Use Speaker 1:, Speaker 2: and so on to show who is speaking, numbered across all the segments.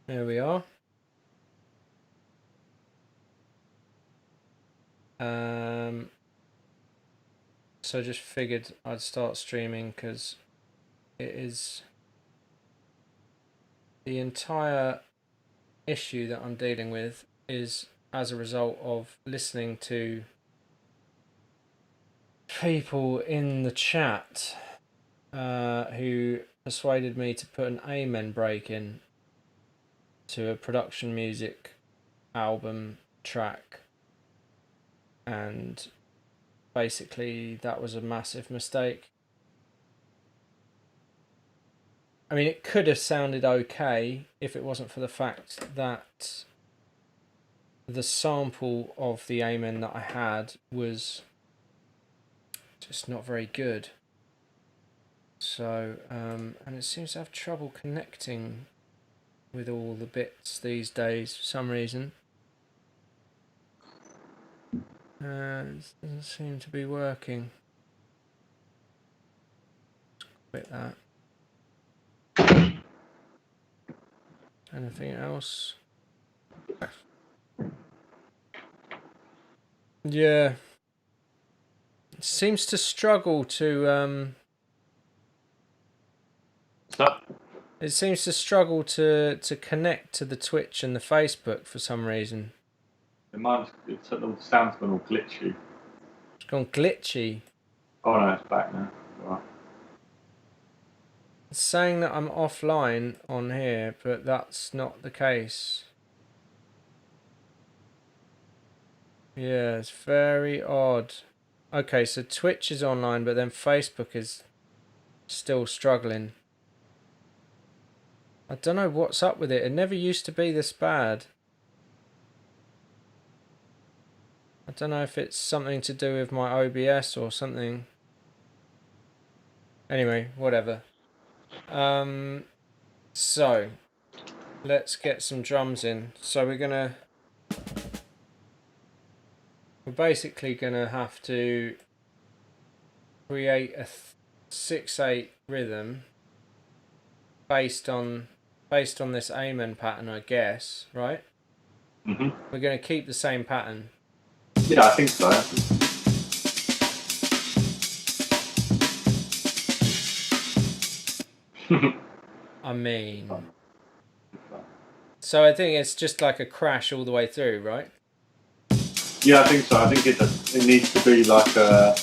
Speaker 1: There we are. So I just figured I'd start streaming because it is the entire issue that I'm dealing with is as a result of listening to people in the chat who persuaded me to put an amen break in to a production music album track, and basically that was a massive mistake. I mean, it could have sounded okay if it wasn't for the fact that the sample of the amen that I had was just not very good. So, and it seems to have trouble connecting with all the bits these days for some reason. It doesn't seem to be working. Let's quit that. Anything else? Yeah. It seems to struggle to
Speaker 2: Stop.
Speaker 1: It seems to struggle to connect to the Twitch and the Facebook for some reason.
Speaker 2: The sound's gone all glitchy.
Speaker 1: It's gone glitchy.
Speaker 2: Oh no, it's back now. Right.
Speaker 1: It's saying that I'm offline on here, but that's not the case. Yeah, it's very odd. Okay, so Twitch is online, but then Facebook is still struggling. I don't know what's up with it. It never used to be this bad. I don't know if it's something to do with my OBS or something. Anyway, whatever. So let's get some drums in. So we're basically gonna have to create a 6/8 rhythm based on this amen pattern, I guess, right?
Speaker 2: Mhm.
Speaker 1: We're gonna keep the same pattern.
Speaker 2: Yeah, I think so.
Speaker 1: I mean, so I think it's just like a crash all the way through, right?
Speaker 2: Yeah, I think so. I think it needs to be like a.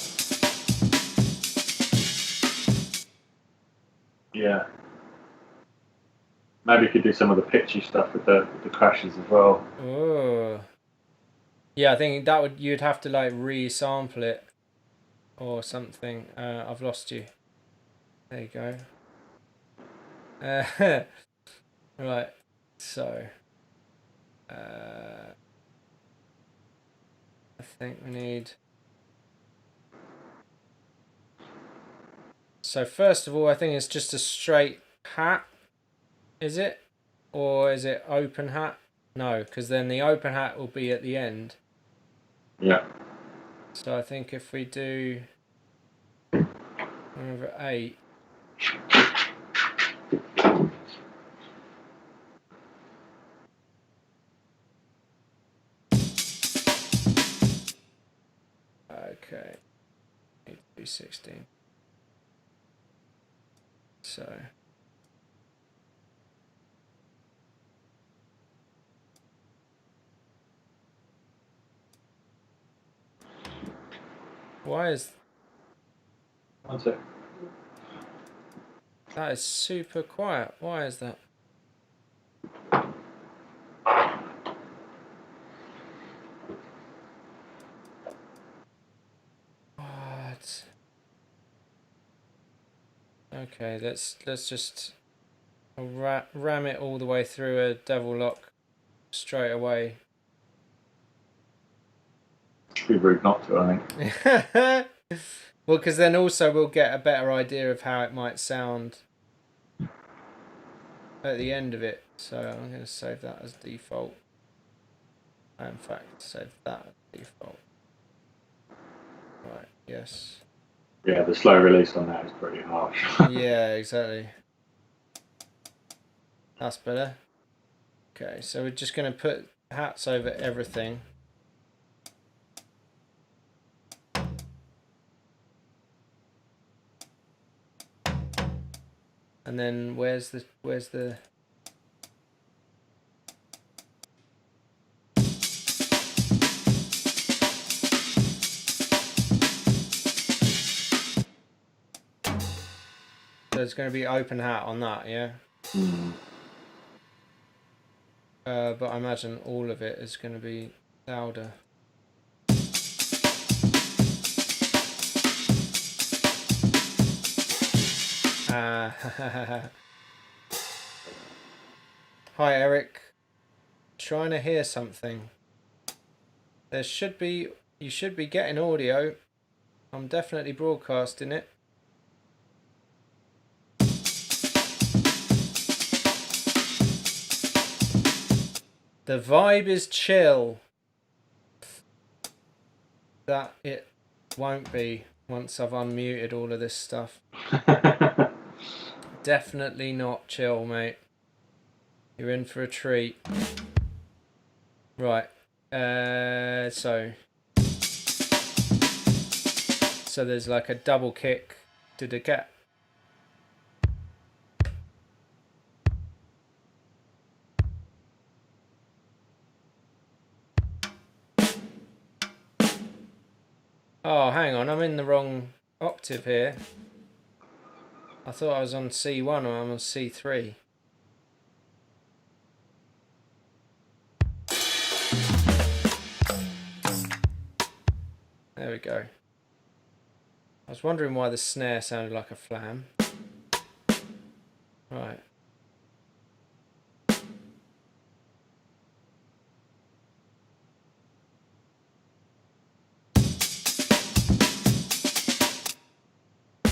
Speaker 2: Yeah. Maybe you could do some of the pitchy stuff with the crashes as well.
Speaker 1: Oh. Yeah, I think that you'd have to like re-sample it or something. I've lost you. There you go. Right. So, I think we need. So first of all, I think it's just a straight hat. Is it? Or is it open hat? No, because then the open hat will be at the end.
Speaker 2: Yeah.
Speaker 1: So I think if we do over 8. Okay. 8 to be 16. So. Why is.
Speaker 2: That's it.
Speaker 1: That is super quiet. Why is that? What? Okay, let's just ram it all the way through a devil lock straight away.
Speaker 2: It'd be rude not to, I think.
Speaker 1: Well, because then also we'll get a better idea of how it might sound at the end of it. So I'm going to save that as default. In fact, save that as default. Right, yes.
Speaker 2: Yeah, the slow release on that is pretty harsh.
Speaker 1: Yeah, exactly. That's better. Okay, so we're just going to put hats over everything. And then where's the there's going to be open hat on that, yeah? But I imagine all of it is going to be louder. Hi Eric. Trying to hear something. You should be getting audio. I'm definitely broadcasting it. The vibe is chill. That it won't be once I've unmuted all of this stuff. Definitely not chill, mate. You're in for a treat. Right. So there's like a double kick to the get. Oh, hang on, I'm in the wrong octave here. I thought I was on C1 or I'm on C3. There we go. I was wondering why the snare sounded like a flam. Right.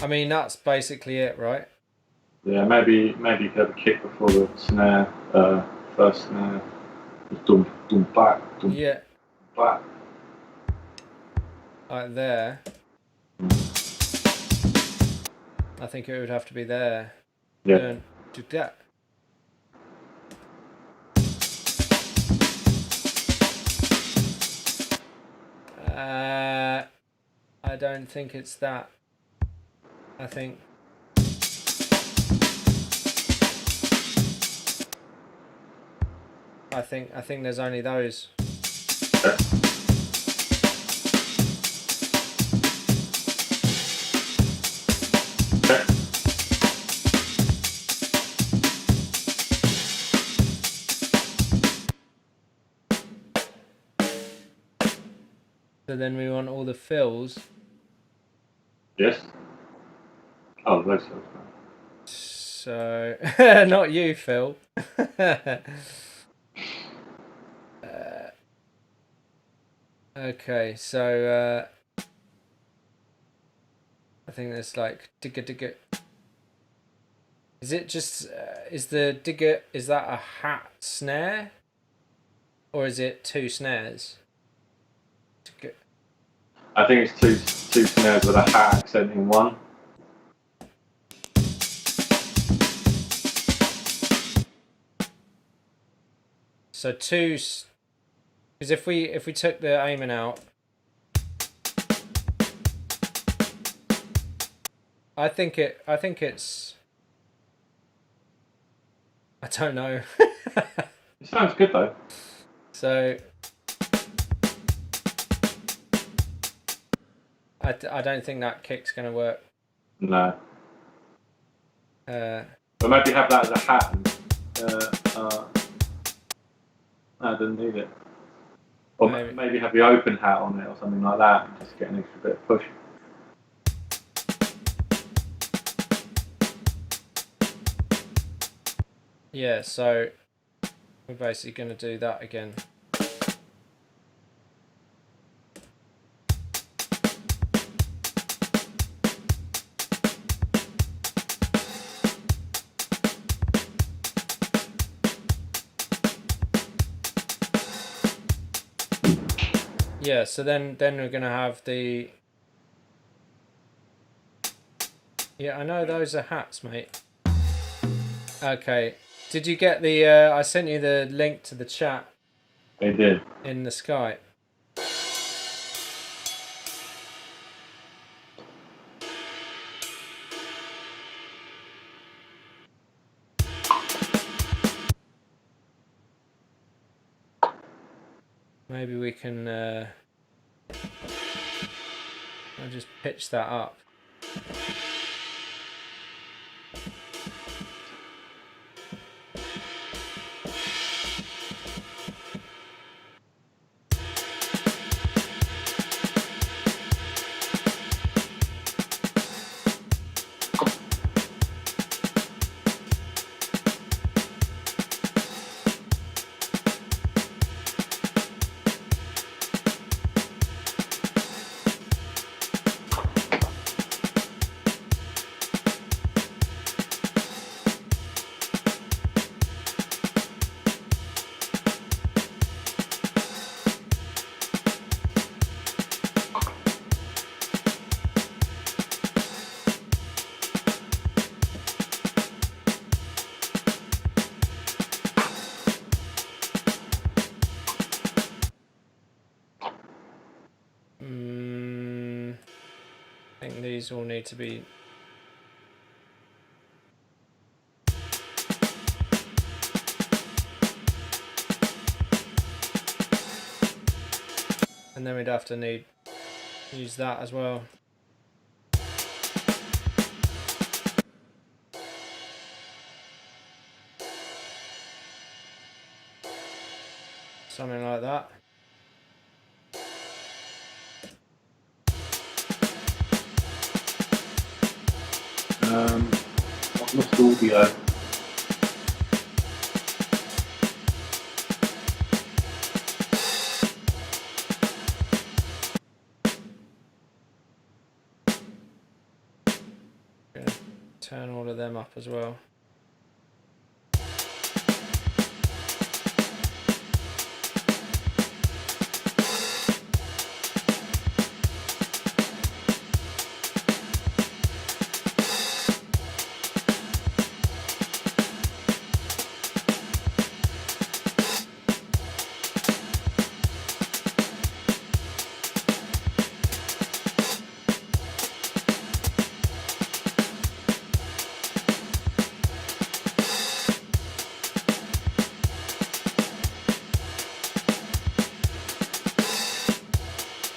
Speaker 1: I mean, that's basically it, right?
Speaker 2: Yeah, maybe you could have a kick before the snare, first snare. Dum dum back, dum
Speaker 1: Yeah.
Speaker 2: back.
Speaker 1: Like there. I think it would have to be there.
Speaker 2: Yeah.
Speaker 1: Don't do that. I don't think it's that. I think there's only those. So then we want all the fills.
Speaker 2: Yes. Oh, those fills.
Speaker 1: So not you, Phil. Okay, so I think there's like digga digga. Is it just is the digga, is that a hat snare, or is it two snares? Digga.
Speaker 2: I think it's two snares with a hat accenting one.
Speaker 1: So two, because if we took the Amen out, I think it's. I don't know.
Speaker 2: It sounds good though.
Speaker 1: So I don't think that kick's gonna work.
Speaker 2: No.
Speaker 1: Uh,
Speaker 2: But maybe have that as a hat. I didn't need it. Or maybe have the open hat on it or something like that, and just get an extra bit of push.
Speaker 1: Yeah, so we're basically going to do that again. Yeah, so then we're going to have the... Yeah, I know those are hats, mate. Okay, Did you get the? I sent you the link to the chat
Speaker 2: They did.
Speaker 1: in the Skype. Maybe we can. I'll just pitch that up. I think these all need to be. And then we'd have to use that as well. Something like that.
Speaker 2: I've lost audio.
Speaker 1: Gonna turn all of them up as well.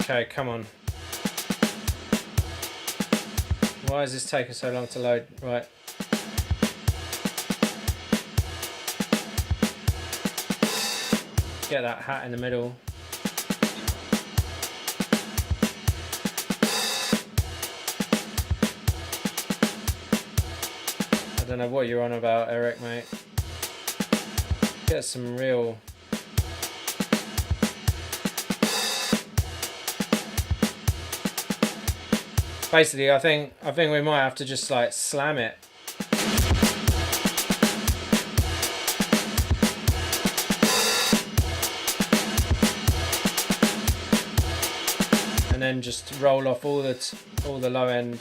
Speaker 1: Okay, come on. Why is this taking so long to load? Right. Get that hat in the middle. I don't know what you're on about, Eric, mate. Get some real... Basically, I think we might have to just like slam it. And then just roll off all the low end.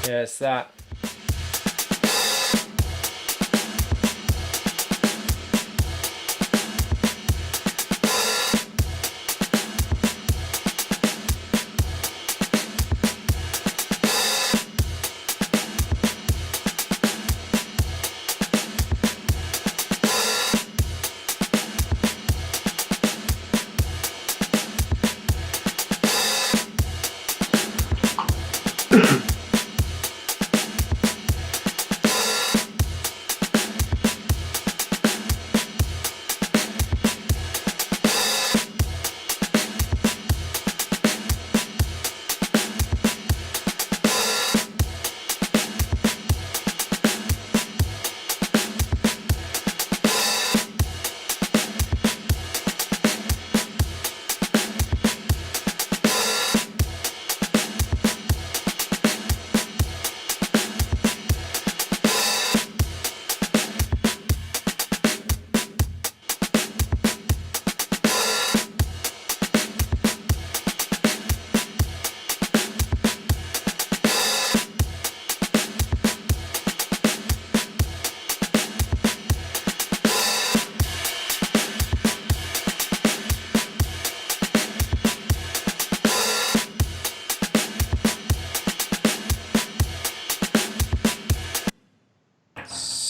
Speaker 1: Yeah, it's that.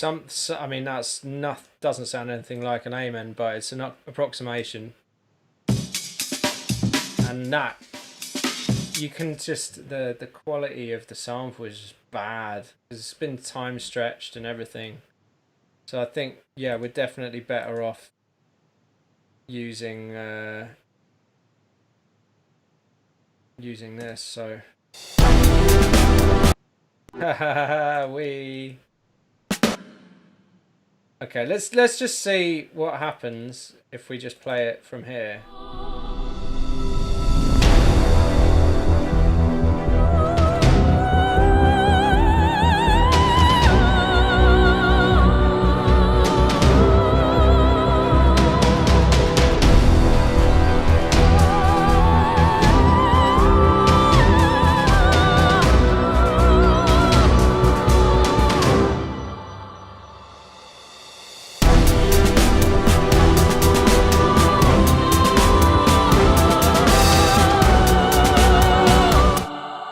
Speaker 1: I mean, that's not doesn't sound anything like an amen, but it's an approximation, and that you can just the quality of the sample is just bad because it's been time stretched and everything. So I think we're definitely better off using using this. So we okay. Let's just see what happens if we just play it from here.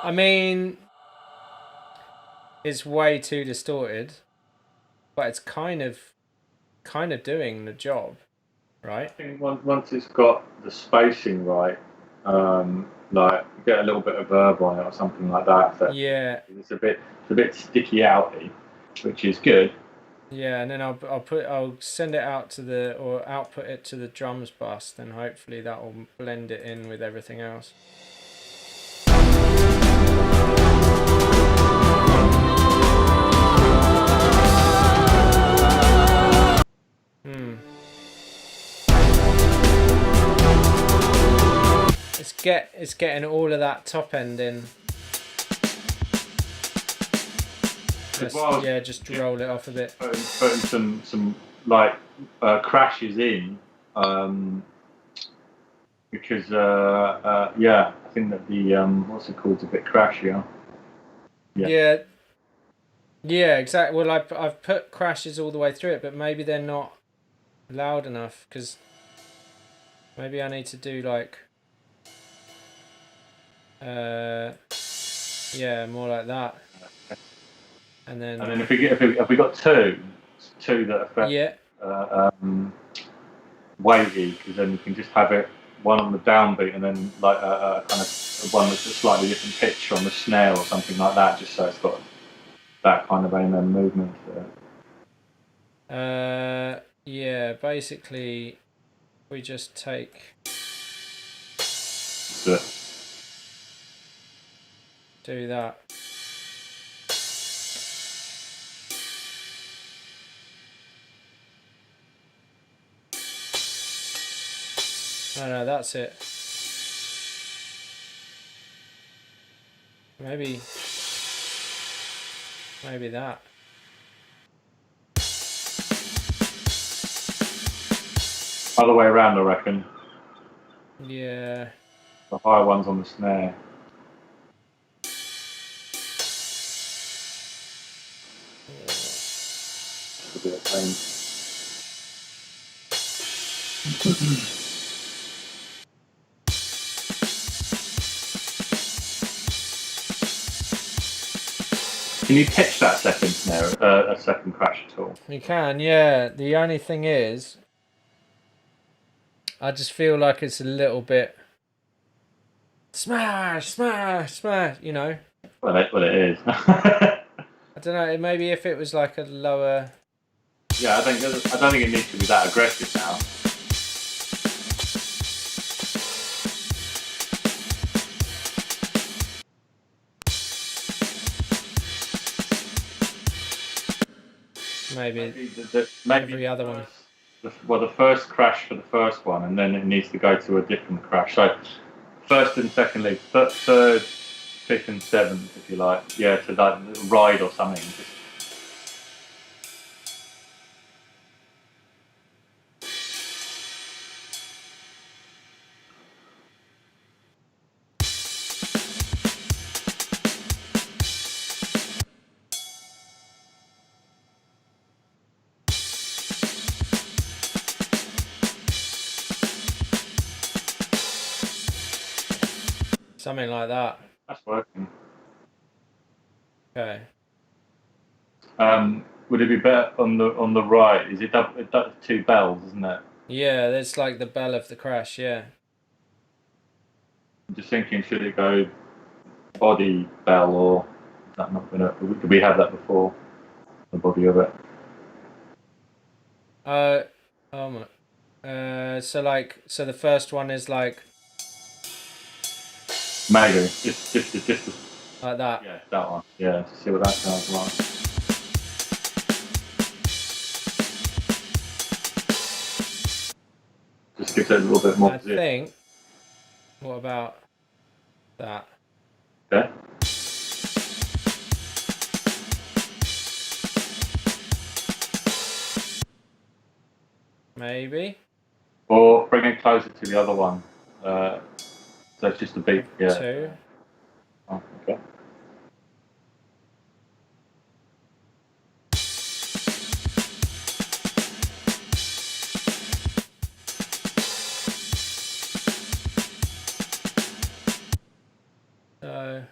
Speaker 1: I mean, it's way too distorted, but it's kind of doing the job, right?
Speaker 2: I think once it's got the spacing right, like get a little bit of verb on it or something like that. So
Speaker 1: Yeah,
Speaker 2: it's a bit sticky outy, which is good.
Speaker 1: yeah, and then I'll send it out to or output it to the drums bus. Then hopefully that will blend it in with everything else. It's getting all of that top end in. Just roll it off a bit.
Speaker 2: Putting some like crashes in, because I think that the what's it called, is a bit crashier.
Speaker 1: Yeah, exactly. Well, I've put crashes all the way through it, but maybe they're not loud enough because maybe I need to do like more like that. And then
Speaker 2: if we got two that affect weighty, because then you can just have it one on the downbeat and then like a kind of one that's a slightly different pitch on the snare or something like that, just so it's got that kind of amen movement to
Speaker 1: it. Basically we just take do that. No, that's it. Maybe that.
Speaker 2: other way around, I reckon.
Speaker 1: Yeah.
Speaker 2: The higher one's on the snare. Just a bit of pain. Can you pitch that second snare, a second crash at all?
Speaker 1: You can, yeah. The only thing is, I just feel like it's a little bit smash, smash, smash. You know.
Speaker 2: Well, it is.
Speaker 1: I don't know. Maybe if it was like a lower.
Speaker 2: Yeah, I don't think it needs to be that aggressive now.
Speaker 1: Maybe
Speaker 2: every
Speaker 1: other one.
Speaker 2: The first crash for the first one, and then it needs to go to a different crash. So first and second lead, third, fifth and seventh, if you like. Yeah, to that ride or something.
Speaker 1: Something like that.
Speaker 2: That's working.
Speaker 1: Okay.
Speaker 2: would it be better on the right? Is it two bells, isn't it?
Speaker 1: Yeah, there's like the bell of the crash. Yeah.
Speaker 2: I'm just thinking, should it go body bell or is that not gonna? Did we have that before? The body of it.
Speaker 1: Uh, oh my. So the first one is like
Speaker 2: Maybe just
Speaker 1: like that.
Speaker 2: yeah, that one. Yeah, to see what that sounds like. Just gives it a little bit more.
Speaker 1: I think. What about that?
Speaker 2: Okay.
Speaker 1: Maybe.
Speaker 2: Or bring it closer to the other one. So it's just a beat. Yeah.
Speaker 1: Two.
Speaker 2: Oh, okay.
Speaker 1: So.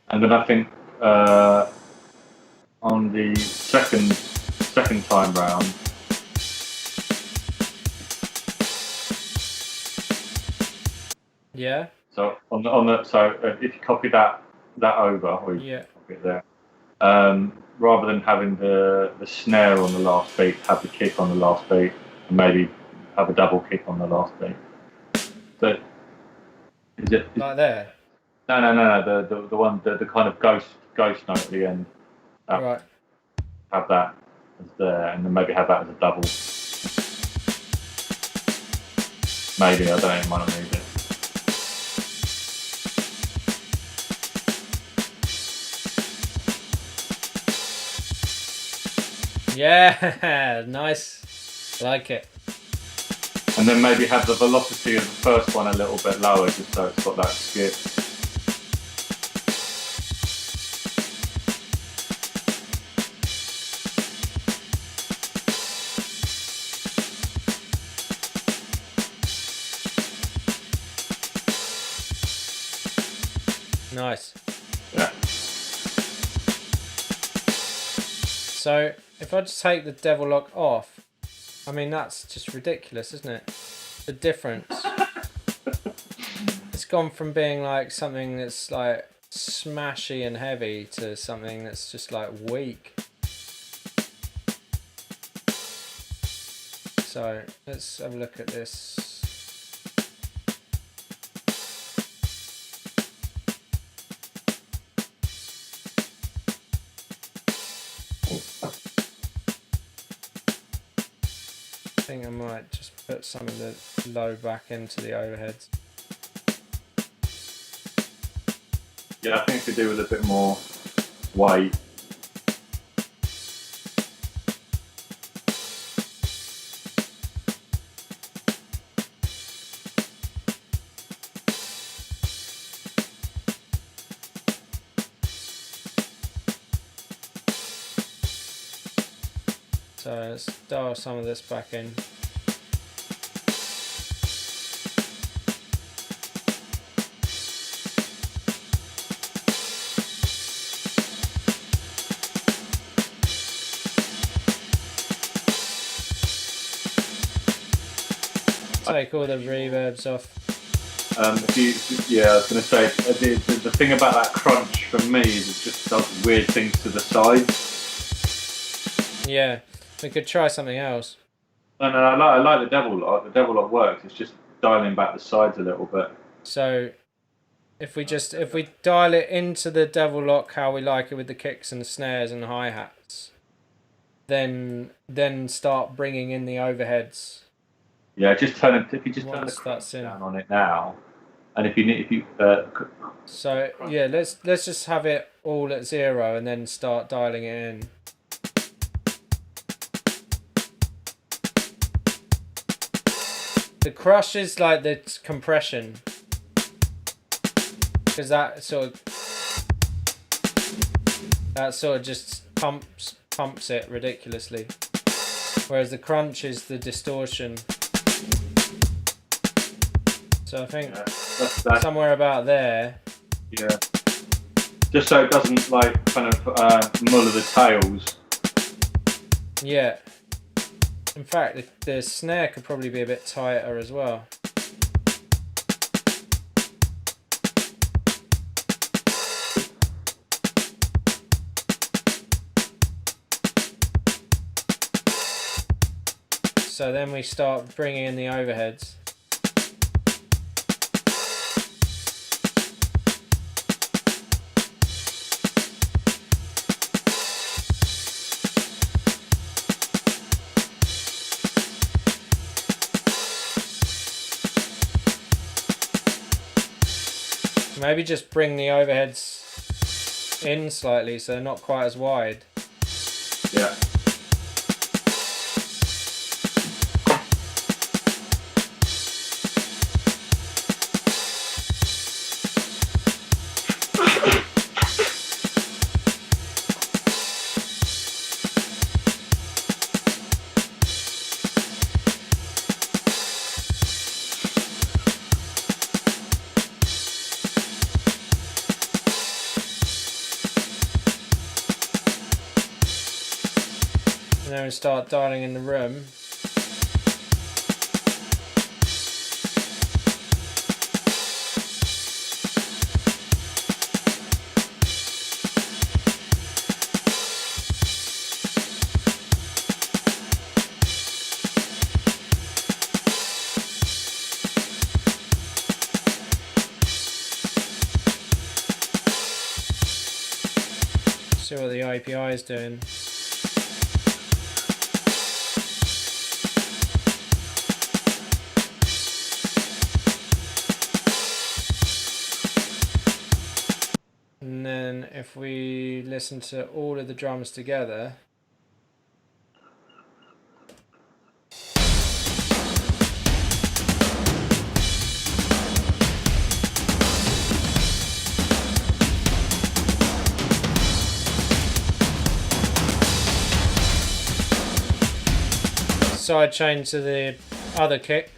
Speaker 2: And then I think on the second time round,
Speaker 1: Yeah.
Speaker 2: so if you copy that over, or you
Speaker 1: Yeah.
Speaker 2: copy it there, rather than having the snare on the last beat, have the kick on the last beat, and maybe have a double kick on the last beat. So
Speaker 1: Like there.
Speaker 2: no, the one the kind of ghost note at the end.
Speaker 1: Right.
Speaker 2: Have that as there, and then maybe have that as a double. Maybe I don't even want to move it.
Speaker 1: Yeah. Nice. Like it.
Speaker 2: And then maybe have the velocity of the first one a little bit lower, just so it's got that skip.
Speaker 1: Nice.
Speaker 2: Yeah.
Speaker 1: So if I just take the devil lock off, I mean that's just ridiculous, isn't it? The difference. It's gone from being like something that's like smashy and heavy to something that's just like weak. So let's have a look at this. I think I might just put some of the low back into the overheads.
Speaker 2: Yeah, I think if we do with a bit more weight.
Speaker 1: So let's dial some of this back in. Take all the reverbs off.
Speaker 2: I was going to say the thing about that crunch for me is it just does weird things to the sides.
Speaker 1: Yeah, we could try something else.
Speaker 2: No, I like the devil lock. The devil lock works. It's just dialing back the sides a little bit.
Speaker 1: So if we dial it into the devil lock how we like it with the kicks and the snares and the hi-hats, then start bringing in the overheads.
Speaker 2: Yeah, just turn it. If you just turn the
Speaker 1: Once
Speaker 2: crunch
Speaker 1: that's in.
Speaker 2: down on it now, and if you
Speaker 1: So yeah, let's just have it all at 0 and then start dialing it in. The crush is like the compression. because that sort of just pumps it ridiculously, whereas the crunch is the distortion. So I think
Speaker 2: that's
Speaker 1: somewhere about there.
Speaker 2: Yeah. Just so it doesn't like kind of muller the tails.
Speaker 1: Yeah. In fact, the snare could probably be a bit tighter as well. So then we start bringing in the overheads. Maybe just bring the overheads in slightly so they're not quite as wide.
Speaker 2: Yeah.
Speaker 1: And then we start dialing in the room. See what the API is doing. And then if we listen to all of the drums together. Side chain to the other kick.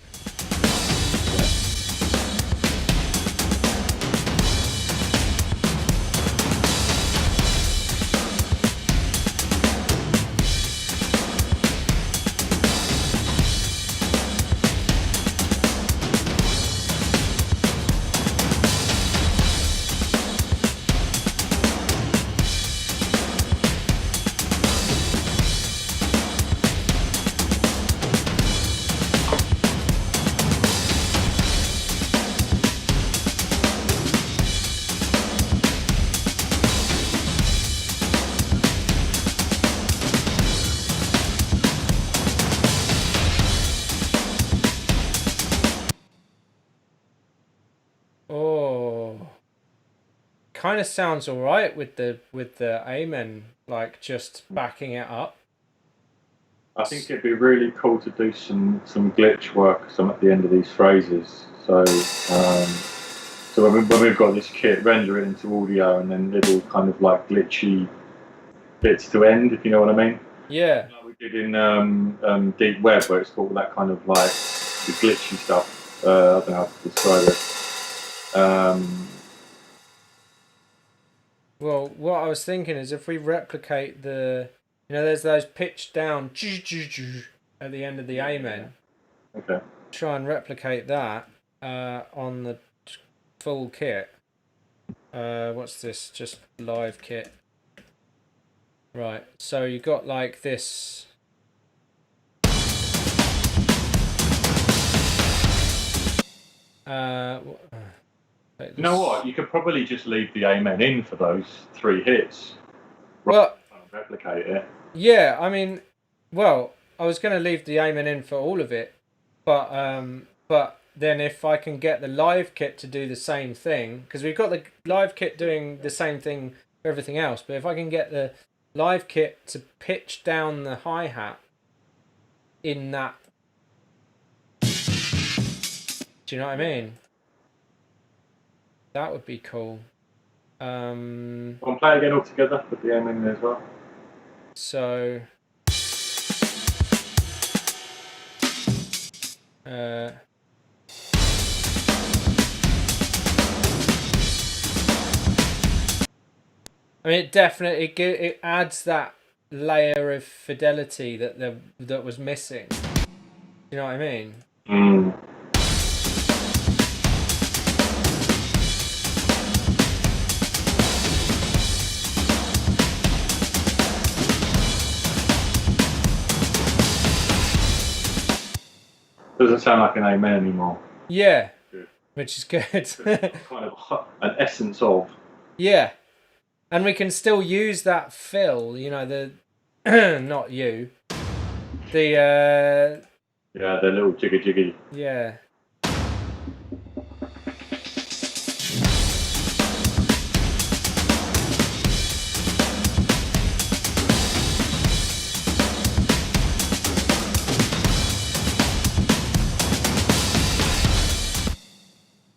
Speaker 1: Oh, kind of sounds all right with the amen, like just backing it up.
Speaker 2: I think it'd be really cool to do some glitch work at the end of these phrases. So when we've got this kit, render it into audio, and then little kind of like glitchy bits to end, if you know what I mean.
Speaker 1: Yeah.
Speaker 2: Like we did in Deep Web, where it's got all that kind of like the glitchy stuff. I don't know how to describe it.
Speaker 1: Well, what I was thinking is if we replicate there's those pitched down at the end of the amen.
Speaker 2: Okay.
Speaker 1: Try and replicate that on the full kit. What's this? Just live kit. Right. So you got like this.
Speaker 2: You know what? You could probably just leave the amen in for those 3 hits.
Speaker 1: Well,
Speaker 2: replicate it.
Speaker 1: Yeah, I mean, well, I was going to leave the amen in for all of it, but then if I can get the live kit to do the same thing, because we've got the live kit doing the same thing for everything else, but if I can get the live kit to pitch down the hi-hat in that, do you know what I mean? That would be cool.
Speaker 2: Come on, play again all together. Put the aim in there as well.
Speaker 1: So. I mean, it definitely it adds that layer of fidelity that was missing. You know what I mean?
Speaker 2: Mm. Doesn't sound like an amen anymore.
Speaker 1: Yeah,
Speaker 2: Good.
Speaker 1: which is good.
Speaker 2: Kind of an essence of.
Speaker 1: Yeah, and we can still use that fill. You know, the not you. The
Speaker 2: Yeah, the little jiggy jiggy.
Speaker 1: yeah.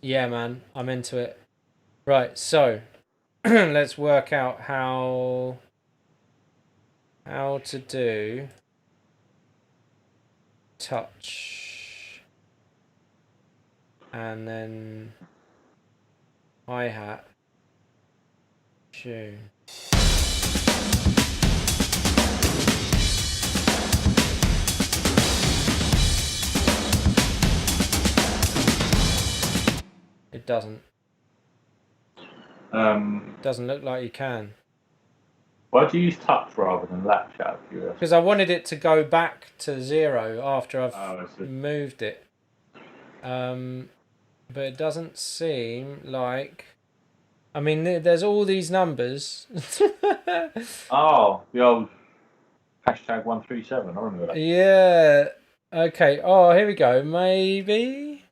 Speaker 1: Yeah, man, I'm into it. Right, so let's work out how to do touch and then hi-hat tune. It doesn't. Doesn't look like you can.
Speaker 2: Why do you use touch rather than latch out of curiosity?
Speaker 1: Because I wanted it to go back to 0 after I've moved it. But it doesn't seem like. I mean, there's all these numbers.
Speaker 2: Oh, the old hashtag 137. I remember that.
Speaker 1: Yeah. Okay. Oh, here we go. Maybe.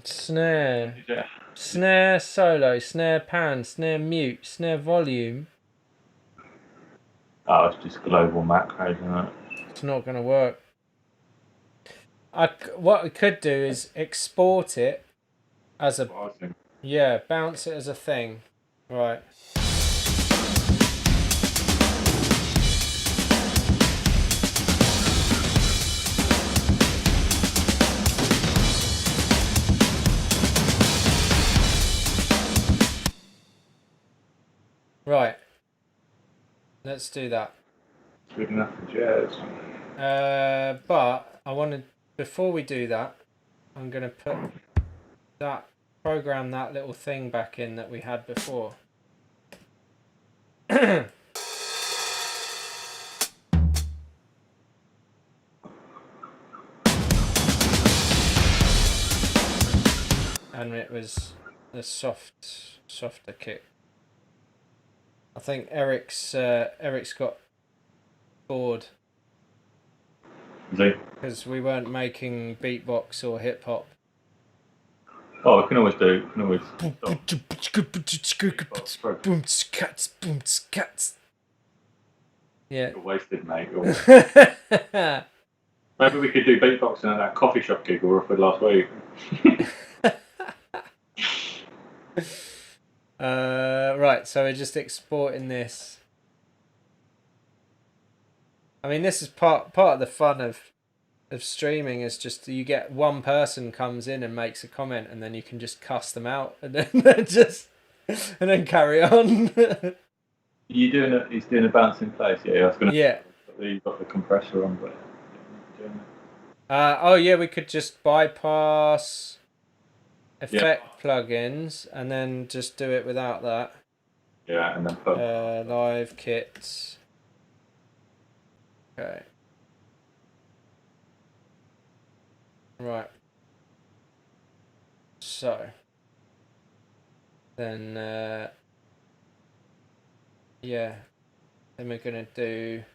Speaker 1: Snare.
Speaker 2: Yeah.
Speaker 1: Snare solo, snare pan, snare mute, snare volume.
Speaker 2: Oh, it's just global macros, isn't it?
Speaker 1: It's not going to work. What I could do is export it as a. Yeah, bounce it as a thing. Right. Right. Let's do that.
Speaker 2: Good enough for jazz.
Speaker 1: But I wanted, before we do that, I'm going to put that, program that little thing back in that we had before. And it was the softer kick. I think Eric's got bored because we weren't making beatbox or hip hop.
Speaker 2: Oh, we can always do. We can always.
Speaker 1: Boom, scats, boom, scats. Yeah.
Speaker 2: You're wasted, mate. Maybe we could do beatboxing at that coffee shop gig we offered last week.
Speaker 1: Right, so we're just exporting this. I mean, this is part of the fun of streaming, is just you get one person comes in and makes a comment, and then you can just cuss them out, and then carry on.
Speaker 2: You doing it? He's doing a bouncing place. Yeah, I was gonna.
Speaker 1: Yeah.
Speaker 2: You've got the compressor on, but.
Speaker 1: Oh yeah, we could just bypass effect plugins and then just do it without that.
Speaker 2: Yeah, and then put
Speaker 1: live kits. Okay. Right. So then yeah. Then we're gonna do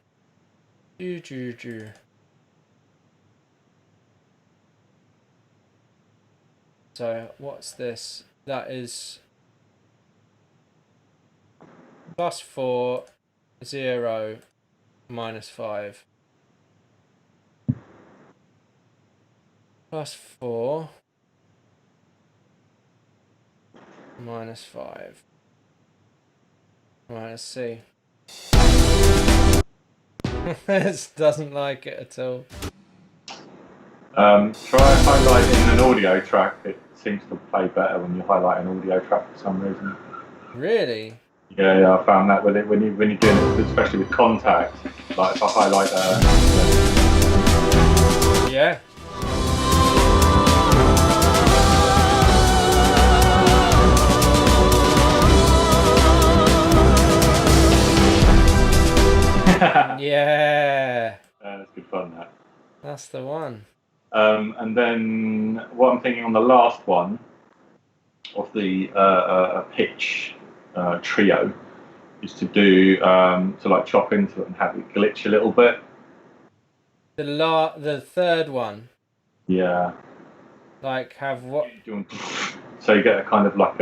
Speaker 1: So what's this? That is +4, 0, -5. +4. -5. Right, let's see. This doesn't like it at all.
Speaker 2: Try highlighting an audio track. It seems to play better when you highlight an audio track for some reason.
Speaker 1: Really?
Speaker 2: Yeah, I found that with it when you're doing it, especially with contact. Like if I highlight
Speaker 1: Yeah. Yeah.
Speaker 2: That's good fun.
Speaker 1: That's the one.
Speaker 2: And then what I'm thinking on the last one of the pitch trio is to do to like chop into it and have it glitch a little bit.
Speaker 1: The third one.
Speaker 2: Yeah.
Speaker 1: Like have what?
Speaker 2: So you get a kind of like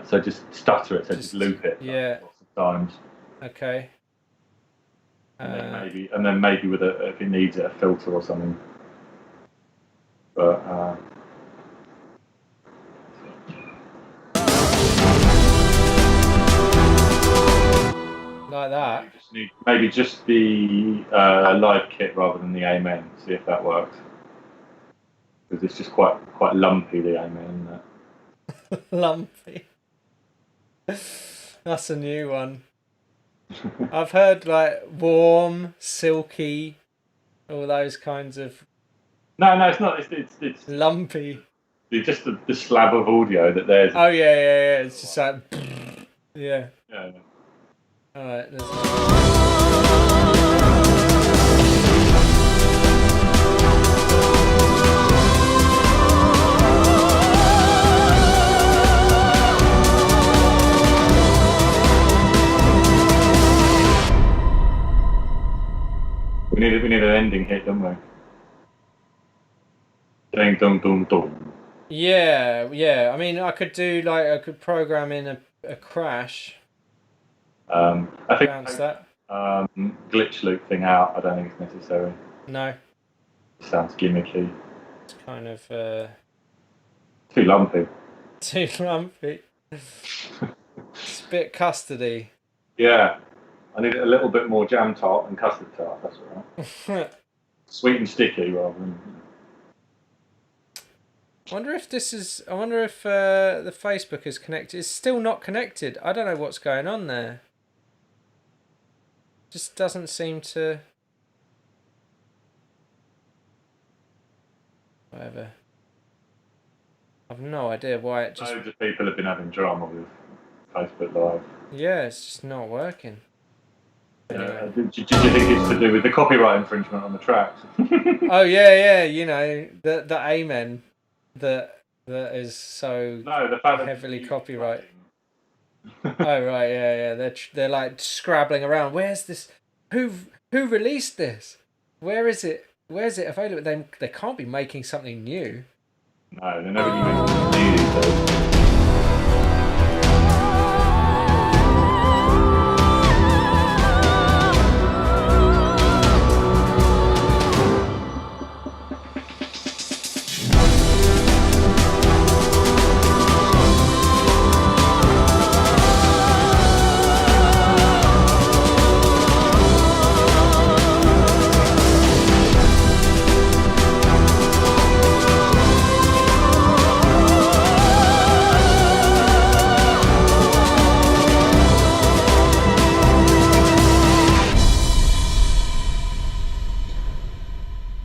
Speaker 2: so just stutter it, so just loop it.
Speaker 1: Yeah.
Speaker 2: Lots of times.
Speaker 1: Okay.
Speaker 2: And then maybe with if it needs it, a filter or something. But
Speaker 1: like that.
Speaker 2: Maybe just the live kit rather than the Amen. See if that works. Because it's just quite lumpy, the Amen, isn't it?
Speaker 1: Lumpy. That's a new one. I've heard like warm, silky, all those kinds of.
Speaker 2: No, it's not. It's
Speaker 1: lumpy.
Speaker 2: It's just the slab of audio that there's.
Speaker 1: Oh yeah. It's just like. Yeah.
Speaker 2: Yeah.
Speaker 1: All right.
Speaker 2: We need an ending hit, don't we? Ding dong dong dong.
Speaker 1: Yeah. I mean, I could program in a crash.
Speaker 2: I think
Speaker 1: bounce that.
Speaker 2: Glitch loop thing out. I don't think it's necessary.
Speaker 1: No.
Speaker 2: It sounds gimmicky.
Speaker 1: It's kind of
Speaker 2: too lumpy.
Speaker 1: Too lumpy. Spit custody.
Speaker 2: Yeah. I need a little bit more jam tart and custard tart, that's all right. Sweet and sticky rather than.
Speaker 1: I wonder if the Facebook is connected. It's still not connected. I don't know what's going on there. Just doesn't seem to. Whatever. I've no idea why it just.
Speaker 2: Loads of people have been having drama with Facebook Live.
Speaker 1: Yeah, it's just not working.
Speaker 2: Anyway. Do you think it's to do with the copyright infringement on the tracks?
Speaker 1: Oh yeah. You know the Amen that is so
Speaker 2: the fact
Speaker 1: heavily copyright. Oh right, yeah. They're like scrabbling around. Where's this? Who released this? Where is it? Where's it available? They can't be making something new.
Speaker 2: No, they're never going to make something new these days.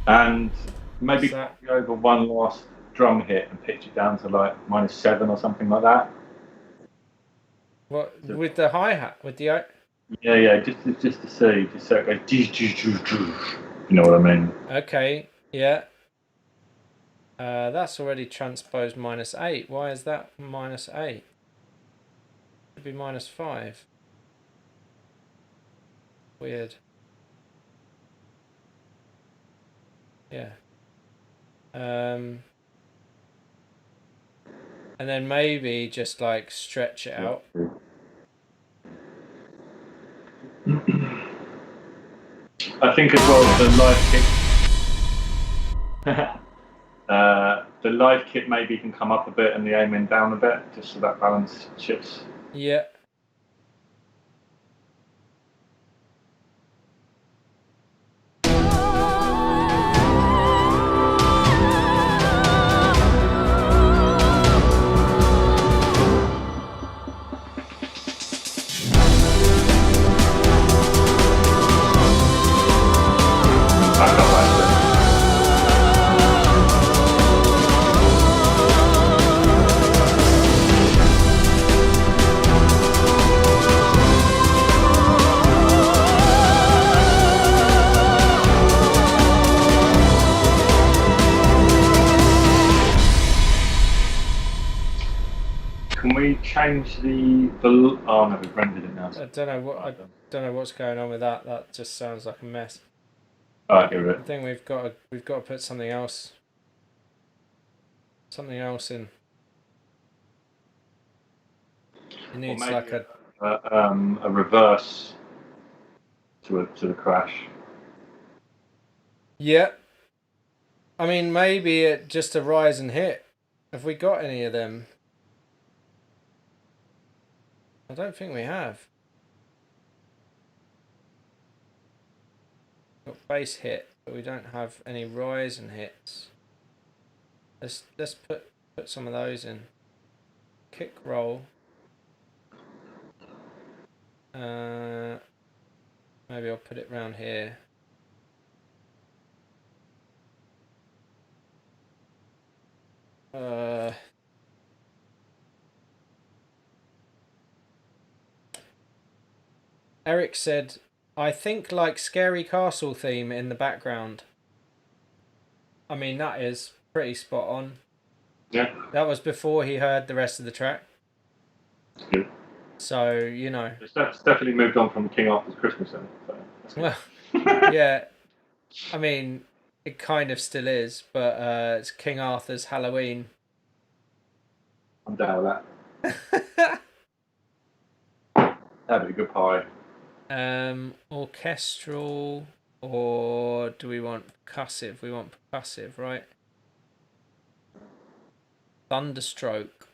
Speaker 2: And maybe go over one last drum hit and pitch it down to like -7 or something like that.
Speaker 1: What with the hi-hat? With the
Speaker 2: Yeah, just to see, just so it goes. You know what I mean?
Speaker 1: Okay, yeah. That's already transposed -8. Why is that -8? It'd be -5. Weird. Yeah. And then maybe just like stretch it out.
Speaker 2: I think as well the live kick. the live kit maybe can come up a bit and the aim in down a bit, just so that balance shifts.
Speaker 1: Yeah.
Speaker 2: Back up like this. Can we change the? Oh no, we've rendered it now.
Speaker 1: I don't know what I don't know what's going on with that. That just sounds like a mess.
Speaker 2: Alright, get rid of
Speaker 1: I
Speaker 2: it.
Speaker 1: think we've got to put something else in. It needs
Speaker 2: Or
Speaker 1: like
Speaker 2: maybe a reverse to the crash.
Speaker 1: Yeah. I mean, maybe it just a rise and hit. Have we got any of them? I don't think we have. Got base hit, but we don't have any rise and hits. Let's put some of those in. Kick roll. Maybe I'll put it round here. Eric said, I think like Scary Castle theme in the background. I mean, that is pretty spot on.
Speaker 2: Yeah.
Speaker 1: That was before he heard the rest of the track.
Speaker 2: Good.
Speaker 1: So, you know.
Speaker 2: It's definitely moved on from King Arthur's Christmas then. So that's good.
Speaker 1: Well, yeah. I mean, it kind of still is, but it's King Arthur's Halloween.
Speaker 2: I'm down with that. That'd be a good pie.
Speaker 1: Orchestral, or do we want percussive? We want percussive, right? Thunderstroke.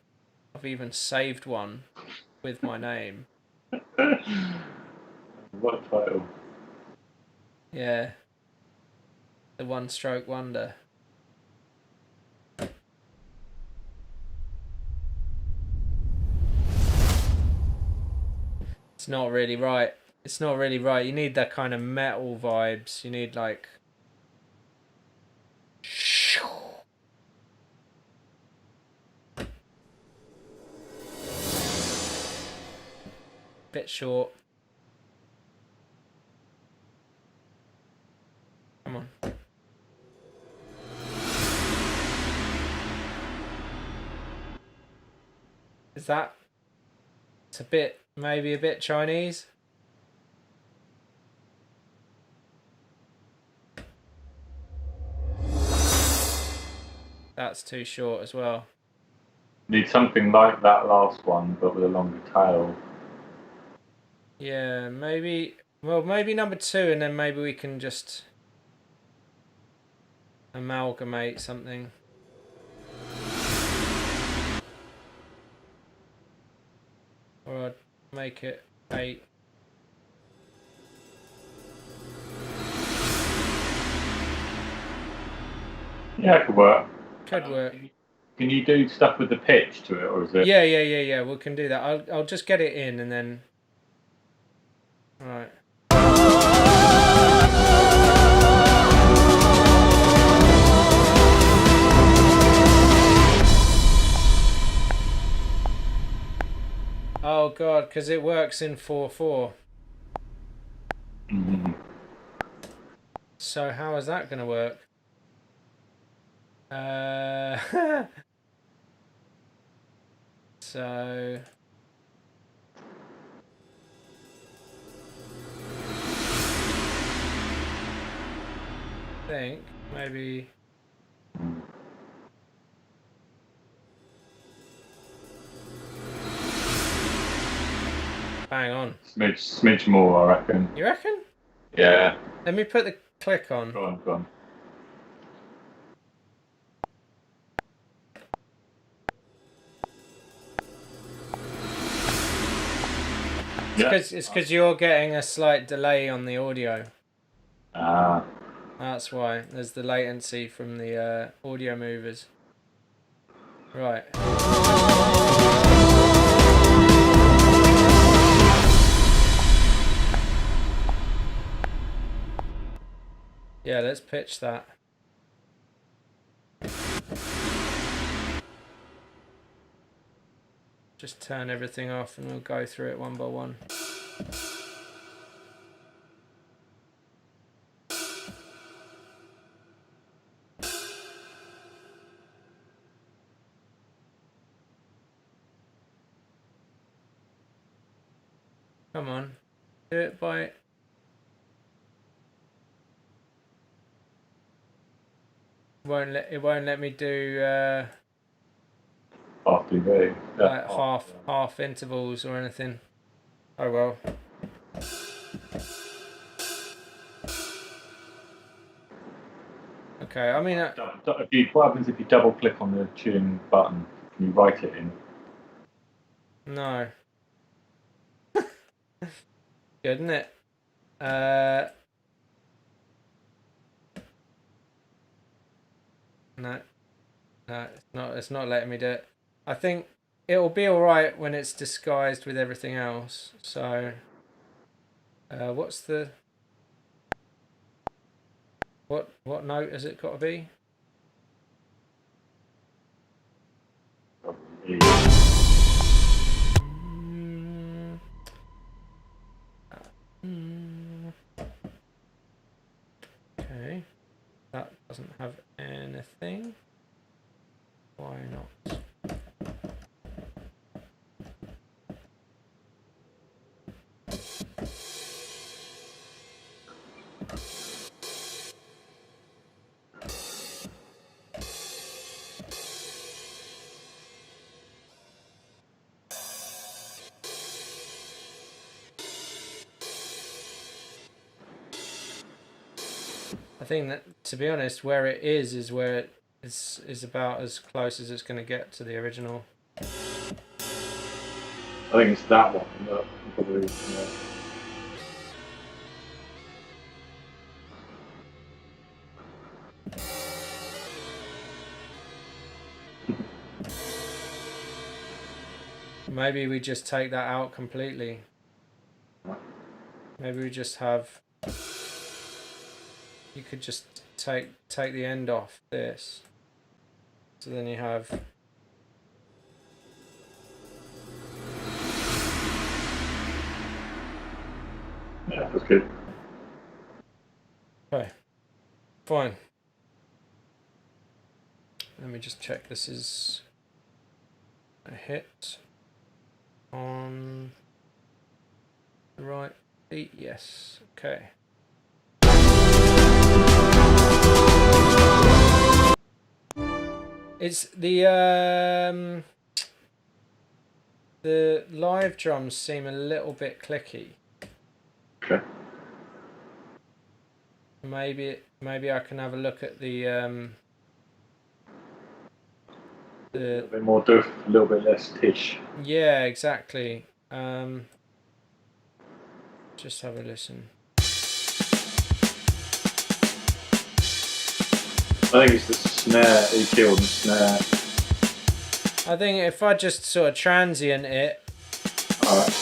Speaker 1: I've even saved one with my name.
Speaker 2: What a title.
Speaker 1: Yeah. The One Stroke Wonder. It's not really right. It's not really right. You need that kind of metal vibes. You need like... Bit short. Come on. Is that... It's a bit... Maybe a bit Chinese? That's too short as well.
Speaker 2: Need something like that last one, but with a longer tail.
Speaker 1: Yeah, maybe... Well, maybe number 2, and then maybe we can just... amalgamate something. Or I'd make it 8.
Speaker 2: Yeah, it could work.
Speaker 1: Could work.
Speaker 2: Can you do stuff with the pitch to it, or is it?
Speaker 1: Yeah. We can do that. I'll just get it in and then. All right. Oh god, because it works in 4/4.
Speaker 2: Mm-hmm.
Speaker 1: So how is that going to work? So. I think maybe. Bang on.
Speaker 2: Smidge more, I reckon.
Speaker 1: You reckon?
Speaker 2: Yeah.
Speaker 1: Let me put the click on.
Speaker 2: Go on.
Speaker 1: It's because you're getting a slight delay on the audio. That's why. There's the latency from the audio movers. Right. Yeah, let's pitch that. Just turn everything off and we'll go through it one by one. Come on. Do it by... It won't let me do
Speaker 2: Half TV.
Speaker 1: like half intervals or anything. Oh well. Okay, I mean...
Speaker 2: what happens if you double click on the tune button? Can you write it in?
Speaker 1: No. Good, isn't it? No, it's not letting me do it. I think it'll be alright when it's disguised with everything else. So, what's the... What note has it got to be?
Speaker 2: Probably.
Speaker 1: Okay, that doesn't have anything. Why not? I think that, to be honest, where it is where it is about as close as it's going to get to the original.
Speaker 2: I think it's that one. Probably.
Speaker 1: Maybe we just take that out completely. Maybe we just have... You could just take the end off this. So then you have...
Speaker 2: Yeah, that's good.
Speaker 1: Okay. Fine. Let me just check this is a hit on the right beat. Yes. Okay. It's the live drums seem a little bit clicky.
Speaker 2: Okay.
Speaker 1: Maybe I can have a look at the
Speaker 2: A little bit more doof, a little bit less tish.
Speaker 1: Yeah, exactly. Just have a listen.
Speaker 2: I think it's the snare, EQ on the snare.
Speaker 1: I think if I just sort of transient it.
Speaker 2: Alright.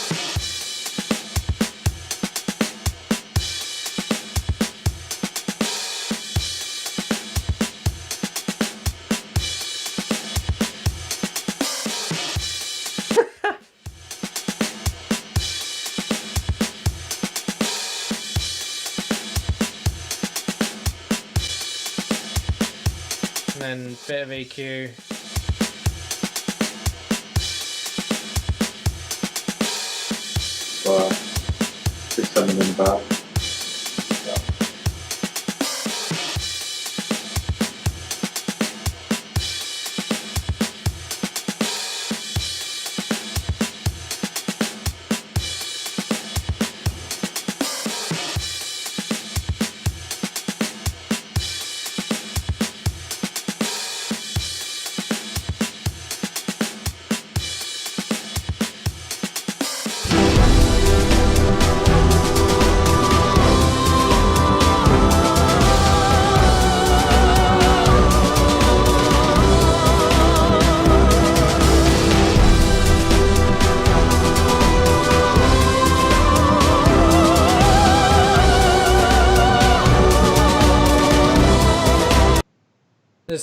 Speaker 1: And then a bit of EQ.
Speaker 2: Just something in the back.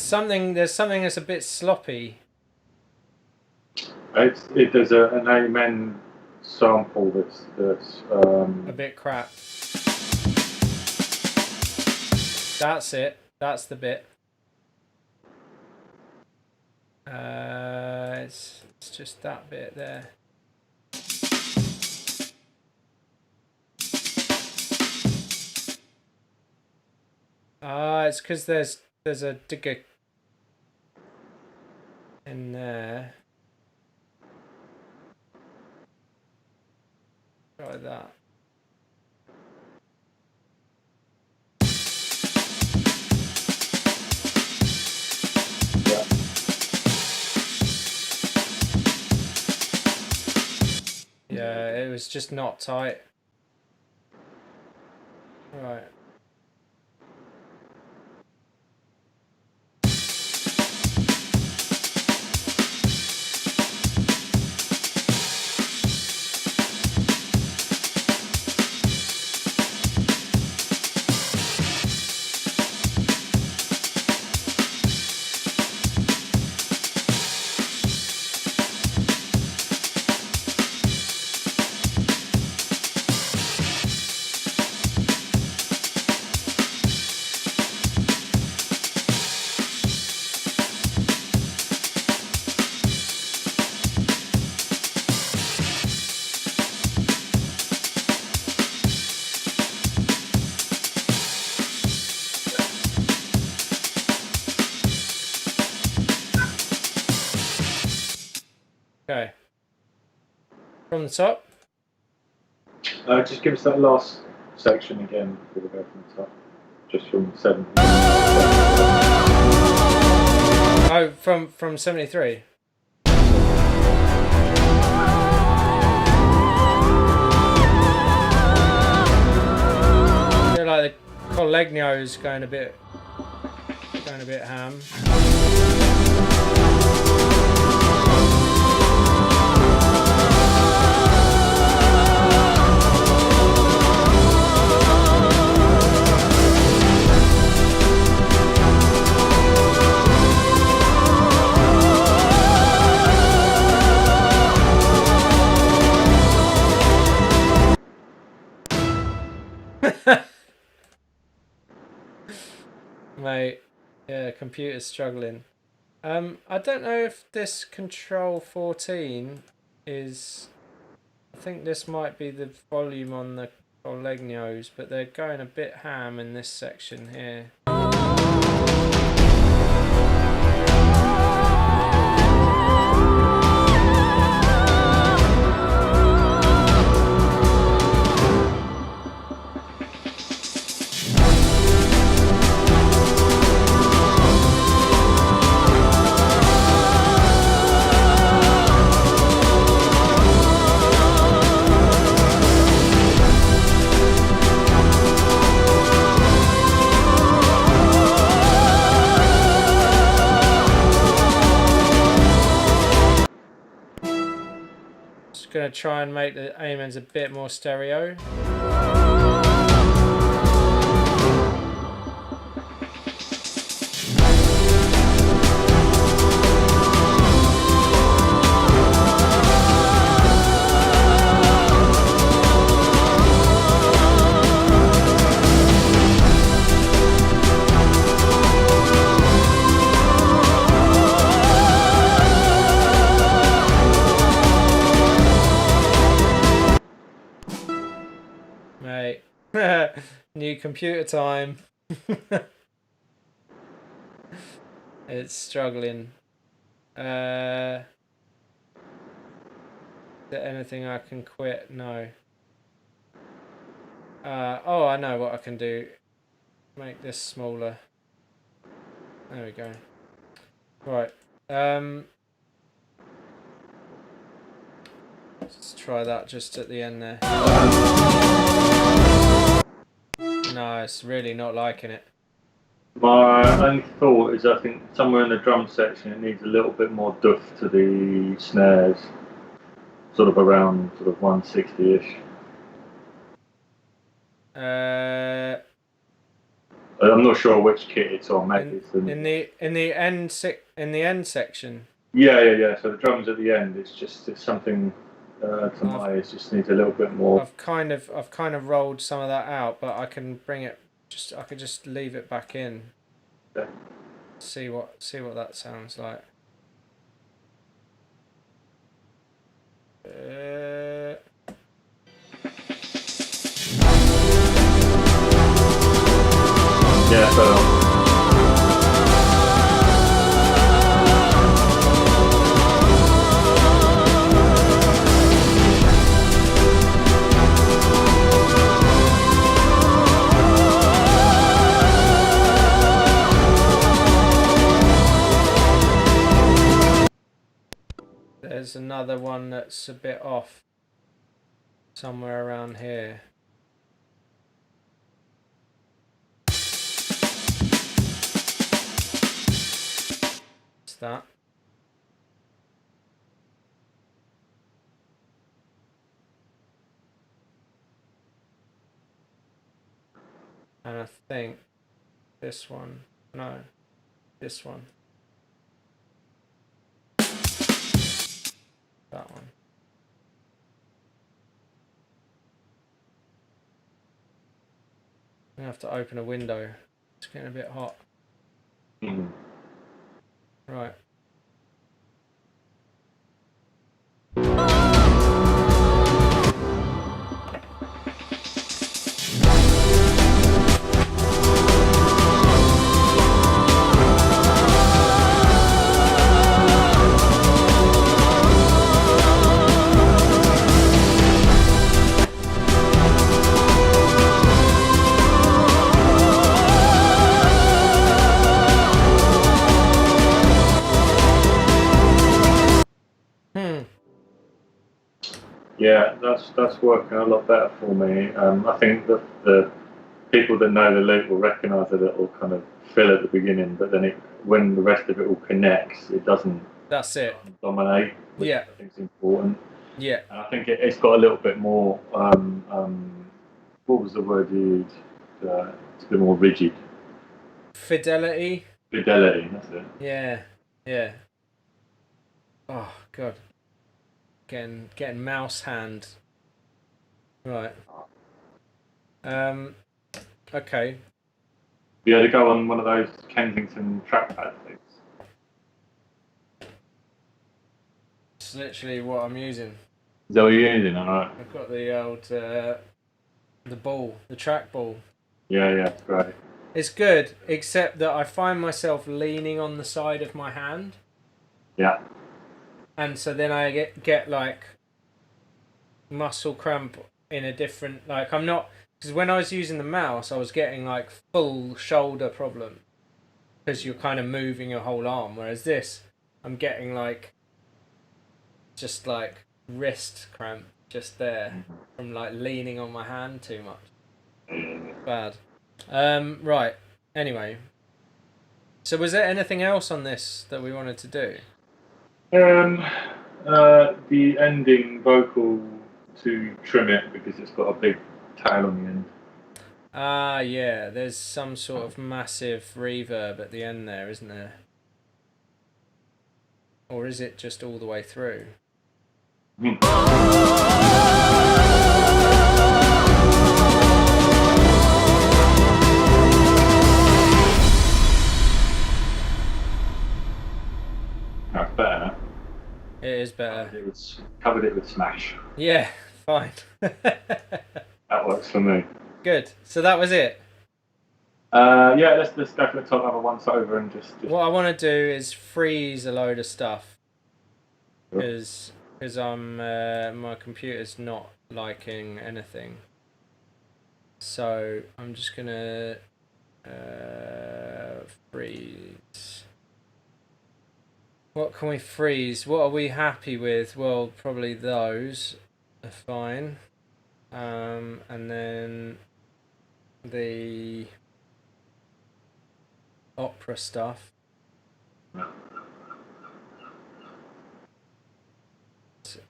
Speaker 1: something that's a bit sloppy.
Speaker 2: There's an Amen sample that's
Speaker 1: A bit crap. That's it. That's the bit. It's just that bit there. It's because there's a digger in there. Try that. Yeah, it was just not tight. Right. Okay. From the top.
Speaker 2: just give us that last section again before we go from the top. Just from 7.
Speaker 1: Oh, from 73. I feel like the Collegno's going a bit ham. Mate, yeah, computer's struggling. I don't know if this control 14 is... I think this might be the volume on the Collegnos, but they're going a bit ham in this section here. Going to try and make the Amens a bit more stereo. Mate, new computer time. It's struggling. Is there anything I can quit? No. Oh, I know what I can do. Make this smaller. There we go. Right. Let's try that just at the end there. No, it's really not liking it.
Speaker 2: My only thought is I think somewhere in the drum section it needs a little bit more duff to the snares, sort of around sort of 160-ish. I'm not sure which kit it's on. Maybe
Speaker 1: In
Speaker 2: it's the
Speaker 1: in the in the end section.
Speaker 2: yeah. So the drums at the end, it's something to
Speaker 1: I've
Speaker 2: my ears just needs a little bit more.
Speaker 1: I've kind of rolled some of that out, but I can bring it. I could just leave it back in.
Speaker 2: Yeah.
Speaker 1: See what that sounds like.
Speaker 2: Yeah, so
Speaker 1: There's another one that's a bit off. Somewhere around here. What's that? And I think this one. No, this one. That one. I'm gonna have to open a window. It's getting a bit hot. Right.
Speaker 2: yeah, that's working a lot better for me. I think that the people that know the loop will recognise that it will kind of fill at the beginning, but then when the rest of it all connects, it doesn't
Speaker 1: That's it.
Speaker 2: dominate, which
Speaker 1: Yeah.
Speaker 2: I think is important.
Speaker 1: Yeah.
Speaker 2: And I think it's got a little bit more. What was the word you used? It's a bit more rigid.
Speaker 1: Fidelity.
Speaker 2: Fidelity. That's it.
Speaker 1: Yeah. Yeah. Oh god. Getting mouse hand. Right. Okay.
Speaker 2: You had to go on one of those Kensington trackpad things.
Speaker 1: It's literally what I'm using.
Speaker 2: Is that what you're using? All right.
Speaker 1: I've got the old the ball, the track ball.
Speaker 2: Yeah, it's great.
Speaker 1: It's good, except that I find myself leaning on the side of my hand,
Speaker 2: Yeah.
Speaker 1: and so then I get like muscle cramp in a different like I'm not because when I was using the mouse I was getting like full shoulder problem because you're kind of moving your whole arm, whereas this I'm getting like just like wrist cramp just there from like leaning on my hand too much. Bad. Right. Anyway, so was there anything else on this that we wanted to do?
Speaker 2: Um, the ending vocal to trim it because it's got a big tail on the end.
Speaker 1: Ah, yeah. There's some sort of massive reverb at the end there, isn't there? Or is it just all the way through?
Speaker 2: That's better now.
Speaker 1: It is better.
Speaker 2: Covered it with Smash.
Speaker 1: Yeah, fine.
Speaker 2: That works for me.
Speaker 1: Good. So that was it.
Speaker 2: Yeah, let's go for the top level once over and just.
Speaker 1: What I want to do is freeze a load of stuff
Speaker 2: Sure.
Speaker 1: because I'm my computer's not liking anything. So I'm just gonna freeze. What can we freeze? What are we happy with? Well, probably those are fine. And then the opera stuff.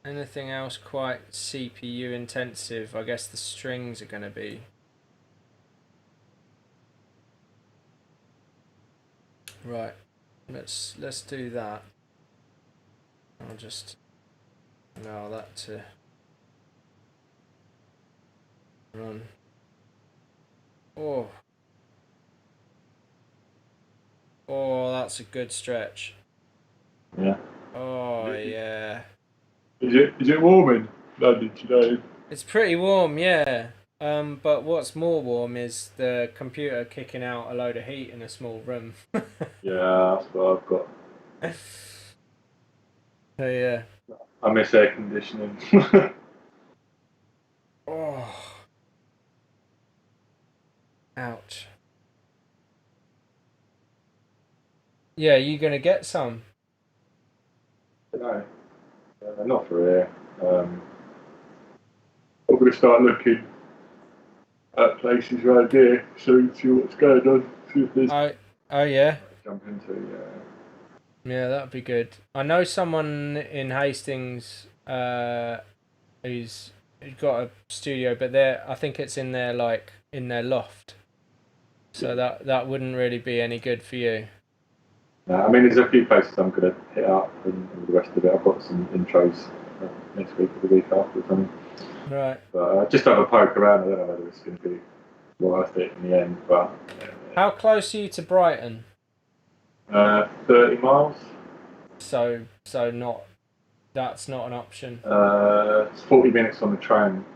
Speaker 1: Anything else quite CPU intensive? I guess the strings are going to be. Right. Let's do that. I'll just allow that to run. Oh. Oh, that's a good stretch.
Speaker 2: Yeah.
Speaker 1: Oh yeah.
Speaker 2: Is it warm in London today?
Speaker 1: It's pretty warm, yeah. But what's more warm is the computer kicking out a load of heat in a small room.
Speaker 2: Yeah, that's what I've got.
Speaker 1: So yeah.
Speaker 2: I miss air conditioning.
Speaker 1: Oh, ouch. Yeah, you gonna get some?
Speaker 2: No, not for here. I'm going to start looking at places around here soon, see what's going on, see if there's
Speaker 1: Oh, oh yeah.
Speaker 2: jump into.
Speaker 1: Yeah, that'd be good. I know someone in Hastings who's got a studio, but I think it's in their in their loft. So that wouldn't really be any good for you.
Speaker 2: I mean, there's a few places I'm going to hit up, and the rest of it, I've got some intros next week or the week after or something.
Speaker 1: Right.
Speaker 2: But just have a poke around. I don't know whether it's going to be worth it in the end, but
Speaker 1: How close are you to Brighton?
Speaker 2: 30 miles.
Speaker 1: So not that's not an option.
Speaker 2: It's 40 minutes on the train.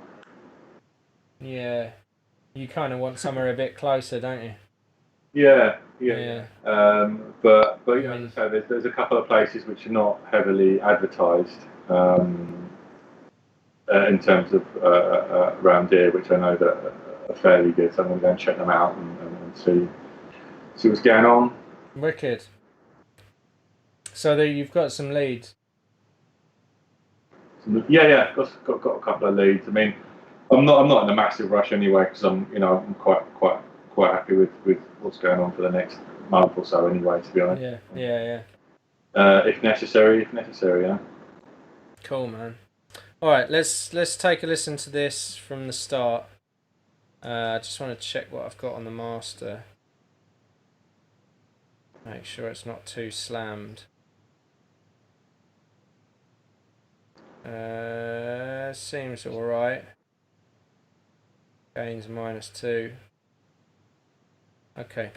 Speaker 1: Yeah. You kind of want somewhere a bit closer, don't you?
Speaker 2: Yeah.
Speaker 1: Yeah.
Speaker 2: But
Speaker 1: I
Speaker 2: yeah, as
Speaker 1: mean,
Speaker 2: I say, there's a couple of places which are not heavily advertised in terms of around here, which I know that are fairly good. So I'm going to go and check them out and see what's going on.
Speaker 1: wicked. So there you've got some leads.
Speaker 2: Yeah, got a couple of leads. I mean, I'm not in a massive rush anyway because I'm quite happy with what's going on for the next month or so anyway. To be honest,
Speaker 1: Yeah.
Speaker 2: if necessary, yeah.
Speaker 1: Cool, man. All right, let's take a listen to this from the start. I just want to check what I've got on the master. Make sure it's not too slammed. Seems all right. Gains -2. Okay.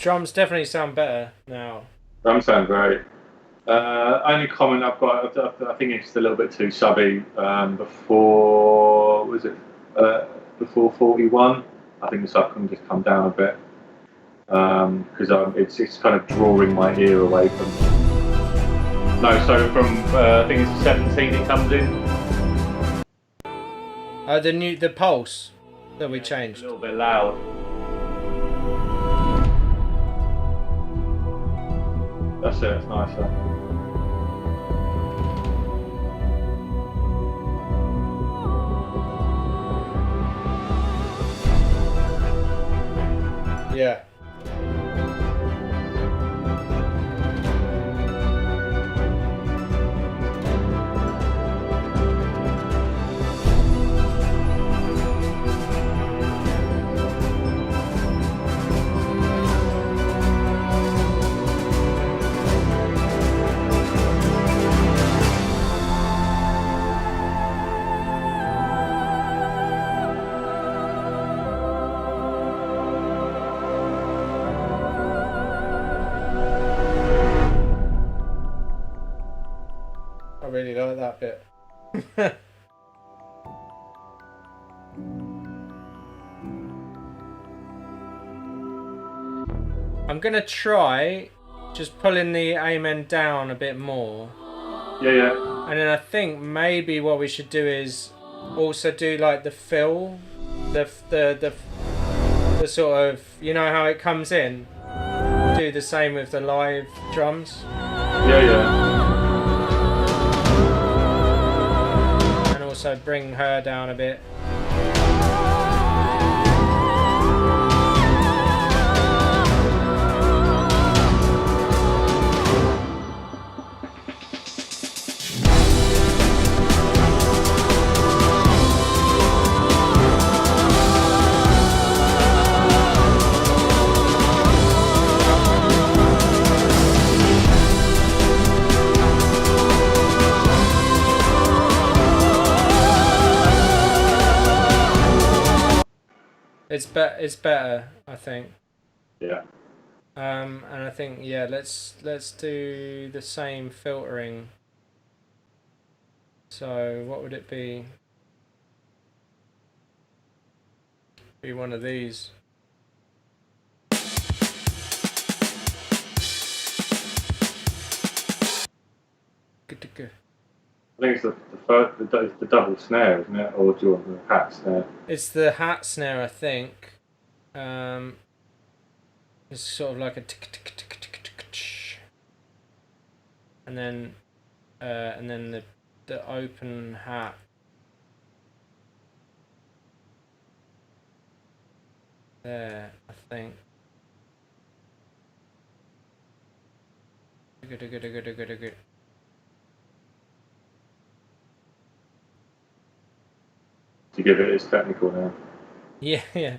Speaker 1: drums definitely sound better now.
Speaker 2: Drums sound great. Only comment I've got, I think it's just a little bit too subby. Before was it before 41? I think the sub can just come down a bit because it's kind of drawing my ear away from. No, so from I think it's 17 it comes in.
Speaker 1: The pulse that we changed.
Speaker 2: A little bit loud. That's it. It's nicer.
Speaker 1: Yeah. I really like that bit. I'm gonna try just pulling the amen down a bit more.
Speaker 2: Yeah.
Speaker 1: And then I think maybe what we should do is also do like the fill, the sort of, you know how it comes in. Do the same with the live drums.
Speaker 2: Yeah.
Speaker 1: And also bring her down a bit. It's better, I think.
Speaker 2: Yeah.
Speaker 1: And I think let's do the same filtering. So what would it be? Be one of these. Good to go.
Speaker 2: I think it's the double snare, isn't it? Or do you want the hat snare?
Speaker 1: It's the hat snare, I think. It's sort of like a tick tick tick tick tick tick, and then the open hat. There, I think. Good.
Speaker 2: To give it its technical now.
Speaker 1: Yeah.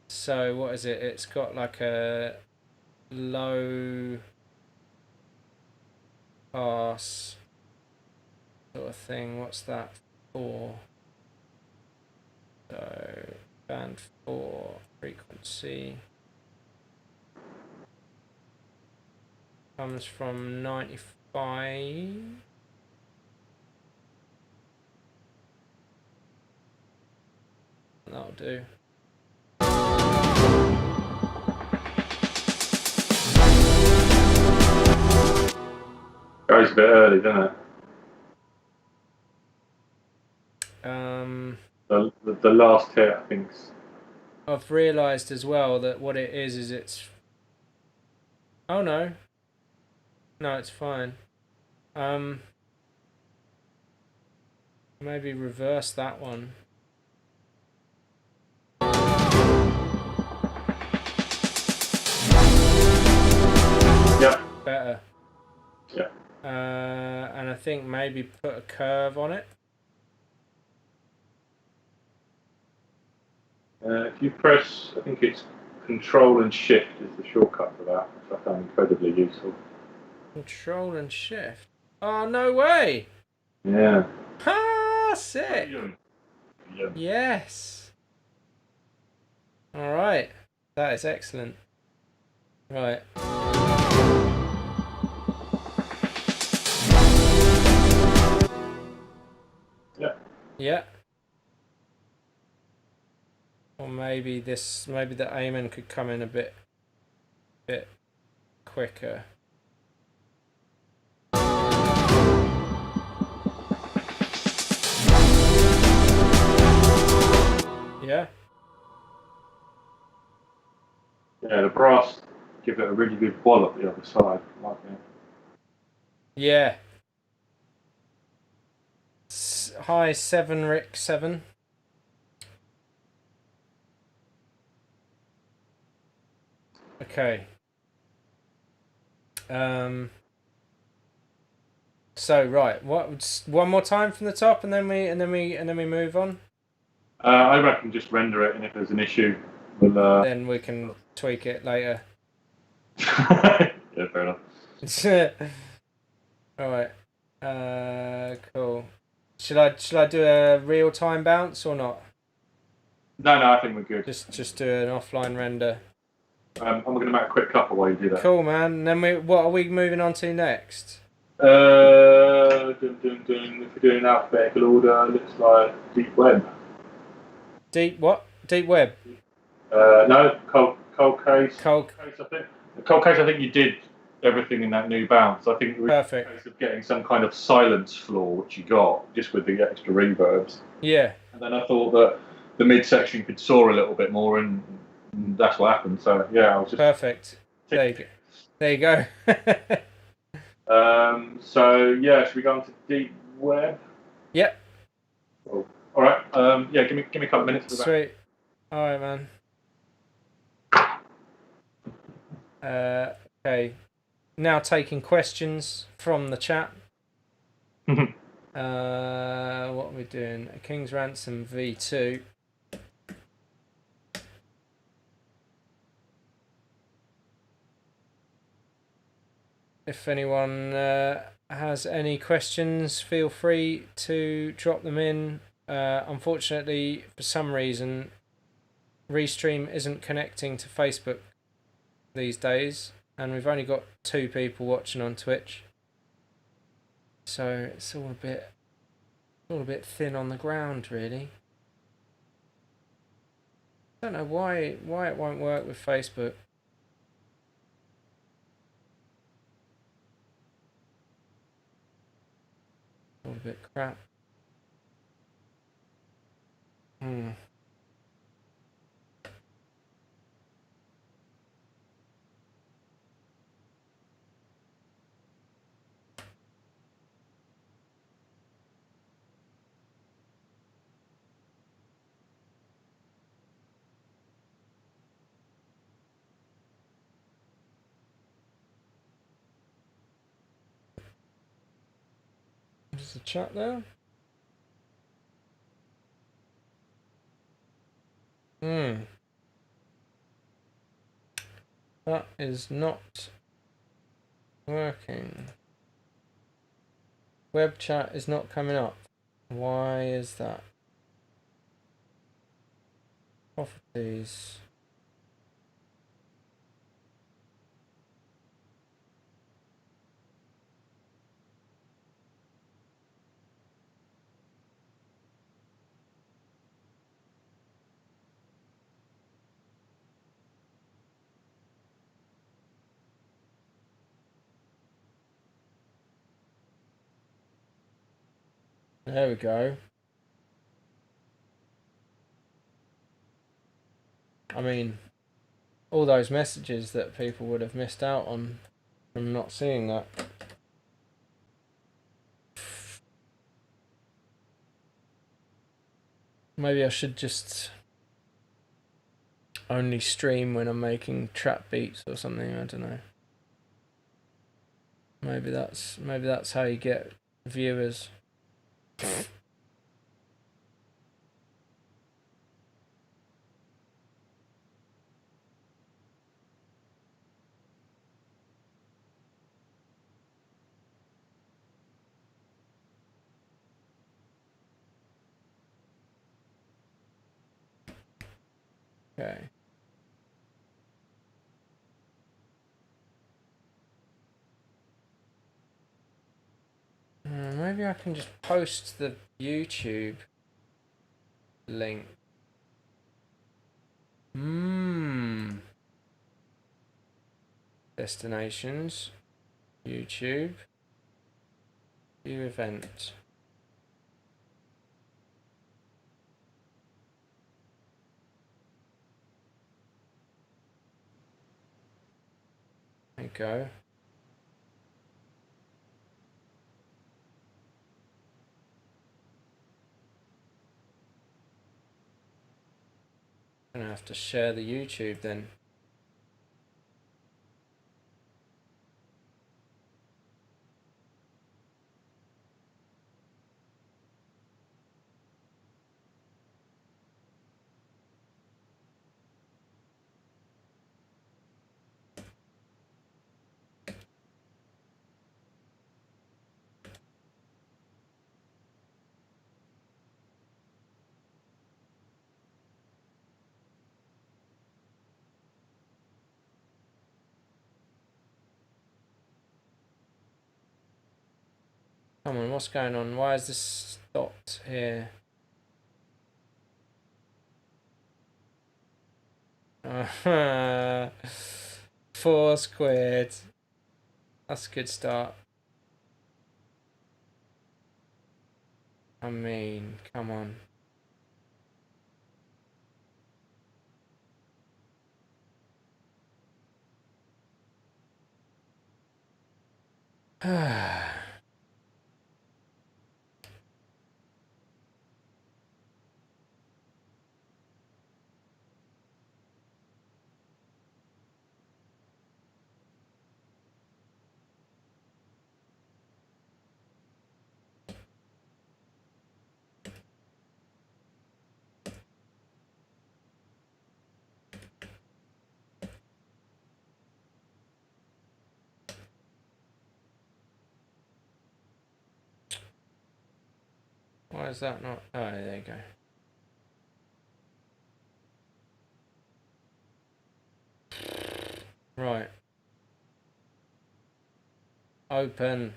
Speaker 1: So what is it? It's got like a low pass sort of thing. What's that for? So band 4 frequency comes from 95. That'll do.
Speaker 2: Goes a bit early, doesn't it? The last hit, I think.
Speaker 1: I've realised as well that what it is it's. Oh no. No, it's fine. Maybe reverse that one.
Speaker 2: Yeah.
Speaker 1: Better.
Speaker 2: Yeah.
Speaker 1: And I think maybe put a curve on it.
Speaker 2: If you press, I think it's Control and Shift is the shortcut for that, which I found incredibly useful.
Speaker 1: Control and Shift. Oh, no way!
Speaker 2: Yeah.
Speaker 1: Ha! Sick!
Speaker 2: Yeah.
Speaker 1: Yes. All right. That is excellent. Right.
Speaker 2: Yeah.
Speaker 1: Yeah. Or maybe the Amen could come in a bit quicker. Yeah.
Speaker 2: Yeah, the brass give it a really good wallop the other side. Like,
Speaker 1: Yeah. Hi, 7 Rick 7. Okay. So right, one more time from the top, and then we move on.
Speaker 2: I reckon just render it, and if there's an issue, we'll.
Speaker 1: Then we can tweak it later.
Speaker 2: Yeah, fair enough.
Speaker 1: All right. Cool. Should I do a real time bounce or not?
Speaker 2: No, I think we're good.
Speaker 1: Just do an offline render.
Speaker 2: I'm going to make a quick couple while you do that.
Speaker 1: Cool, man. And then what are we moving on to next?
Speaker 2: If we're doing alphabetical order, looks like deep web.
Speaker 1: Deep what? Deep web.
Speaker 2: No, cold case.
Speaker 1: Cold.
Speaker 2: I think. Cold case. I think you did everything in that new bounce. I think it was
Speaker 1: Perfect.
Speaker 2: a case of getting some kind of silence floor, which you got just with the extra reverbs.
Speaker 1: Yeah.
Speaker 2: And then I thought that the midsection could soar a little bit more, and that's what happened. So yeah, I was just
Speaker 1: perfect. There you go. There you go.
Speaker 2: So yeah, should we go on to deep web?
Speaker 1: Yep.
Speaker 2: Cool. All right. Yeah, give me a couple of minutes.
Speaker 1: Sweet. All right, man. Okay. Now taking questions from the chat. What are we doing? A King's Ransom V2. If anyone has any questions, feel free to drop them in. Unfortunately, for some reason, Restream isn't connecting to Facebook these days, and we've only got 2 people watching on Twitch, so it's all a bit thin on the ground, really. I don't know why it won't work with Facebook. All a bit crap. Is the chat there? That is not working. Web chat is not coming up. Why is that? Properties. There we go. I mean, all those messages that people would have missed out on from not seeing that. Maybe I should just only stream when I'm making trap beats or something. I don't know. Maybe that's how you get viewers. Okay. Maybe I can just post the YouTube link. Destinations, YouTube, view event. There you go. I'm gonna have to share the YouTube then. Come on, what's going on? Why is this stopped here? £4. That's a good start. I mean, come on. Why is that not? Oh, there you go. Right. Open.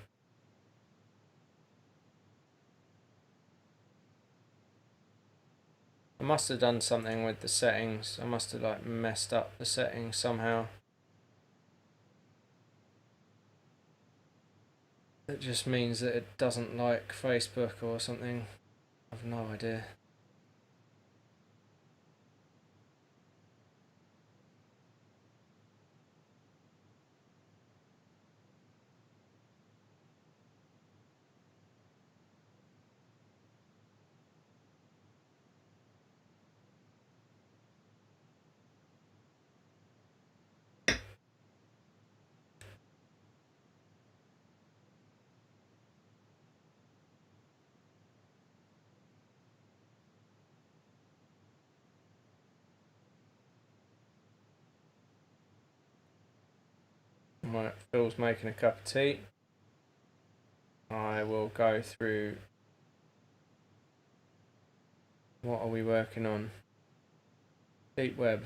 Speaker 1: I must have done something with the settings. I must have like messed up the settings somehow. It just means that it doesn't like Facebook or something. I've no idea. Right, Phil's making a cup of tea. I will go through. What are we working on? Deep web.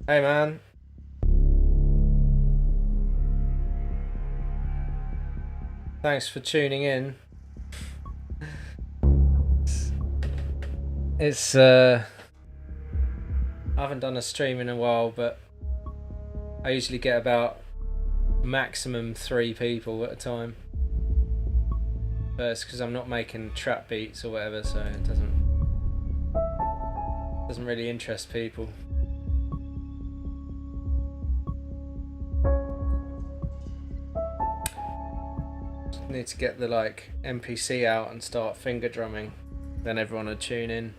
Speaker 1: Hey man. Thanks for tuning in. It's I haven't done a stream in a while, but I usually get about maximum 3 people at a time. But it's because I'm not making trap beats or whatever, so it doesn't really interest people. Just need to get the like MPC out and start finger drumming, then everyone would tune in.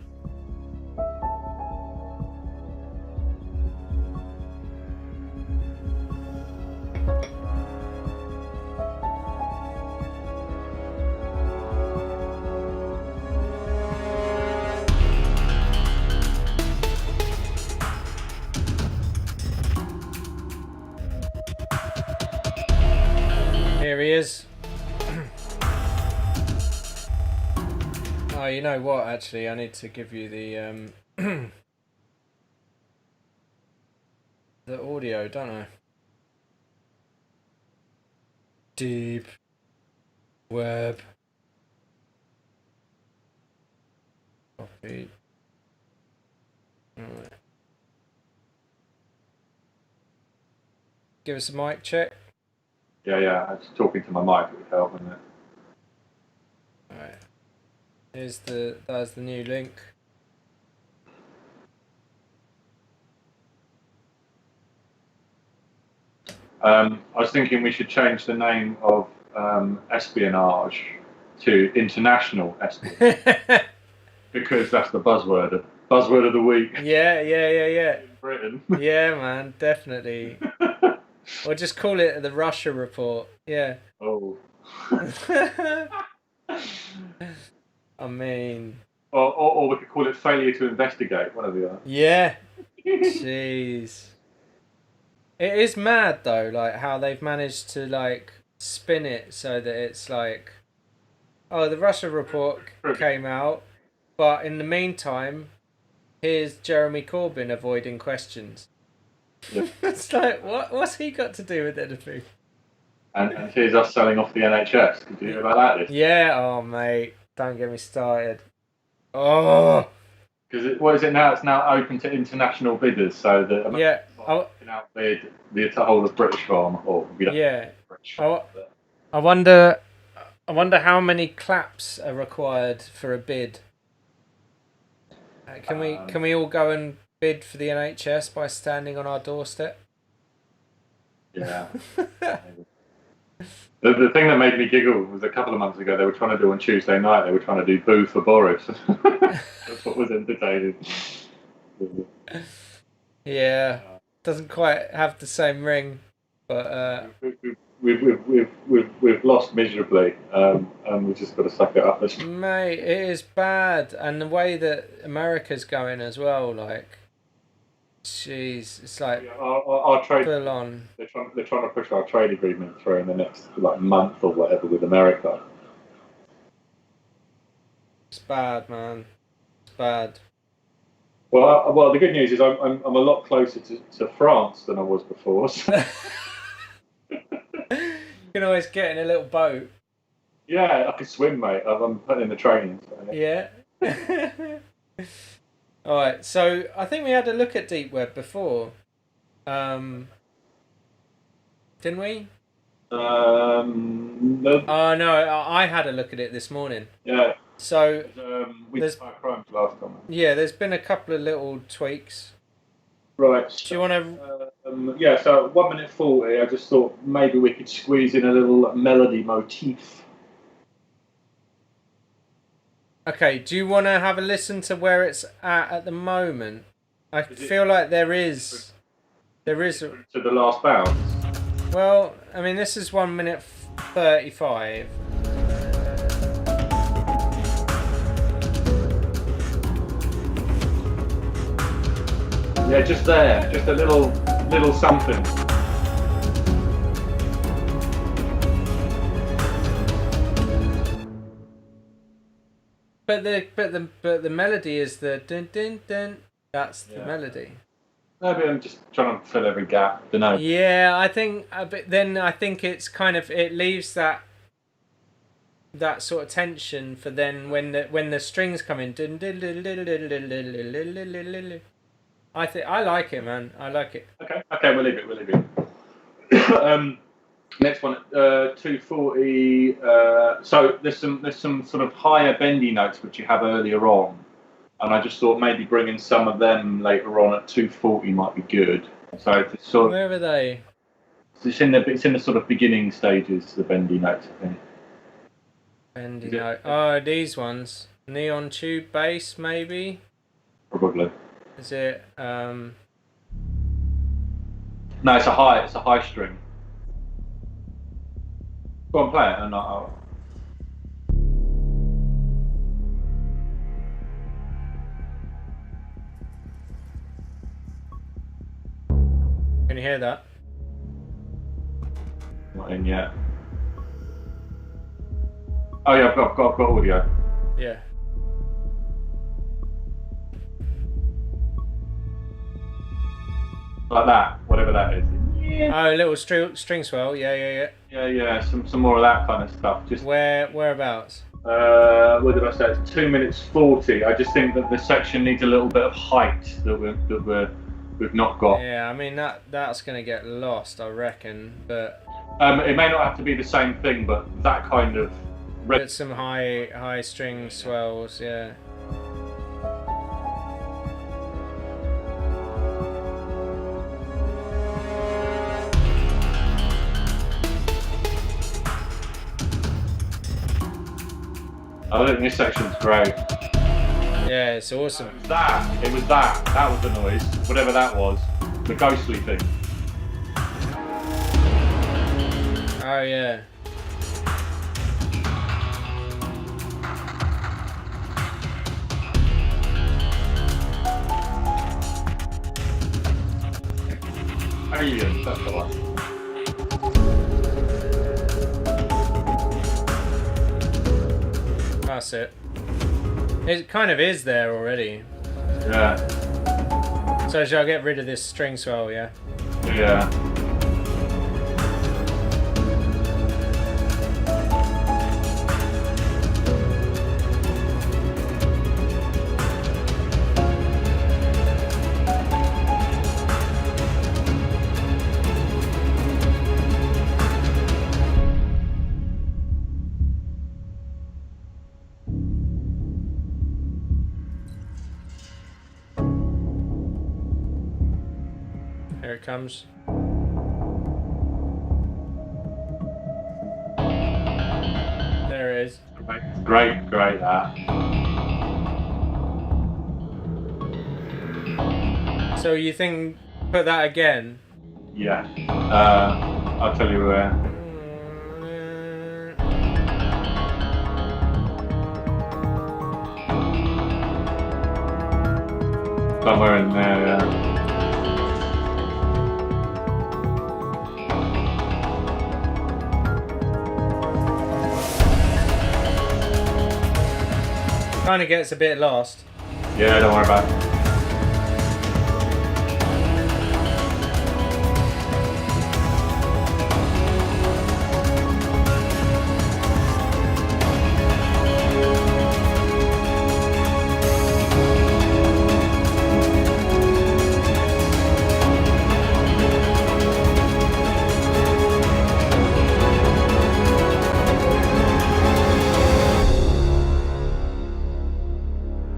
Speaker 1: Here he is. Oh, you know what? Actually, I need to give you the the audio, don't I? Deep web. Copy. Alright. Give us a mic check.
Speaker 2: Yeah. I was talking to my mic. It would help, wouldn't it?
Speaker 1: Alright. There's the new link.
Speaker 2: I was thinking we should change the name of espionage to international espionage because that's the buzzword of the week
Speaker 1: Yeah.
Speaker 2: in Britain.
Speaker 1: Yeah, man, definitely. Or just call it the Russia report. Yeah.
Speaker 2: Oh.
Speaker 1: I mean,
Speaker 2: Or we could call it failure to investigate. One of the other.
Speaker 1: yeah. Jeez. It is mad though, like how they've managed to like spin it so that it's like, oh, the Russia report came out, but in the meantime, here's Jeremy Corbyn avoiding questions.
Speaker 2: Yeah.
Speaker 1: It's like, what's he got to do with anything?
Speaker 2: And here's us selling off the NHS. Did you hear about that?
Speaker 1: Yeah, oh mate, don't get me started. Oh,
Speaker 2: Because what is it now? It's now open to international bidders, so that
Speaker 1: yeah.
Speaker 2: can outbid the whole of British Farm, or we don't
Speaker 1: Yeah.
Speaker 2: British.
Speaker 1: I wonder how many claps are required for a bid. Can we all go and bid for the NHS by standing on our doorstep?
Speaker 2: Yeah. The thing that made me giggle was a couple of months ago. They were trying to do on Tuesday night. They were trying to do "Boo for Boris." That's what was entertaining.
Speaker 1: Yeah, doesn't quite have the same ring, but
Speaker 2: We've lost miserably, and we've just got to suck it up.
Speaker 1: mate, it is bad, and the way that America's going as well, like, jeez, it's like
Speaker 2: Our trade
Speaker 1: full on.
Speaker 2: they're trying to push our trade agreement through in the next like month or whatever with America.
Speaker 1: It's bad, man. It's bad.
Speaker 2: Well, the good news is I'm a lot closer to France than I was before. So.
Speaker 1: You can always get in a little boat.
Speaker 2: Yeah, I can swim, mate. I'm putting in the training. So,
Speaker 1: Yeah. All right. So I think we had a look at deep web before, didn't we?
Speaker 2: No.
Speaker 1: Oh no, I had a look at it this morning.
Speaker 2: Yeah.
Speaker 1: So
Speaker 2: We did crimes last time.
Speaker 1: yeah, there's been a couple of little tweaks.
Speaker 2: Right.
Speaker 1: Do you want to?
Speaker 2: Yeah. So 1 minute 40. I just thought maybe we could squeeze in a little melody motif.
Speaker 1: Okay. Do you want to have a listen to where it's at the moment? I feel like there is.
Speaker 2: To the last bounce.
Speaker 1: Well, I mean, this is 1 minute 35.
Speaker 2: Yeah, just there, just a little something.
Speaker 1: But the melody is the dun dun dun. That's the melody.
Speaker 2: Maybe I'm just trying to fill every gap. Don't know.
Speaker 1: Yeah, I think. But then I think it's kind of it leaves that sort of tension for then when the strings come in. I think I like it, man. I like it.
Speaker 2: Okay, we'll leave it. Next one, 240. So there's some sort of higher bendy notes which you have earlier on, and I just thought maybe bringing some of them later on at 240 might be good. So it's sort of,
Speaker 1: where are they?
Speaker 2: It's in the sort of beginning stages, the bendy notes, I think.
Speaker 1: Bendy note. Oh, these ones. Neon tube bass, maybe.
Speaker 2: Probably.
Speaker 1: Is it?
Speaker 2: No, it's a high string. Go on, play it, and I'll.
Speaker 1: Can you hear that?
Speaker 2: Not in yet. Oh yeah, I've got audio.
Speaker 1: Yeah.
Speaker 2: like that, whatever that is. Yeah,
Speaker 1: Oh, a little string swell. Yeah, yeah, yeah.
Speaker 2: yeah. Some more of that kind of stuff. Just
Speaker 1: Whereabouts?
Speaker 2: what did I say? It's 2 minutes 40. I just think that the section needs a little bit of height we've not got.
Speaker 1: Yeah, I mean that's gonna get lost, I reckon. But
Speaker 2: It may not have to be the same thing, but that kind of
Speaker 1: put some high string swells. Yeah.
Speaker 2: I think this section's great.
Speaker 1: Yeah, it's awesome.
Speaker 2: It was that. That was the noise. Whatever that was. The ghostly thing.
Speaker 1: Oh yeah.
Speaker 2: Aliens, that's the one.
Speaker 1: That's it. It kind of is there already.
Speaker 2: Yeah.
Speaker 1: So shall I get rid of this string swell, yeah?
Speaker 2: Yeah.
Speaker 1: Here it comes. There it is.
Speaker 2: Great, that.
Speaker 1: So you think put that again?
Speaker 2: Yeah. I'll tell you where. Somewhere in there, yeah.
Speaker 1: Kind of gets a bit lost.
Speaker 2: Yeah, don't worry about it.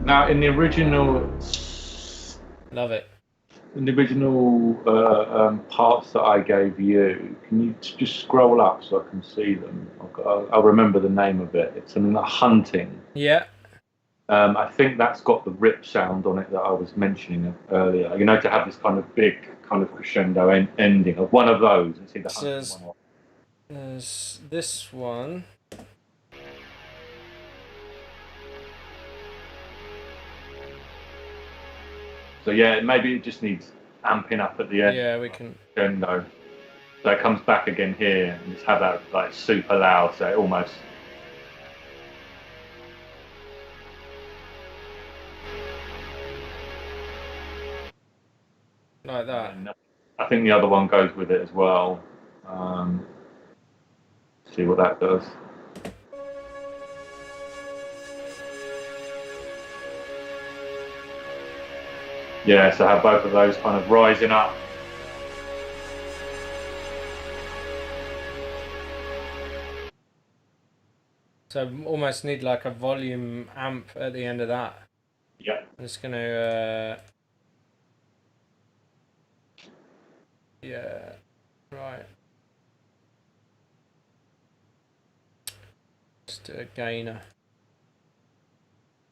Speaker 2: Now, in the original
Speaker 1: Love it.
Speaker 2: parts that I gave you, can you just scroll up so I can see them? I'll remember the name of it. It's in hunting.
Speaker 1: Yeah.
Speaker 2: I think that's got the rip sound on it that I was mentioning earlier. You know, to have this kind of big, kind of crescendo ending of one of those. And see the hunting one.
Speaker 1: There's this one.
Speaker 2: So yeah, maybe it just needs amping up at the end.
Speaker 1: Yeah, we can.
Speaker 2: Crescendo. So it comes back again here and just have that like super loud, so it almost.
Speaker 1: Like that.
Speaker 2: And I think the other one goes with it as well. See what that does. Yeah, so have both of those kind of rising up.
Speaker 1: So almost need like a volume amp at the end of that.
Speaker 2: Yeah.
Speaker 1: I'm just gonna yeah, right. Just do a gainer.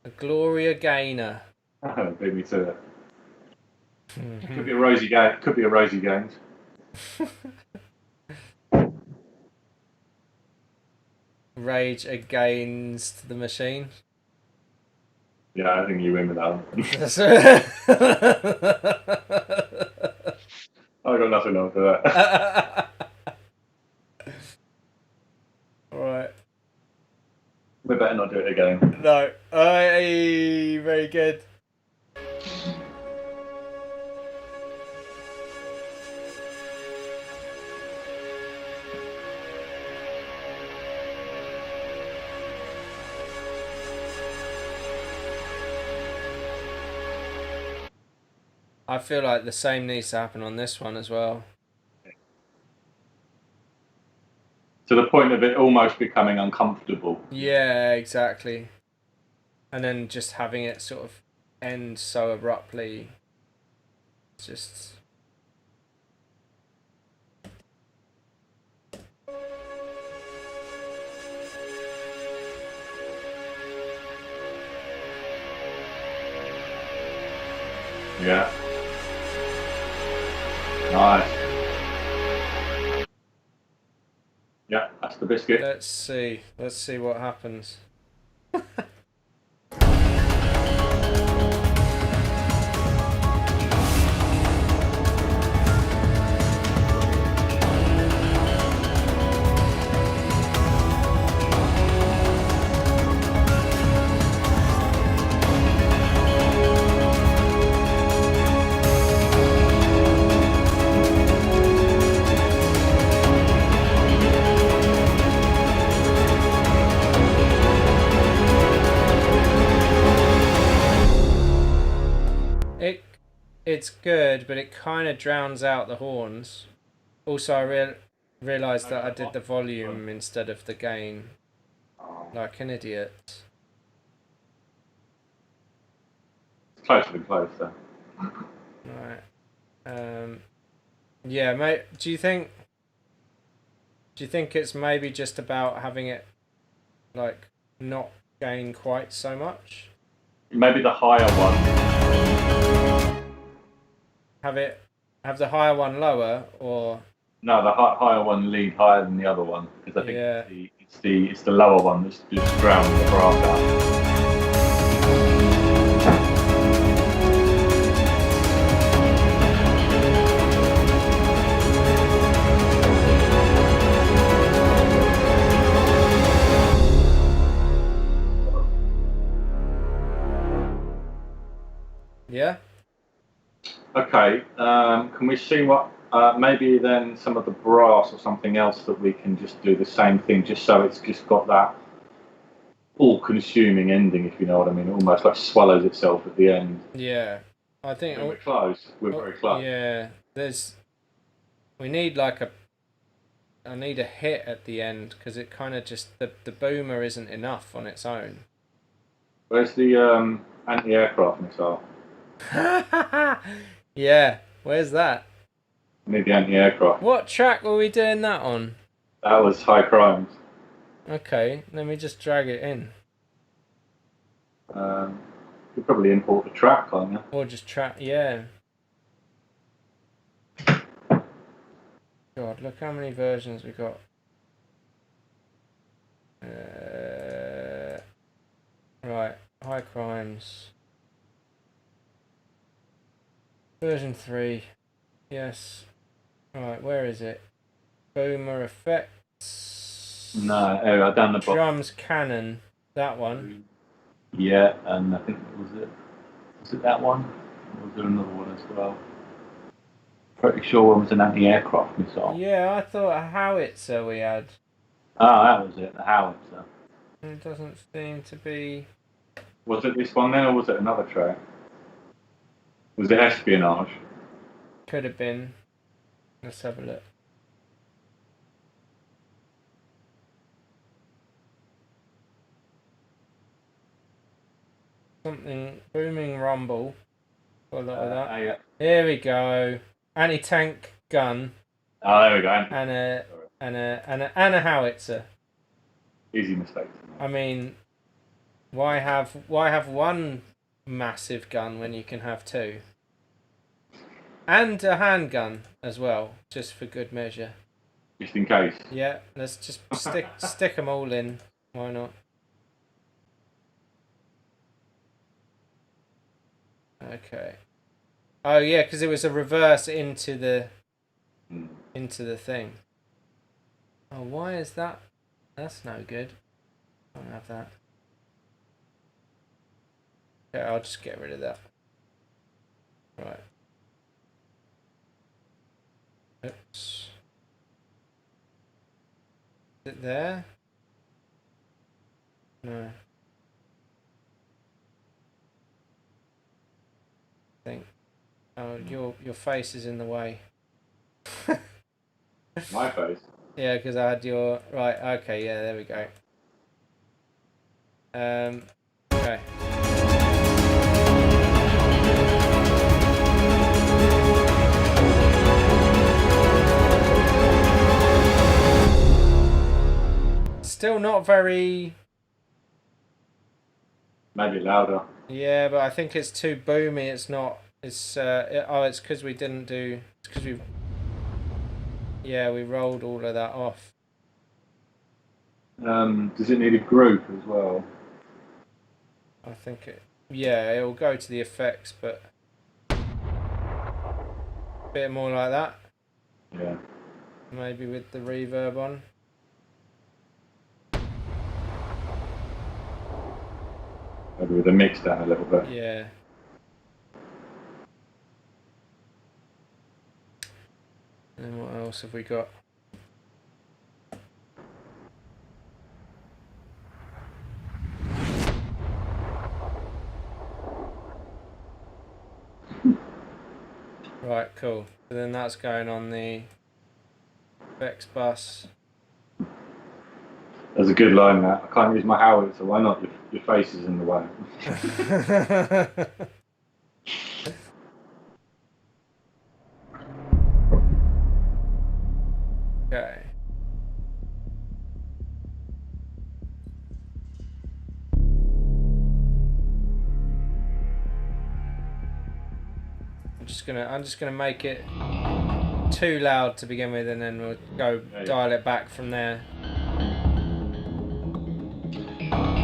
Speaker 1: A Gloria gainer.
Speaker 2: Beat me to it. Could be a Rosie Gaines. Could be a Rosie Gaines.
Speaker 1: Rage Against the Machine.
Speaker 2: Yeah, I think you win with that one. I got nothing after that.
Speaker 1: Alright.
Speaker 2: We better not do it again.
Speaker 1: No. Hey, very good. I feel like the same needs to happen on this one as well.
Speaker 2: To the point of it almost becoming uncomfortable.
Speaker 1: Yeah, exactly. And then just having it sort of end so abruptly. Just.
Speaker 2: Yeah. Nice. Yeah, that's the biscuit.
Speaker 1: Let's see. Let's see what happens. It's good, but it kind of drowns out the horns. Also, I realized that I did the volume instead of the gain, like an idiot.
Speaker 2: It's closer than closer.
Speaker 1: Right. Yeah, mate. Do you think it's maybe just about having it like not gain quite so much?
Speaker 2: Maybe the higher one.
Speaker 1: Have the higher one lower, or
Speaker 2: No, the higher one lead higher than the other one because I think
Speaker 1: yeah.
Speaker 2: it's the lower one that's just drowning the brass out.
Speaker 1: Yeah.
Speaker 2: Okay, can we see what maybe then some of the brass or something else that we can just do the same thing, just so it's just got that all-consuming ending, if you know what I mean. It almost like swallows itself at the end.
Speaker 1: Yeah. I think.
Speaker 2: We're close. We're very close.
Speaker 1: Yeah. We need like a. I need a hit at the end because it kind of just the boomer isn't enough on its own.
Speaker 2: Where's the anti-aircraft missile?
Speaker 1: Yeah. Where's that?
Speaker 2: I need the anti-aircraft.
Speaker 1: What track were we doing that on?
Speaker 2: That was High Crimes.
Speaker 1: Okay, let me just drag it in.
Speaker 2: You could probably import the track, can't you?
Speaker 1: Or just track. Yeah. God, look how many versions we got. Right, High Crimes. Version 3. Yes. Right, where is it? Boomer Effects.
Speaker 2: No, down the bottom.
Speaker 1: Drums Cannon. That one.
Speaker 2: Yeah, and I think was it that one? Or was there another one as well? Pretty sure one was an anti-aircraft missile.
Speaker 1: Yeah, I thought a howitzer we had.
Speaker 2: Oh, that was it, the howitzer.
Speaker 1: It doesn't seem to be.
Speaker 2: Was it this one then, or was it another track? Was it espionage?
Speaker 1: Could have been. Let's have a look. Something booming rumble. Got a lot of that.
Speaker 2: Yeah.
Speaker 1: Here we go. Anti-tank gun.
Speaker 2: Oh, there we go.
Speaker 1: And a howitzer.
Speaker 2: Easy mistake.
Speaker 1: I mean, why have one massive gun when you can have two? And a handgun as well, just for good measure.
Speaker 2: Just in case.
Speaker 1: Yeah, let's just stick them all in. Why not? Okay. Oh yeah, because it was a reverse into the thing. Oh, why is that? That's no good. I don't have that. Okay, I'll just get rid of that. Right. Oops. Is it there? No. I think. Oh, your face is in the way.
Speaker 2: My face.
Speaker 1: Yeah, because I had your right. Okay, yeah, there we go. Okay. Still not very.
Speaker 2: Maybe louder.
Speaker 1: Yeah, but I think it's too boomy. It's not. It's it's because we didn't do. It's because we. Yeah, we rolled all of that off.
Speaker 2: Does it need a group as well?
Speaker 1: I think it. Yeah, it'll go to the effects, but a bit more like that.
Speaker 2: Yeah.
Speaker 1: Maybe with the reverb on.
Speaker 2: Maybe with the mix down a little bit.
Speaker 1: Yeah. And what else have we got? Right, cool. So then that's going on the effects bus.
Speaker 2: That's a good line, that. I can't use my howitzer, so why not? Your face is in the way.
Speaker 1: Okay. I'm just gonna make it too loud to begin with, and then we'll go dial it back from there.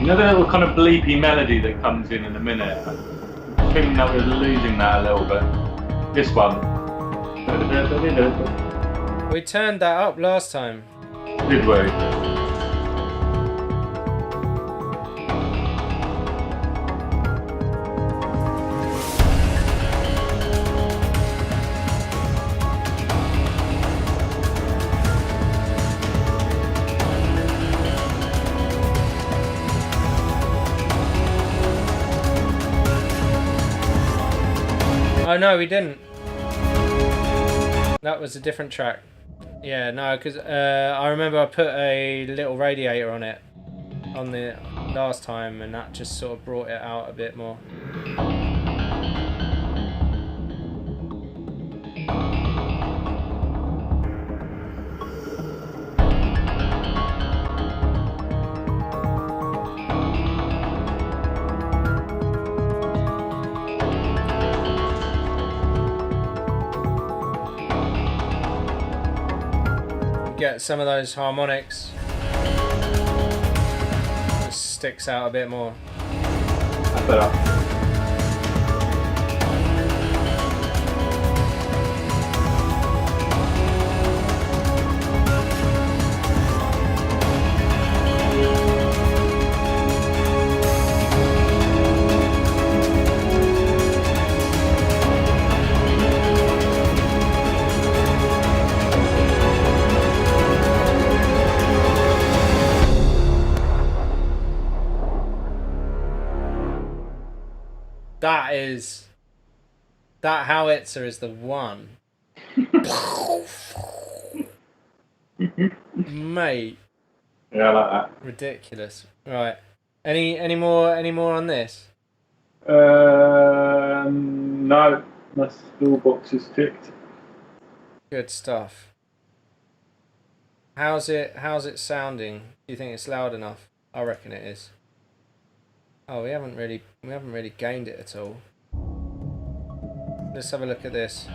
Speaker 2: You know the little kind of bleepy melody that comes in a minute? I'm feeling that we're losing that a little bit. This one.
Speaker 1: We turned that up last time.
Speaker 2: Did we?
Speaker 1: Oh no, we didn't. That was a different track. Yeah, no, because I remember I put a little radiator on it on the last time, and that just sort of brought it out a bit more. Get some of those harmonics. It sticks out a bit more.
Speaker 2: That's better.
Speaker 1: That howitzer is the one. Mate.
Speaker 2: Yeah, I like that.
Speaker 1: Ridiculous. Right. Any more on this?
Speaker 2: No, my store box is ticked.
Speaker 1: Good stuff. How's it sounding? Do you think it's loud enough? I reckon it is. Oh, we haven't really gained it at all. Let's have a look at this.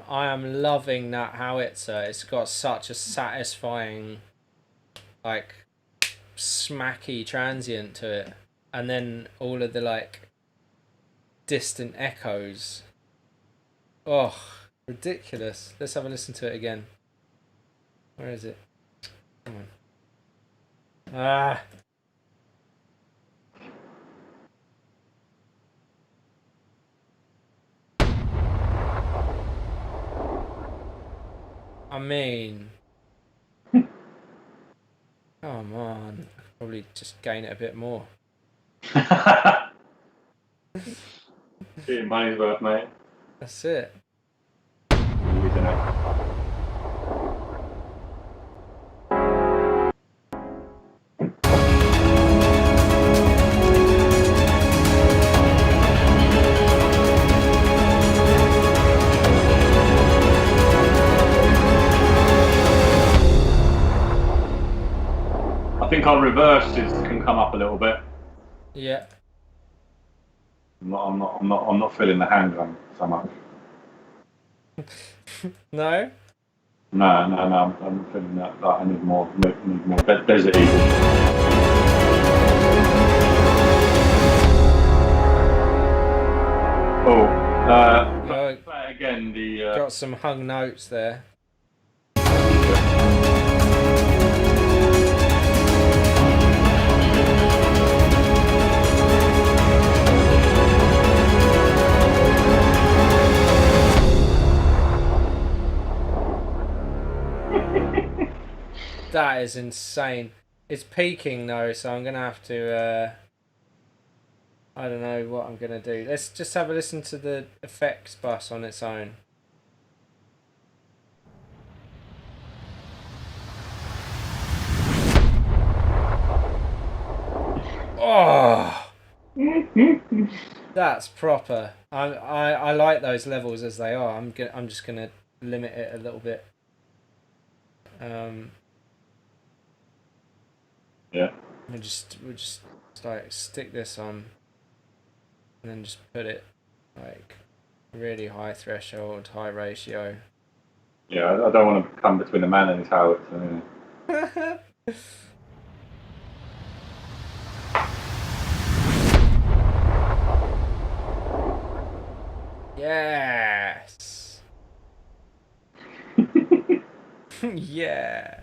Speaker 1: I am loving that howitzer. It's got such a satisfying, like, smacky transient to it, and then all of the like distant echoes. Oh, ridiculous! Let's have a listen to it again. Where is it? Come on. Ah. I mean, come on. I could probably just gain it a bit more.
Speaker 2: Getting money's worth, mate.
Speaker 1: That's it.
Speaker 2: Using it. I think our reverses can come up a little bit.
Speaker 1: Yeah.
Speaker 2: I'm not feeling the handgun so much.
Speaker 1: No?
Speaker 2: No. I'm feeling that I need more Desert Eagle. Play again.
Speaker 1: Got some hung notes there. That is insane. It's peaking though, so I'm gonna have to. I don't know what I'm gonna do. Let's just have a listen to the effects bus on its own. Oh, that's proper. I like those levels as they are. I'm just gonna limit it a little bit.
Speaker 2: Yeah.
Speaker 1: We'll just like stick this on, and then just put it like really high threshold, high ratio.
Speaker 2: Yeah, I don't want to come between a man and his howitzer.
Speaker 1: Yes. Yeah.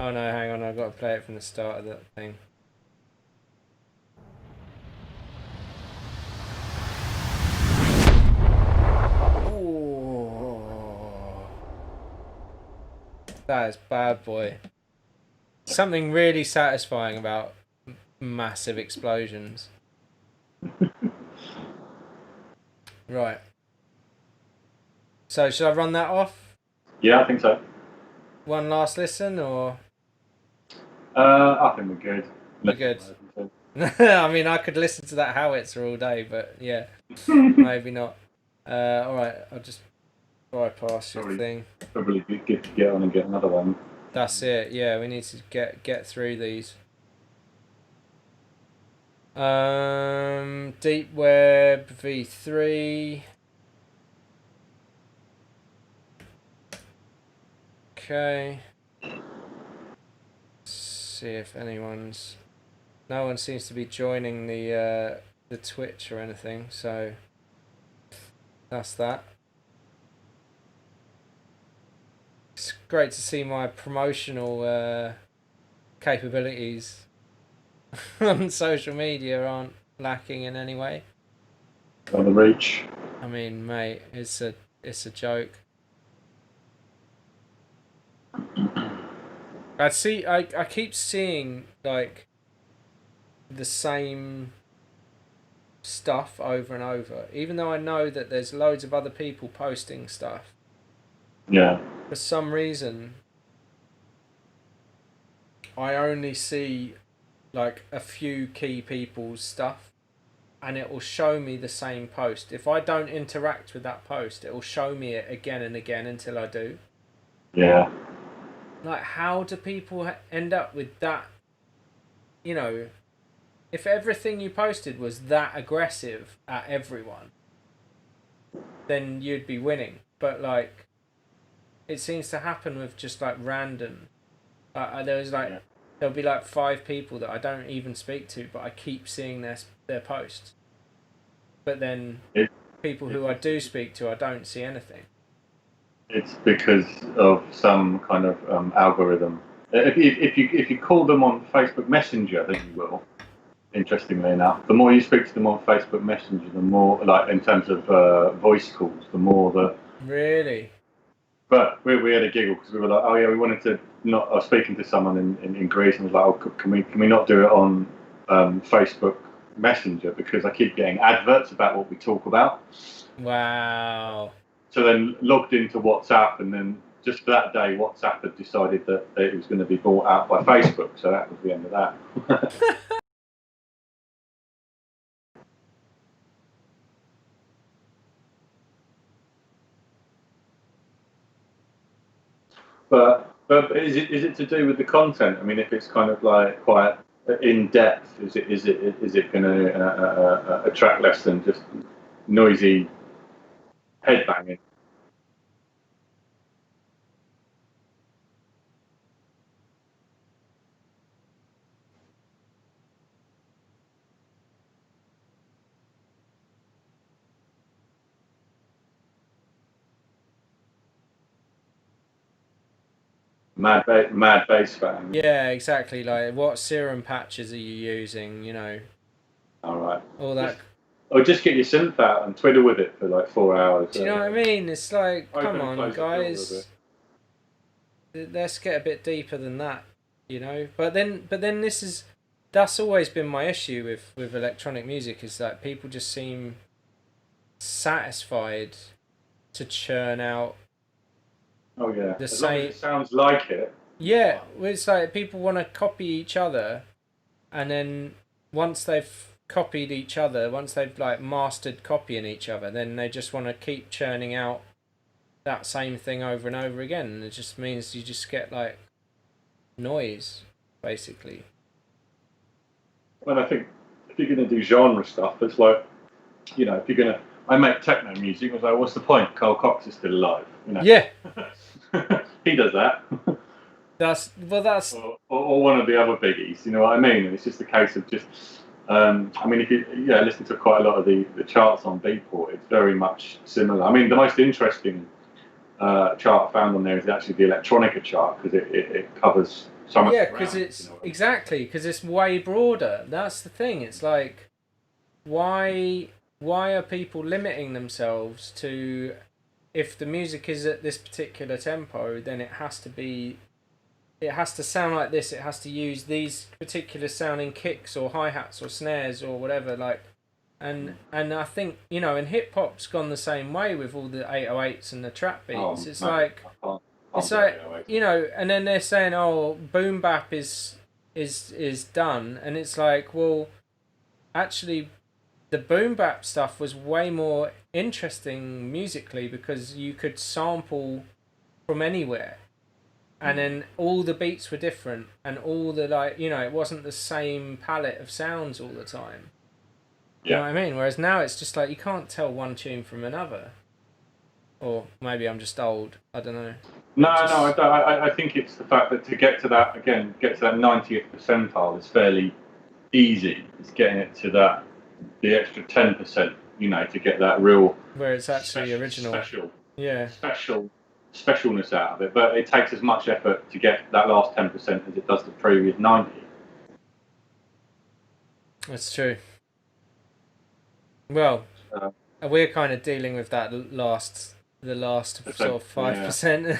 Speaker 1: Oh no, hang on, I've got to play it from the start of that thing. Ooh. That is bad boy. Something really satisfying about massive explosions. Right. So should I run that off?
Speaker 2: Yeah, I think so.
Speaker 1: One last listen, or
Speaker 2: I think we're good.
Speaker 1: we're good? I mean, I could listen to that howitzer all day, but yeah, maybe not. All right, I'll just bypass your thing.
Speaker 2: Probably be good to get on and get another one.
Speaker 1: That's it. Yeah, we need to get through these. Deep Web v3. Okay. Let's see if anyone's. No one seems to be joining the Twitch or anything, so that's that. It's great to see my promotional capabilities on social media aren't lacking in any way.
Speaker 2: On the reach.
Speaker 1: I mean, mate, it's a joke. I keep seeing like the same stuff over and over, even though I know that there's loads of other people posting stuff.
Speaker 2: Yeah.
Speaker 1: For some reason, I only see like a few key people's stuff, and it will show me the same post. If I don't interact with that post, it will show me it again and again until I do.
Speaker 2: Yeah.
Speaker 1: Like, how do people end up with that, you know, if everything you posted was that aggressive at everyone, then you'd be winning. But like, it seems to happen with just like random. There was like
Speaker 2: Yeah.
Speaker 1: there'll be like 5 people that I don't even speak to, but I keep seeing their posts. But then
Speaker 2: It,
Speaker 1: people
Speaker 2: it,
Speaker 1: who I do speak to, I don't see anything.
Speaker 2: it's because of some kind of algorithm. If you call them on Facebook Messenger, I think you will. Interestingly enough, the more you speak to them on Facebook Messenger, the more, like in terms of voice calls, the more the.
Speaker 1: Really?
Speaker 2: But we had a giggle because we were like, oh yeah, we wanted to not. I was speaking to someone in Greece and was like, oh, can we not do it on Facebook Messenger because I keep getting adverts about what we talk about.
Speaker 1: Wow.
Speaker 2: So then logged into WhatsApp, and then just that day, WhatsApp had decided that it was going to be bought out by Facebook. So that was the end of that. But is it to do with the content? I mean, if it's kind of like quite in depth, is it going to attract less than just noisy headbanging? Mad bass fan.
Speaker 1: Yeah, exactly. Like, what serum patches are you using?
Speaker 2: All right.
Speaker 1: All
Speaker 2: Just
Speaker 1: that.
Speaker 2: or just get your synth out and twiddle with it for like 4 hours.
Speaker 1: Do you know what I mean? It's like, come
Speaker 2: Open and
Speaker 1: on,
Speaker 2: close the door a bit.
Speaker 1: guys. Let's get a bit deeper than that. But then that's always been my issue with electronic music is that people just seem satisfied to churn out
Speaker 2: Oh yeah.
Speaker 1: the
Speaker 2: As long as
Speaker 1: same.
Speaker 2: it sounds like it, it's
Speaker 1: Yeah,
Speaker 2: fine.
Speaker 1: well, it's like people want to copy each other, and then once they've copied each other, once they've like mastered copying each other, then they just want to keep churning out that same thing over and over again. And it just means you just get like noise, basically.
Speaker 2: And I think if you're going to do genre stuff, it's like, if you're going to, I make techno music, I was like, what's the point? Carl Cox is still alive,
Speaker 1: Yeah,
Speaker 2: he does that.
Speaker 1: that's
Speaker 2: or one of the other biggies, you know what I mean? And it's just a case of just, I mean, if you listen to quite a lot of the charts on Beatport, it's very much similar. I mean, the most interesting chart I found on there is actually the electronica chart because it covers so much
Speaker 1: yeah, because
Speaker 2: ground.
Speaker 1: it's exactly because it's way broader. That's the thing. It's like why why are people limiting themselves to if the music is at this particular tempo, then it has to sound like this. It has to use these particular sounding kicks or hi hats or snares or whatever. Like, and I think and hip hop's gone the same way with all the 808s and the trap beats.
Speaker 2: Oh,
Speaker 1: It's
Speaker 2: no,
Speaker 1: like
Speaker 2: can't
Speaker 1: it's
Speaker 2: do
Speaker 1: like
Speaker 2: it.
Speaker 1: and then they're saying, oh, boom bap is done, and it's like, well, actually, the boom bap stuff was way more interesting musically because you could sample from anywhere and then all the beats were different and all the it wasn't the same palette of sounds all the time. You know
Speaker 2: Yeah.
Speaker 1: what I mean? Whereas now it's just like you can't tell one tune from another. Or maybe I'm just old. I don't know.
Speaker 2: No,
Speaker 1: It
Speaker 2: no,
Speaker 1: just
Speaker 2: I think it's the fact that to get to that again, get to that 90th percentile is fairly easy. It's getting it to the extra 10%, to get that real
Speaker 1: where it's actually
Speaker 2: special,
Speaker 1: original.
Speaker 2: special,
Speaker 1: Yeah,
Speaker 2: special, specialness out of it. But it takes as much effort to get that last 10% as it does the previous 90.
Speaker 1: that's true. Well,
Speaker 2: Uh,
Speaker 1: we're kind of dealing with that the last sort of five
Speaker 2: yeah.
Speaker 1: percent.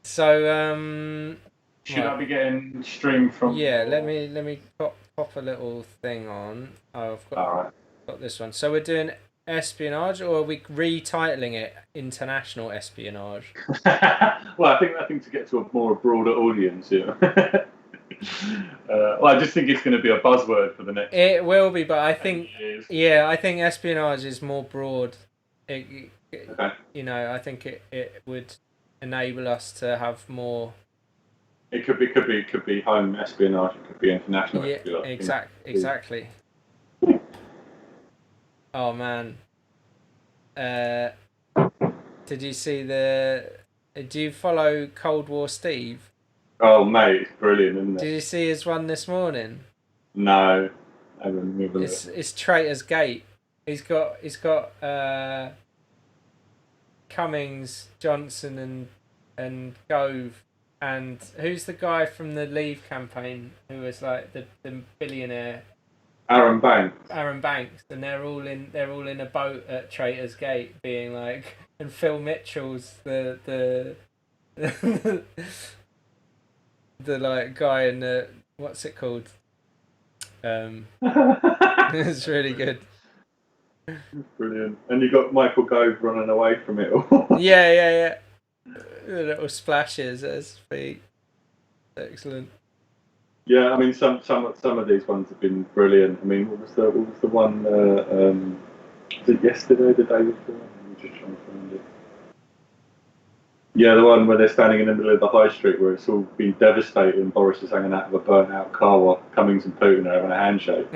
Speaker 1: So
Speaker 2: Should
Speaker 1: right,
Speaker 2: I be getting stream from
Speaker 1: yeah. Let
Speaker 2: your?
Speaker 1: me let me pop a little thing on. Oh, I've got
Speaker 2: All right.
Speaker 1: got this one. So we're doing espionage, or are we retitling it international espionage?
Speaker 2: Well, I think to get to a more broader audience, yeah. Well, I just think it's going to be a buzzword for the next
Speaker 1: It will be, but I
Speaker 2: 10
Speaker 1: think
Speaker 2: years.
Speaker 1: yeah, I think espionage is more broad.
Speaker 2: Okay.
Speaker 1: I think it would enable us to have more.
Speaker 2: It could be home espionage. It could be international
Speaker 1: Yeah,
Speaker 2: espionage.
Speaker 1: exactly. Oh man, uh, did you see the? Do you follow Cold War Steve?
Speaker 2: Oh mate, it's brilliant, isn't
Speaker 1: Did
Speaker 2: it?
Speaker 1: you see his one this morning?
Speaker 2: No, I haven't even look.
Speaker 1: It's Traitor's Gate. He's got Cummings, Johnson, and Gove, and who's the guy from the Leave campaign who was like the billionaire
Speaker 2: Aaron Banks.
Speaker 1: Aaron Banks, and they're all in a boat at Traitor's Gate, being like, and Phil Mitchell's the the like guy in the what's it called? It's really good.
Speaker 2: Brilliant. And you got Michael Gove running away from it all.
Speaker 1: Yeah. The little splashes at his feet. Excellent.
Speaker 2: Yeah, I mean some of these ones have been brilliant. I mean, what was the one? Was it yesterday, the day before? I'm just trying to find it. Yeah, the one where they're standing in the middle of the high street where it's all been devastated and Boris is hanging out of a burnt out car while Cummings and Putin are having a handshake.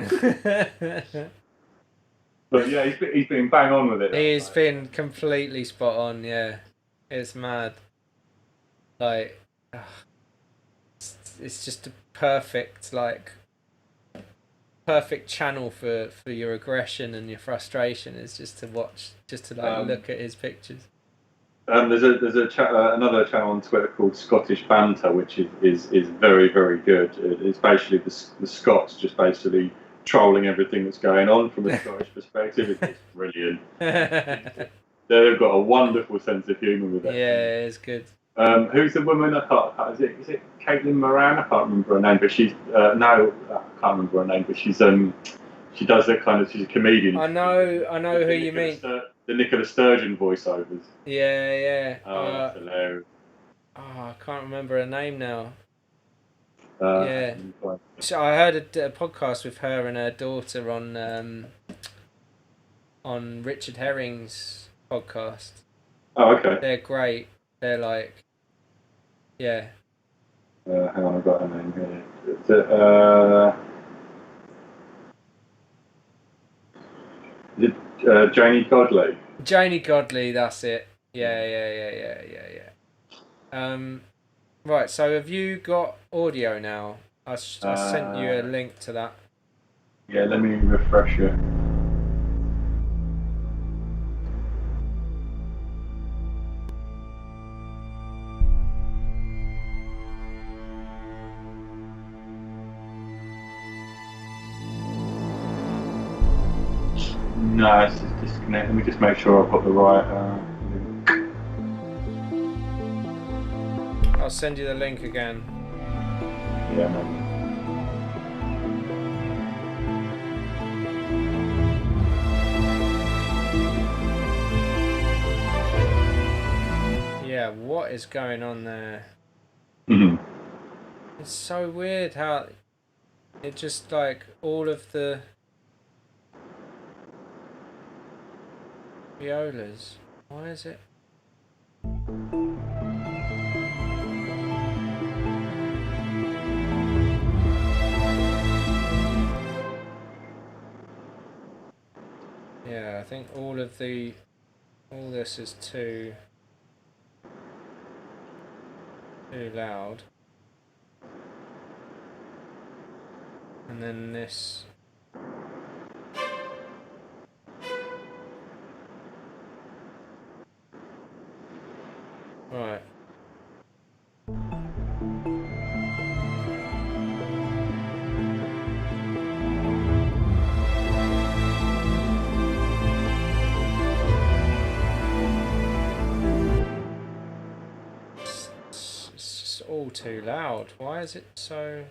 Speaker 2: But yeah, he's been bang on with it.
Speaker 1: He's been completely spot on. Yeah, it's mad. Like, it's just a perfect channel for your aggression and your frustration. Is just to watch, just to look at his pictures.
Speaker 2: There's another channel on Twitter called Scottish Banter, which is very, very good. It's basically the Scots just basically trolling everything that's going on from a Scottish perspective. It's brilliant. They've got a wonderful sense of humour with it.
Speaker 1: Yeah, it's good.
Speaker 2: Who's the woman? Is it Caitlin Moran? I can't remember her name, but she's no, I can't remember her name, but she does that kind of. She's a comedian.
Speaker 1: I know who you mean.
Speaker 2: The Nicola Sturgeon voiceovers.
Speaker 1: Yeah.
Speaker 2: Oh, that's hilarious.
Speaker 1: Oh, I can't remember her name now.
Speaker 2: Yeah.
Speaker 1: So I heard a podcast with her and her daughter on Richard Herring's podcast.
Speaker 2: Oh, okay.
Speaker 1: They're great. They're like, yeah.
Speaker 2: Hang on, I've got her name here. Is it Janie Godley?
Speaker 1: Janie Godley, that's it. Yeah. Right, so have you got audio now? I sent you a link to that.
Speaker 2: Yeah, let me refresh it. No, it's just disconnect. Let me just make sure I've got the right.
Speaker 1: I'll send you the link again.
Speaker 2: Yeah. No.
Speaker 1: Yeah, what is going on there?
Speaker 2: Mm-hmm.
Speaker 1: It's so weird how it just like all of the violas. Why is it? Yeah, I think all this is too loud. And then this. Right. It's just all too loud. Why is it so...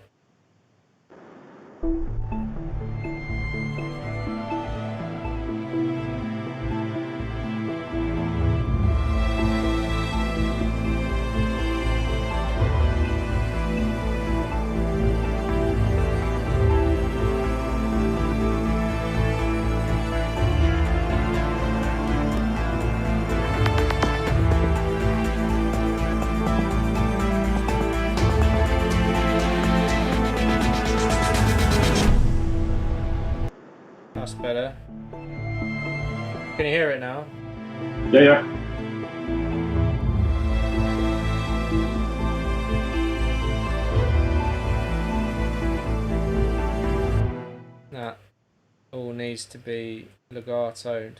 Speaker 1: Can you hear it now?
Speaker 2: Yeah, yeah.
Speaker 1: That all needs to be legato.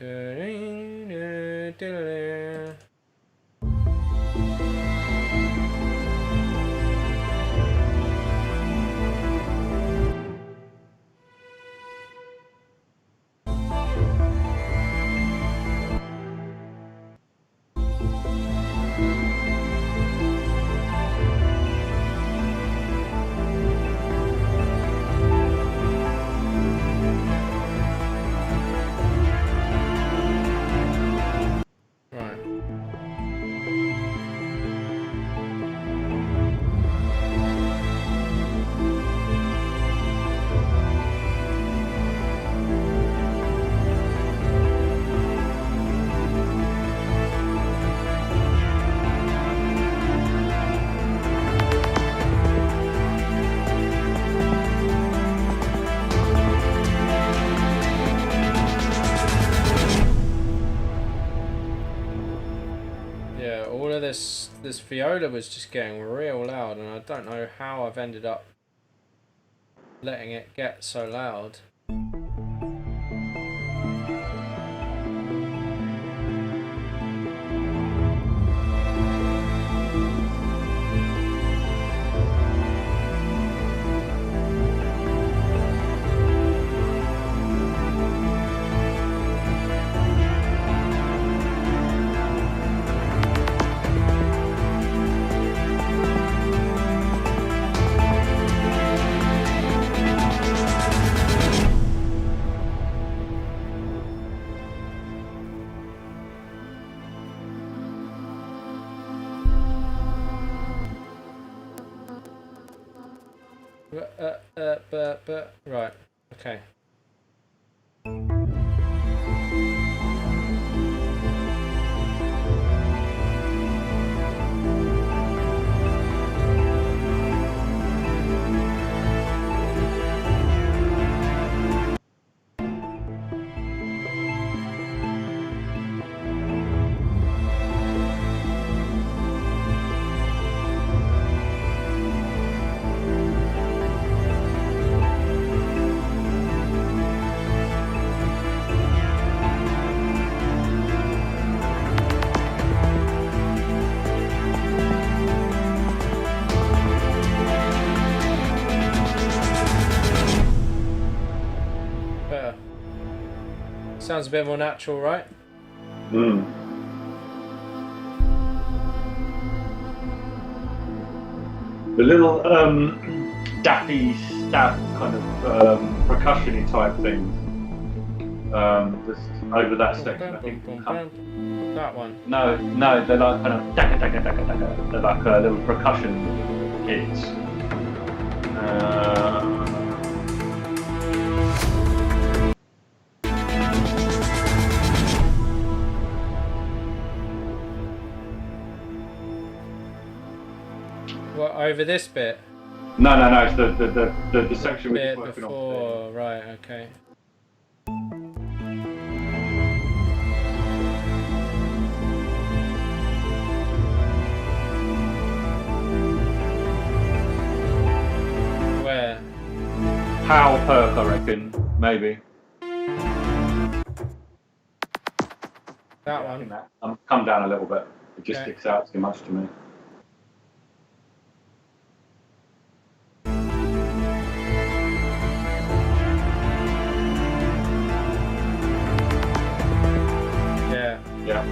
Speaker 1: Yeah, all of this viola was just getting real loud, and I don't know how I've ended up letting it get so loud. Right, okay. Better. Sounds a bit more natural, right?
Speaker 2: Mm. The little dappy stab kind of percussion-y type things. Just over that section, I think.
Speaker 1: That one.
Speaker 2: No, they're like kind of daka daka daka daka. They're like little percussion hits.
Speaker 1: What, over this bit?
Speaker 2: No, it's the section we're
Speaker 1: Bit
Speaker 2: just working
Speaker 1: before,
Speaker 2: on.
Speaker 1: right, okay. Where?
Speaker 2: Pow perk, I reckon, maybe.
Speaker 1: That
Speaker 2: I
Speaker 1: one.
Speaker 2: think that come down a little bit. It just sticks out too much to me.
Speaker 1: Yeah.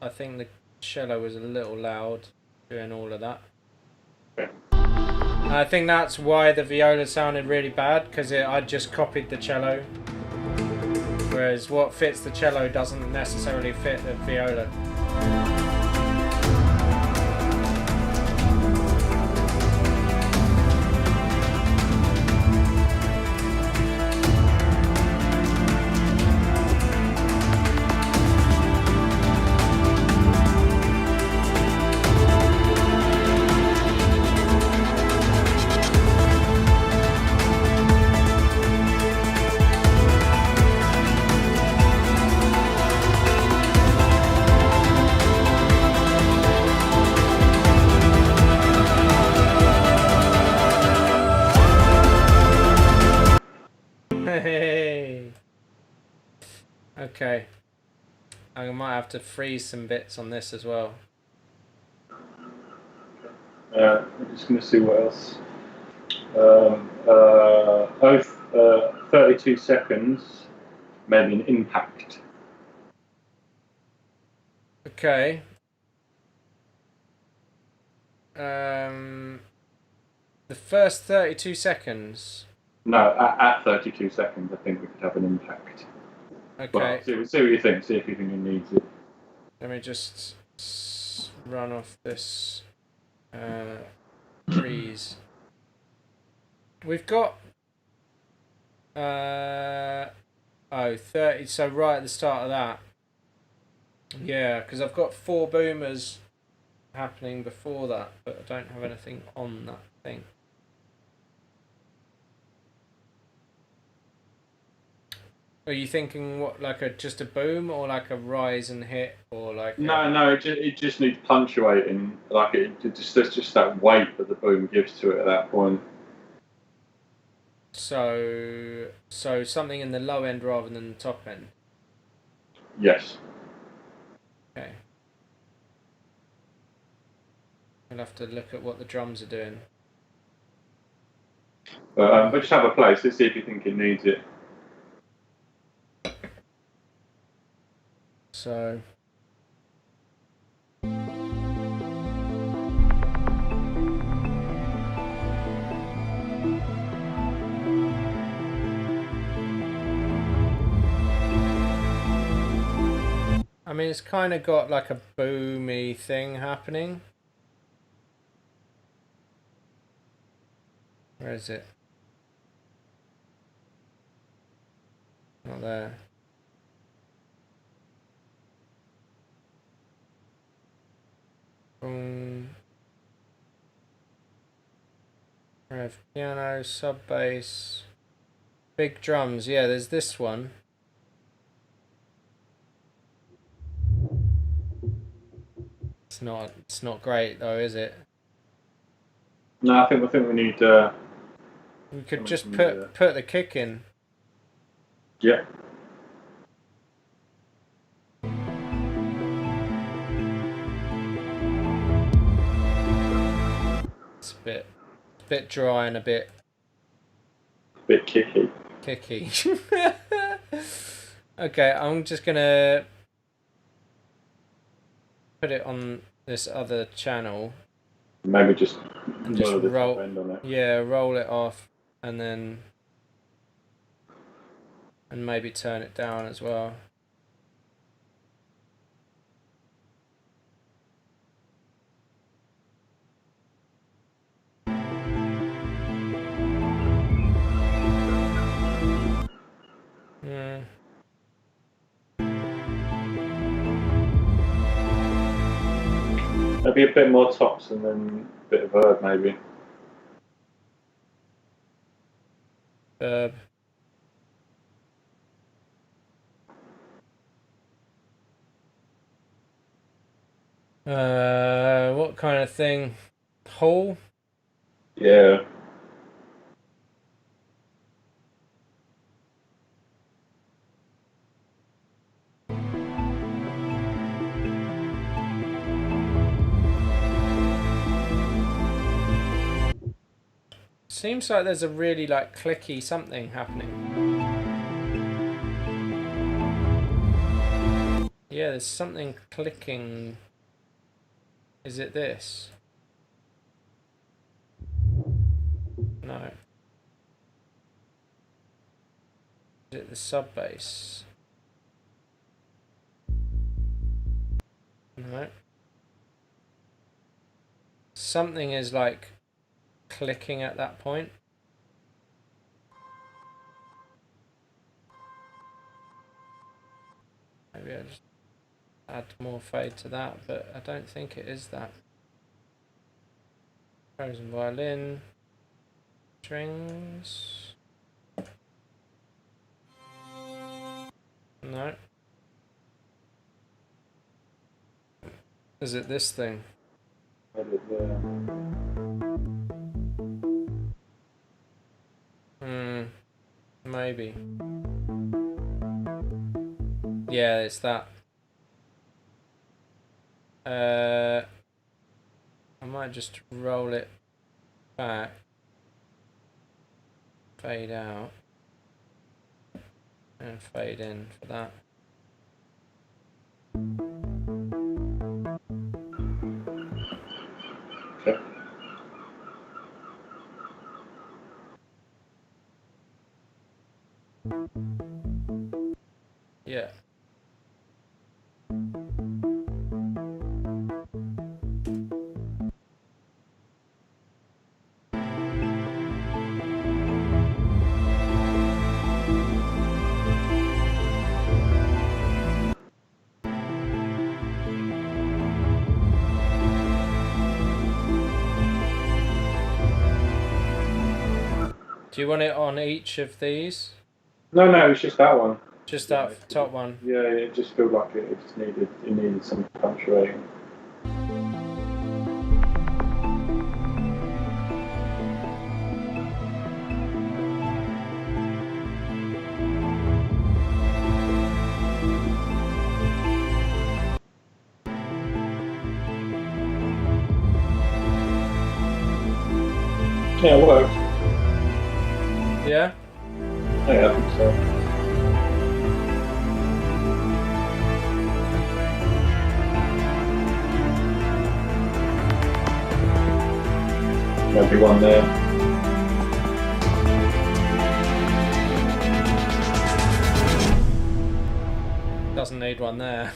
Speaker 1: I think the cello was a little loud doing all of that.
Speaker 2: Okay.
Speaker 1: And I think that's why the viola sounded really bad, because I just copied the cello. Whereas what fits the cello doesn't necessarily fit the viola. Hey. Okay. I might have to freeze some bits on this as well.
Speaker 2: I'm just going to see what else. 32 seconds, maybe an impact.
Speaker 1: Okay. The first 32 seconds.
Speaker 2: No, at 32 seconds, I think we could have an impact.
Speaker 1: Okay.
Speaker 2: Well, see what you think. See if you think it needs it.
Speaker 1: Let me just run off this freeze. We've got 30, so right at the start of that. Yeah, because I've got 4 boomers happening before that, but I don't have anything on that thing. Are you thinking what, like just a boom, or like a rise and hit, or like?
Speaker 2: No, it just needs punctuating. Like there's just that weight that the boom gives to it at that point.
Speaker 1: So something in the low end rather than the top end.
Speaker 2: Yes.
Speaker 1: Okay. I'll have to look at what the drums are doing.
Speaker 2: But just have a place. Let's see if you think it needs it.
Speaker 1: So. I mean, it's kind of got like a boomy thing happening. Where is it? Not there. Boom. Rev piano, sub bass, big drums. Yeah, there's this one. It's not great though, is it?
Speaker 2: No, I think we need.
Speaker 1: We could just put the kick in.
Speaker 2: Yeah.
Speaker 1: It's a bit dry and a bit
Speaker 2: kicky.
Speaker 1: Kicky. Okay, I'm just gonna put it on this other channel.
Speaker 2: Maybe just
Speaker 1: roll.
Speaker 2: End on it.
Speaker 1: Yeah, roll it off, and maybe turn it down as well. Yeah.
Speaker 2: Maybe a bit more tops and then a bit of verb, maybe.
Speaker 1: Verb. What kind of thing? Hall?
Speaker 2: Yeah.
Speaker 1: Seems like there's a really like clicky something happening. Yeah, there's something clicking. Is it this? No. Is it the sub bass? No. Something is like clicking at that point. Maybe I'll just add more fade to that, but I don't think it is that. Frozen violin. Strings. No. Is it this thing? Maybe. Yeah, it's that. I might just roll it back, fade out, and fade in for that.
Speaker 2: Okay.
Speaker 1: Yeah. Do you want it on each of these?
Speaker 2: No, it's just that one.
Speaker 1: Just that top one?
Speaker 2: Yeah, it just felt like it just needed some punctuating. Yeah, it works.
Speaker 1: Yeah?
Speaker 2: Yeah, I think so. Maybe one there.
Speaker 1: Doesn't need one there.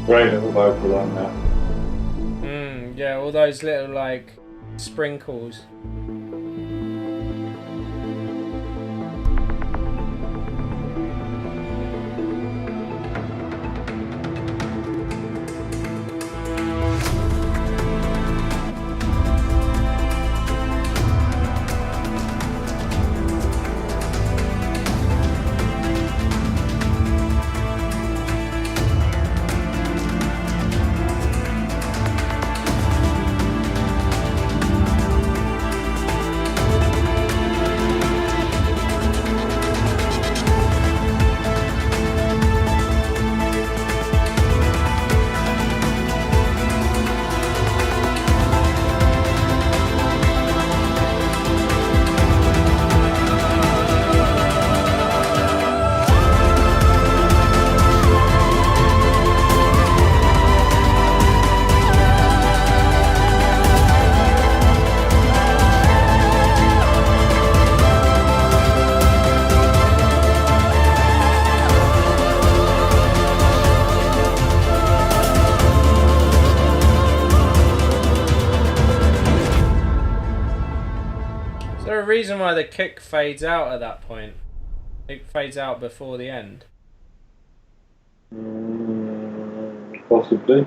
Speaker 2: Great little vocal on that.
Speaker 1: Yeah, all those little like sprinkles. Is there a reason why the kick fades out at that point? It fades out before the end.
Speaker 2: Possibly.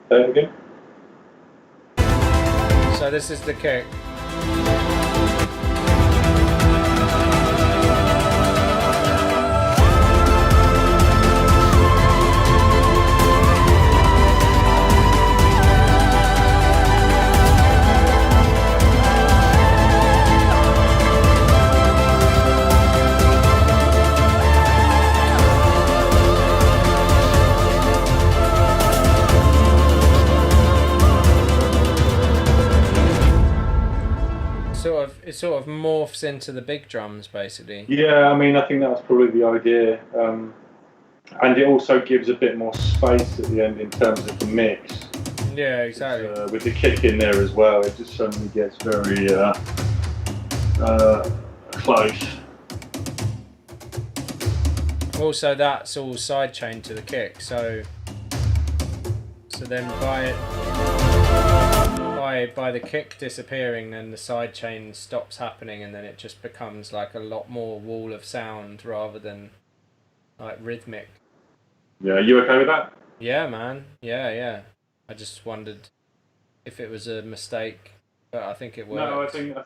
Speaker 2: Say it again.
Speaker 1: So this is the kick. sort of morphs into the big drums, basically.
Speaker 2: Yeah, I mean, I think that's probably the idea. And it also gives a bit more space at the end in terms of the mix.
Speaker 1: Yeah, exactly.
Speaker 2: With the kick in there as well, it just suddenly gets very close.
Speaker 1: Also, that's all sidechain to the kick, so then by the kick disappearing, then the sidechain stops happening, and then it just becomes like a lot more wall of sound rather than like rhythmic.
Speaker 2: Yeah, are you okay with that?
Speaker 1: Yeah, man. Yeah. I just wondered if it was a mistake, but I think it worked.
Speaker 2: No, I think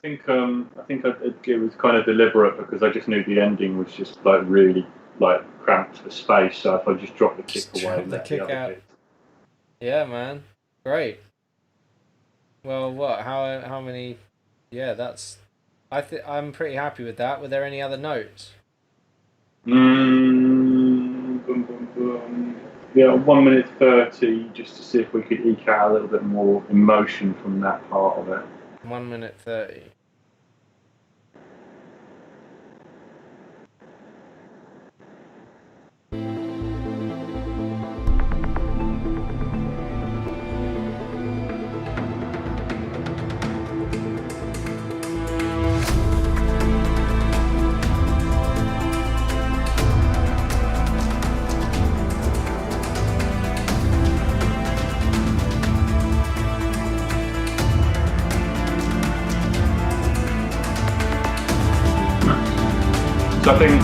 Speaker 2: it was kind of deliberate because I just knew the ending was just like really like cramped for space. So if I just drop the kick away,
Speaker 1: drop the kick out. Yeah, man. Great. Well, what? How many? Yeah, that's. I'm pretty happy with that. Were there any other notes?
Speaker 2: Yeah, 1 minute 30, just to see if we could eke out a little bit more emotion from that part of it.
Speaker 1: 1 minute 30.
Speaker 2: So I think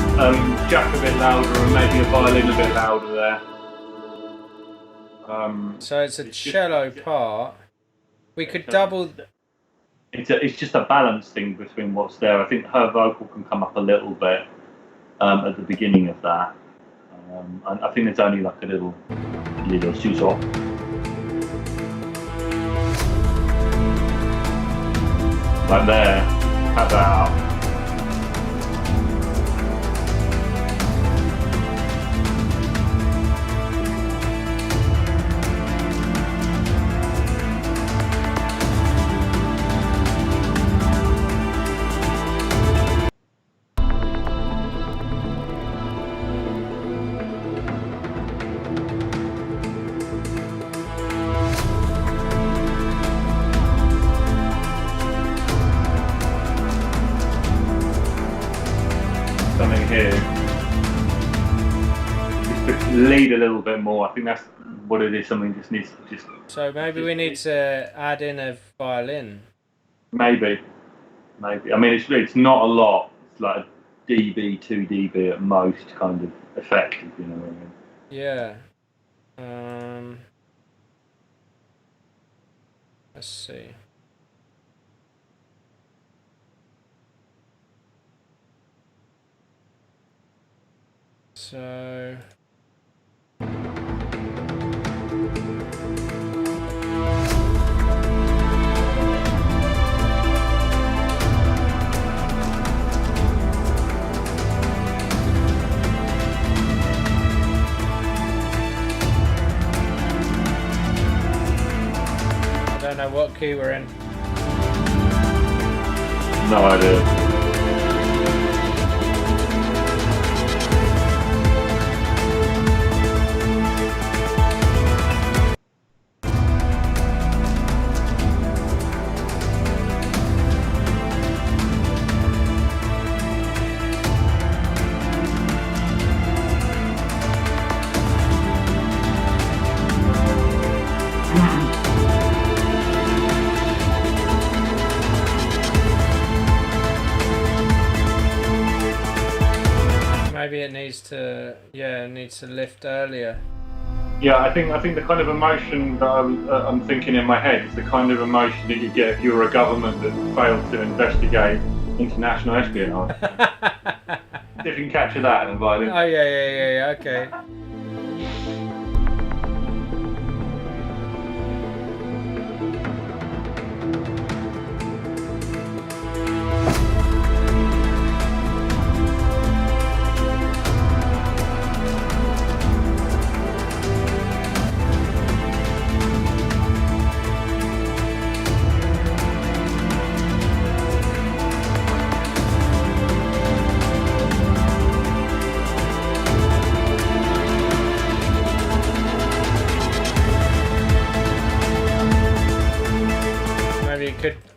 Speaker 2: Jack a bit louder and maybe a violin a bit louder there.
Speaker 1: So it's a cello part. We could double.
Speaker 2: It's just a balance thing between what's there. I think her vocal can come up a little bit at the beginning of that. And I think there's only like a little susop. Like there. How about? Something here. Just to lead a little bit more. I think that's what it is. Something just needs to just.
Speaker 1: So maybe we need to add in a violin.
Speaker 2: Maybe. I mean, it's not a lot. It's like a dB, 2 dB at most, kind of effect, if you know what I mean.
Speaker 1: Yeah. Let's see. So. I don't know what key we're in.
Speaker 2: No idea.
Speaker 1: Maybe it needs to, it needs to lift earlier.
Speaker 2: Yeah, I think the kind of emotion that I'm thinking in my head is the kind of emotion that you get if you were a government that failed to investigate international espionage. If you can capture that in a violin.
Speaker 1: Oh yeah, okay.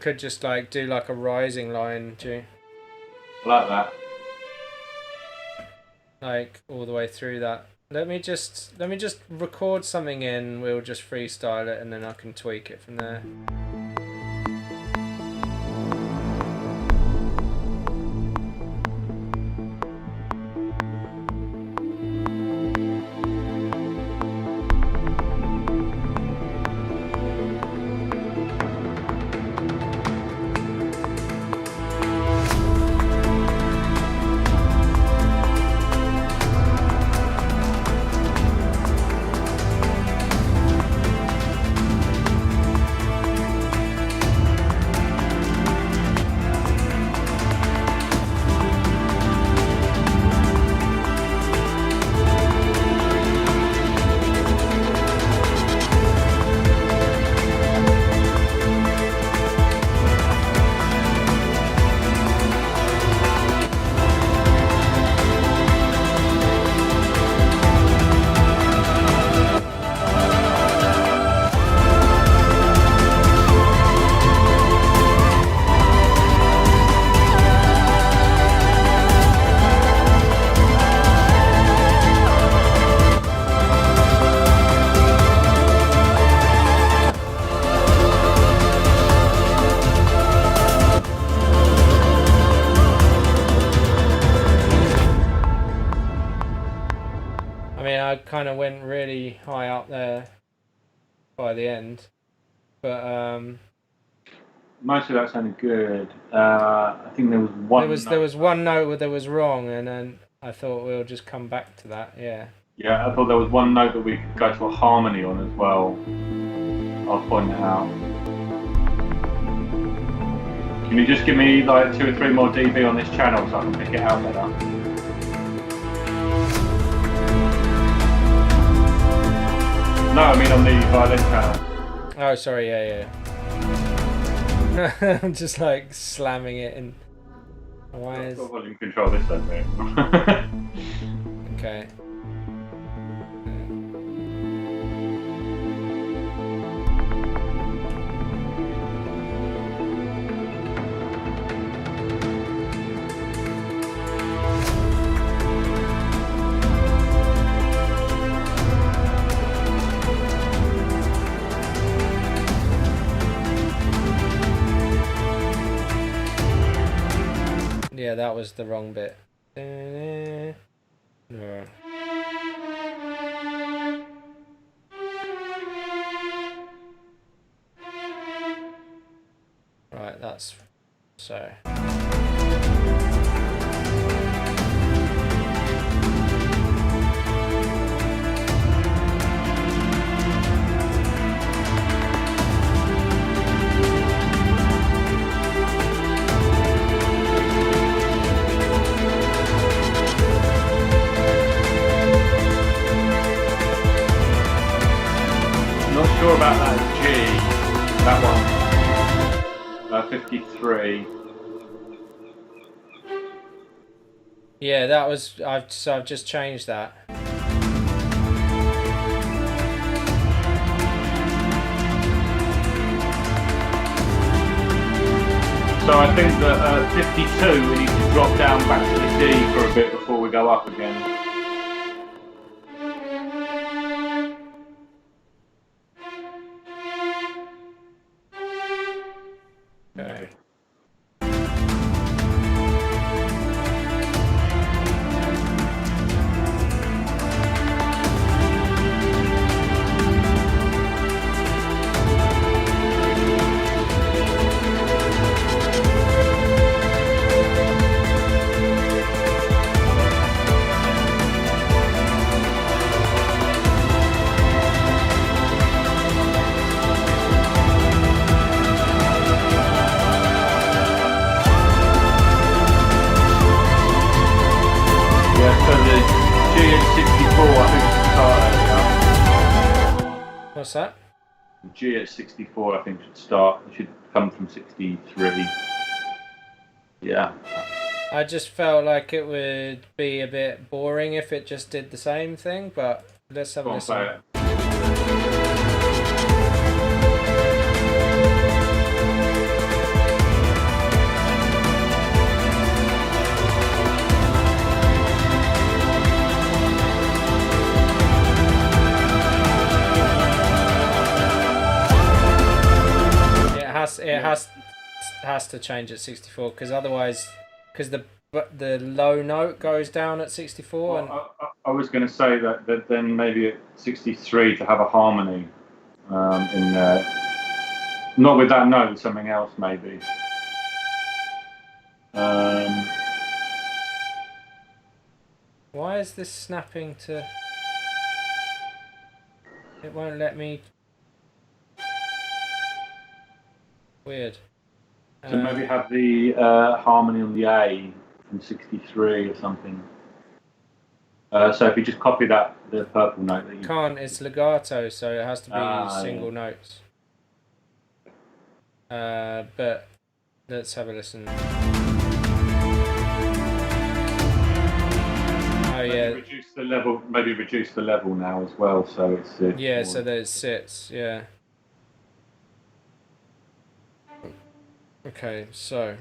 Speaker 1: could just like do like a rising line, G,
Speaker 2: I like that.
Speaker 1: like all the way through that. Let me just record something in. We'll just freestyle it, and then I can tweak it from there. I kind of went really high up there by the end, but
Speaker 2: most of that sounded good. I think there was one.
Speaker 1: There was one note that was wrong, and then I thought we'll just come back to that. Yeah.
Speaker 2: Yeah, I thought there was one note that we could go to a harmony on as well. I'll point it out. Can you just give me like 2 or 3 more dB on this channel so I can pick it out better? No, I mean on the violin channel.
Speaker 1: Oh, sorry. Yeah. I'm just like slamming it in. Why is...
Speaker 2: I've got volume control this end, mate.
Speaker 1: Okay. Yeah, that was the wrong bit. No. Right, that's so.
Speaker 2: Not sure about that G, that one. 53.
Speaker 1: Yeah, that was. I've just changed that.
Speaker 2: So I think that 52 we need to drop down back to the D for a bit before we go up again.
Speaker 1: Okay. What's that?
Speaker 2: G at 64 I think should start. It should come from 63. Yeah.
Speaker 1: I just felt like it would be a bit boring if it just did the same thing, but let's have a listen. has to change at 64 because otherwise, because the low note goes down at 64 and
Speaker 2: I was going to say that then maybe at 63 to have a harmony in there, not with that note, with something else maybe.
Speaker 1: Why is this snapping to? It won't let me. Weird.
Speaker 2: So maybe have the harmony on the A from 63 or something. So if you just copy the purple note that you
Speaker 1: can't. It's legato, so it has to be single notes. But let's have a listen. Oh yeah.
Speaker 2: Reduce the level. Maybe reduce the level now as well, so it's
Speaker 1: yeah, so that it sits. Yeah. Okay, so.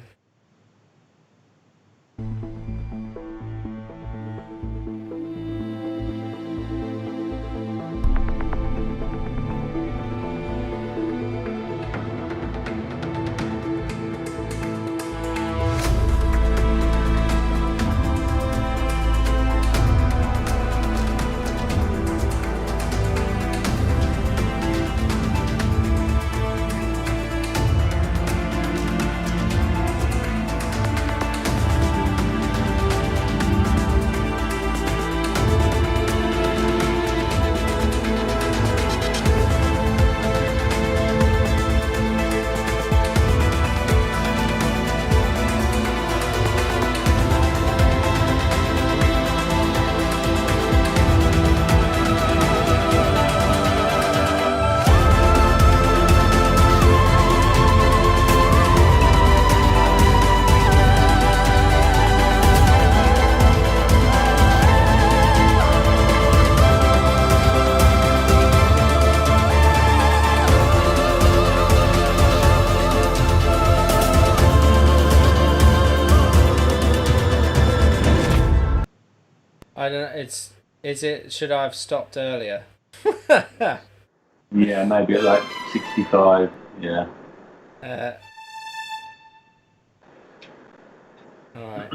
Speaker 1: I don't know. Is it? Should I have stopped earlier?
Speaker 2: Yeah, maybe at like 65. Yeah.
Speaker 1: All right.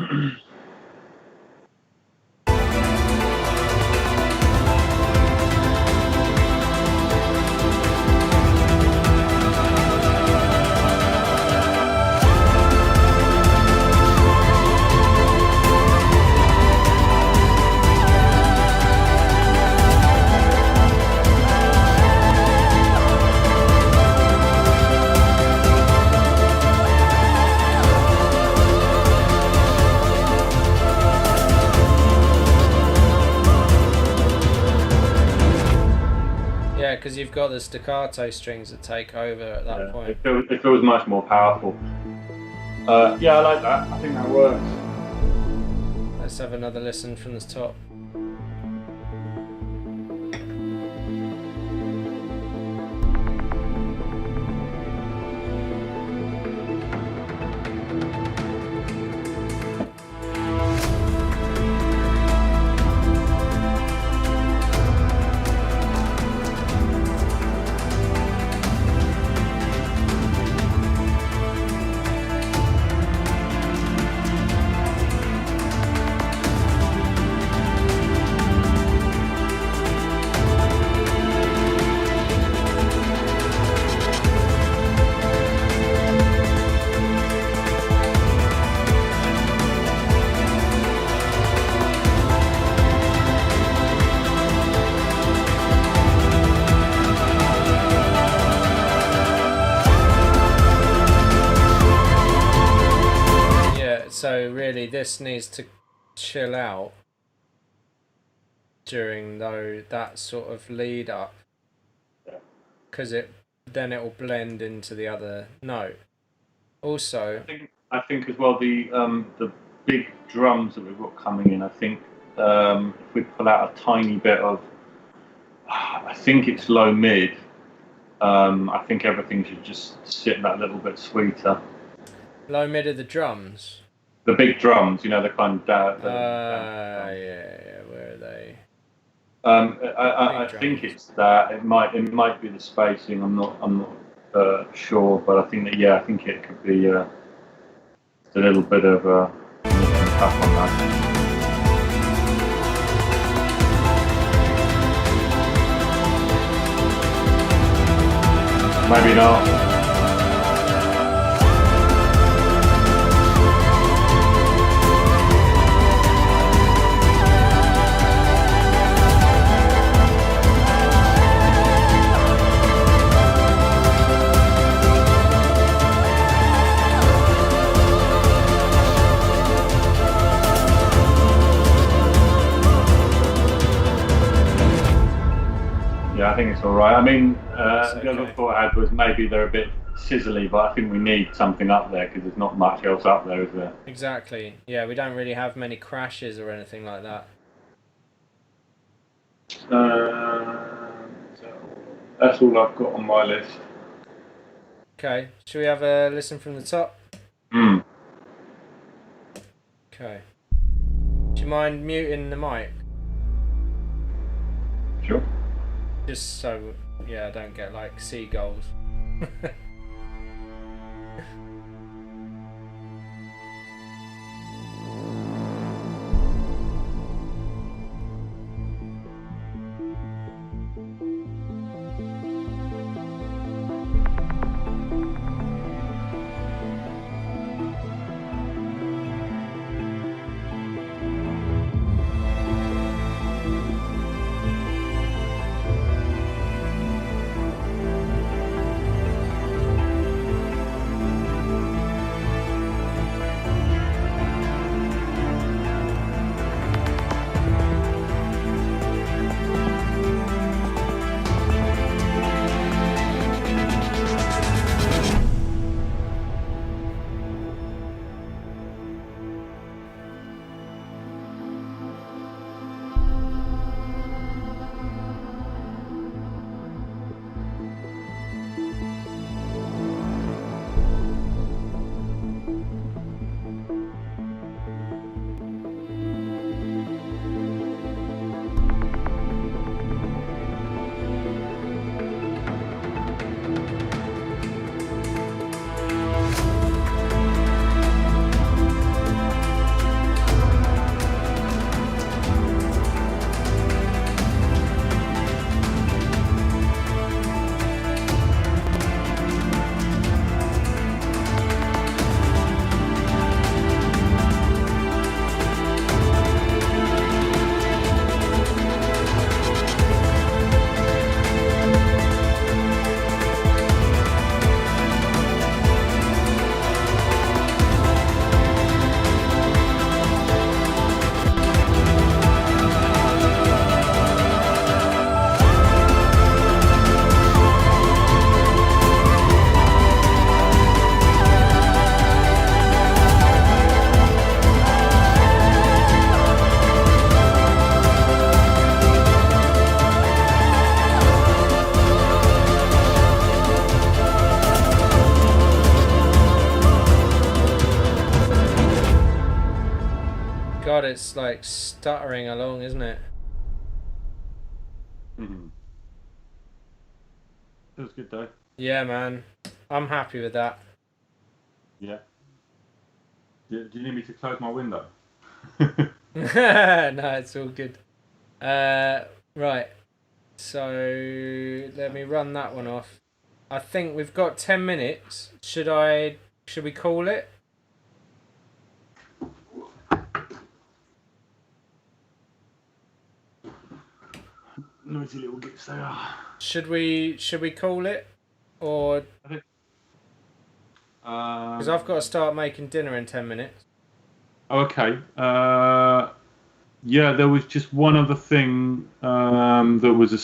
Speaker 1: Yeah, because you've got the staccato strings that take over at that point.
Speaker 2: It feels much more powerful. Yeah, I like that. I think that works.
Speaker 1: Let's have another listen from the top. So really, this needs to chill out during that sort of lead up, because then it will blend into the other note. Also,
Speaker 2: I think as well the big drums that we've got coming in. I think if we pull out a tiny bit of, I think it's low mid. I think everything should just sit that little bit sweeter.
Speaker 1: Low mid of the drums.
Speaker 2: The big drums, you know, the kind of
Speaker 1: yeah, where are they?
Speaker 2: I think it's that. It might be the spacing. I'm not sure, but I think that I think it could be just a little bit of tough on that. Maybe not. Yeah, I think it's all right. I mean, the other thought I had was maybe they're a bit sizzly, but I think we need something up there because there's not much else up there, is there?
Speaker 1: Exactly. Yeah, we don't really have many crashes or anything like that.
Speaker 2: So that's all I've got on my list.
Speaker 1: Okay, should we have a listen from the top?
Speaker 2: Mm.
Speaker 1: Okay. Do you mind muting the mic?
Speaker 2: Sure.
Speaker 1: Just so, I don't get like seagulls. God, it's like stuttering along, isn't it?
Speaker 2: Mm-hmm. Feels good though.
Speaker 1: Yeah, man. I'm happy with that.
Speaker 2: Yeah. Do you need me to close my window?
Speaker 1: No, it's all good. Right. So let me run that one off. I think we've got 10 minutes. Should we call it?
Speaker 2: Noisy little gits they are.
Speaker 1: Should we call it? Or because I've got to start making dinner in 10 minutes.
Speaker 2: Okay. Yeah, there was just one other thing that was a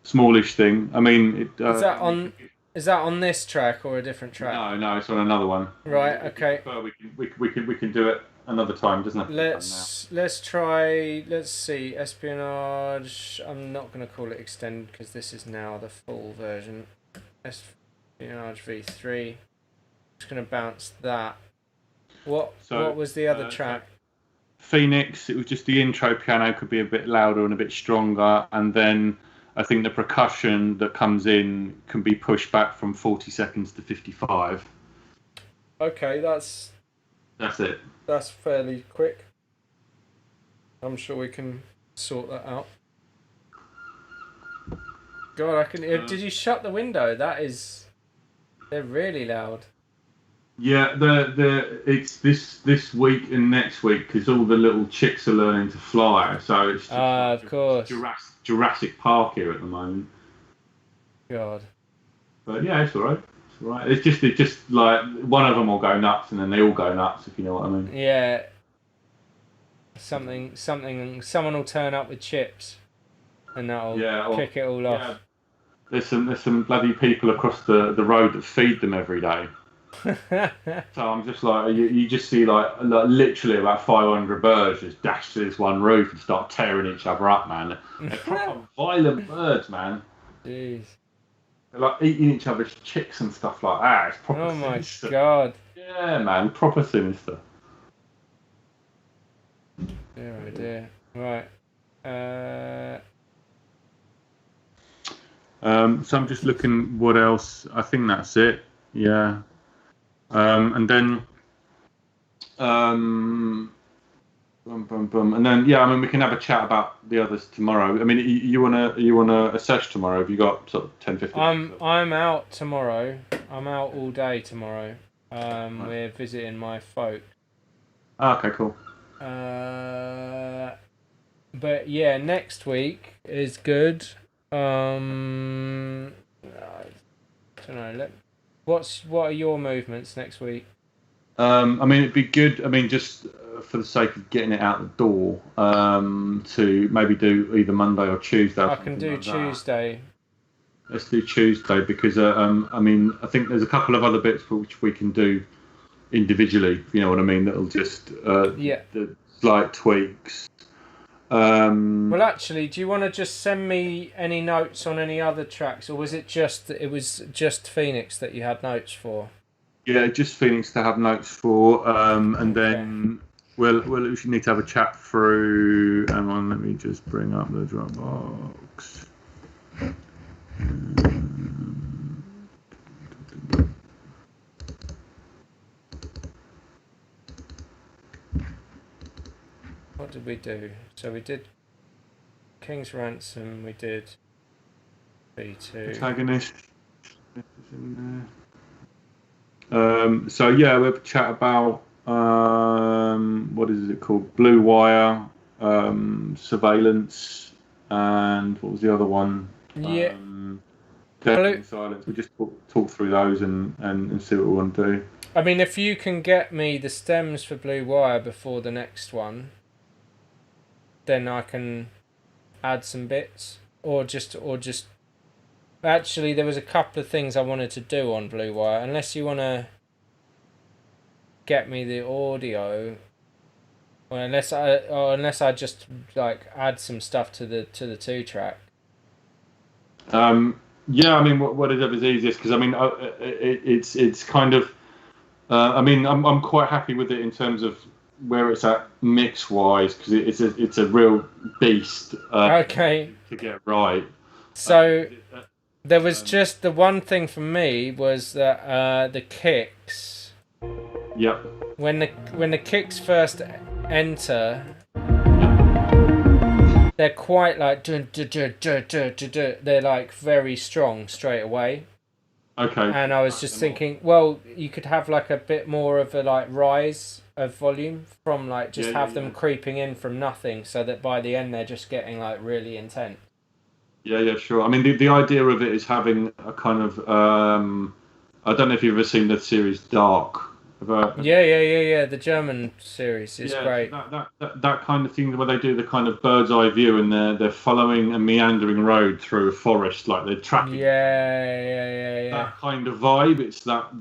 Speaker 2: smallish thing. I mean,
Speaker 1: is that on this track or a different track?
Speaker 2: No, it's on another one.
Speaker 1: Right. Okay.
Speaker 2: We can do it another time, doesn't it?
Speaker 1: Let's try. Let's see. Espionage. I'm not going to call it extend because this is now the full version. Espionage V3. Just going to bounce that. What was the other track?
Speaker 2: Phoenix. It was just the intro piano could be a bit louder and a bit stronger, and then I think the percussion that comes in can be pushed back from 40 seconds to 55.
Speaker 1: Okay,
Speaker 2: That's it.
Speaker 1: that's fairly quick. I'm sure we can sort that out. God, I can. Did you shut the window? They're really loud.
Speaker 2: Yeah, it's this week and next week because all the little chicks are learning to fly. So it's just
Speaker 1: Ah,
Speaker 2: like
Speaker 1: of course.
Speaker 2: Jurassic Park here at the moment.
Speaker 1: God.
Speaker 2: But yeah, it's all right. It's all right. It's just like one of them will go nuts, and then they all go nuts. If you know what I mean.
Speaker 1: Yeah. Someone will turn up with chips, and that'll
Speaker 2: Yeah. Or
Speaker 1: kick it all
Speaker 2: yeah.
Speaker 1: off.
Speaker 2: There's some bloody people across the road that feed them every day. So I'm just like you just see like literally about 500 birds just dash to this one roof and start tearing each other up, man. They're proper violent birds, man.
Speaker 1: Jeez.
Speaker 2: They're like eating each other's chicks and stuff like that. It's proper
Speaker 1: Oh my
Speaker 2: sinister.
Speaker 1: God.
Speaker 2: Yeah, man, proper sinister.
Speaker 1: Dear, oh dear. Right.
Speaker 2: So I'm just looking what else. I think that's it. Yeah. And then and then yeah, I mean we can have a chat about the others tomorrow. I mean you wanna assess tomorrow? Have you got sort of 10, 15 minutes?
Speaker 1: I'm out tomorrow. I'm out all day tomorrow.
Speaker 2: Right.
Speaker 1: We're visiting my folk.
Speaker 2: Okay, cool.
Speaker 1: But yeah, next week is good. I don't know. What are your movements next week?
Speaker 2: I mean, it'd be good. I mean, just for the sake of getting it out the door, to maybe do either Monday or Tuesday. Or
Speaker 1: I can do
Speaker 2: like
Speaker 1: Tuesday.
Speaker 2: Let's do Tuesday because I mean, I think there's a couple of other bits which we can do individually. If you know what I mean? That'll just
Speaker 1: Yeah.
Speaker 2: the slight tweaks.
Speaker 1: Well, actually, do you want to just send me any notes on any other tracks, or was it just Phoenix that you had notes for?
Speaker 2: Yeah, just Phoenix to have notes for, and
Speaker 1: Okay.
Speaker 2: then we should need to have a chat through. Hang on, let me just bring up the Dropbox.
Speaker 1: What did we do? So we did King's Ransom. We did B2.
Speaker 2: Protagonist. So yeah, we have a chat about what is it called? Blue Wire, Surveillance, and what was the other one?
Speaker 1: Yeah.
Speaker 2: Death in Silence. We just talk through those and see what we want to do.
Speaker 1: I mean, if you can get me the stems for Blue Wire before the next one, then I can add some bits, or just. Actually, there was a couple of things I wanted to do on Blue Wire. Unless you want to get me the audio, or unless I just like add some stuff to the 2-track.
Speaker 2: Yeah, I mean, whatever's easiest because I mean, it's kind of. I mean, I'm quite happy with it in terms of where it's at mix wise because it's a real beast.
Speaker 1: Okay.
Speaker 2: To get right.
Speaker 1: So there was just the one thing for me was that the kicks.
Speaker 2: Yep.
Speaker 1: When the kicks first enter, they're quite like they're like very strong straight away.
Speaker 2: Okay.
Speaker 1: And I was just thinking, well, you could have like a bit more of a like rise of volume from like just have them creeping in from nothing, so that by the end they're just getting like really intense.
Speaker 2: Yeah, sure. I mean, the idea of it is having a kind of I don't know if you've ever seen the series Dark.
Speaker 1: Yeah. The German series is great.
Speaker 2: That kind of thing where they do the kind of bird's eye view and they're following a meandering road through a forest, like they're tracking.
Speaker 1: Yeah.
Speaker 2: That kind of vibe.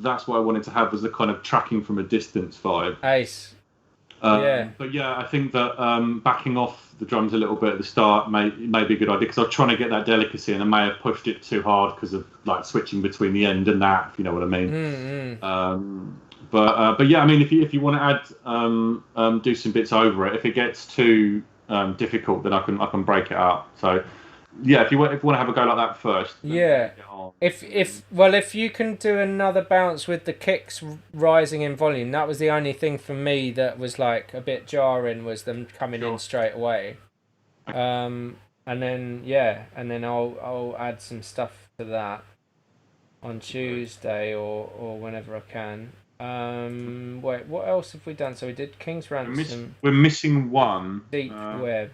Speaker 2: That's what I wanted to have was the kind of tracking from a distance vibe.
Speaker 1: Ace. Yeah.
Speaker 2: But yeah, I think that backing off the drums a little bit at the start may be a good idea because I was trying to get that delicacy and I may have pushed it too hard because of like switching between the end and that, if you know what I mean.
Speaker 1: Mm-hmm.
Speaker 2: But yeah, I mean, if you want to add do some bits over it, if it gets too difficult, then I can break it up. So yeah, if you want to have a go like that first, let me
Speaker 1: Yeah.
Speaker 2: get on.
Speaker 1: If you can do another bounce with the kicks rising in volume, that was the only thing for me that was like a bit jarring, was them coming in
Speaker 2: Sure.
Speaker 1: straight away. And then yeah, and then I'll add some stuff to that on Tuesday or whenever I can. Wait, what else have we done? So we did King's Ransom,
Speaker 2: We're missing one.
Speaker 1: Deep Web,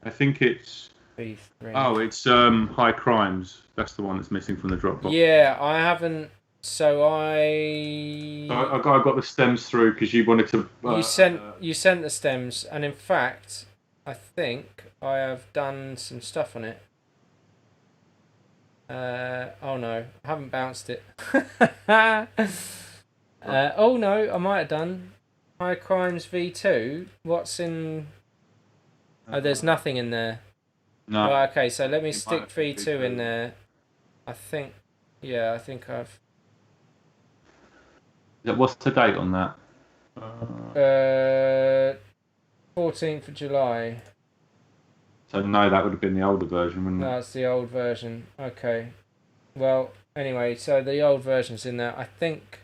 Speaker 2: I think it's
Speaker 1: B3.
Speaker 2: oh, it's High Crimes. That's the one that's missing from the Dropbox.
Speaker 1: Yeah, I haven't. So
Speaker 2: So I got the stems through because you wanted to.
Speaker 1: you sent the stems, and in fact, I think I have done some stuff on it. Oh no, I haven't bounced it. Oh no, I might have done. High Crimes V2. What's in? Oh, there's nothing in there.
Speaker 2: No.
Speaker 1: Right, okay, so let me
Speaker 2: It might
Speaker 1: stick
Speaker 2: have been
Speaker 1: V2 in there. I think, yeah, I think I've.
Speaker 2: What's the date on that?
Speaker 1: 14th of July.
Speaker 2: So no, that would have been the older version, wouldn't it?
Speaker 1: That's the old version. Okay. Well, anyway, so the old version's in there. I think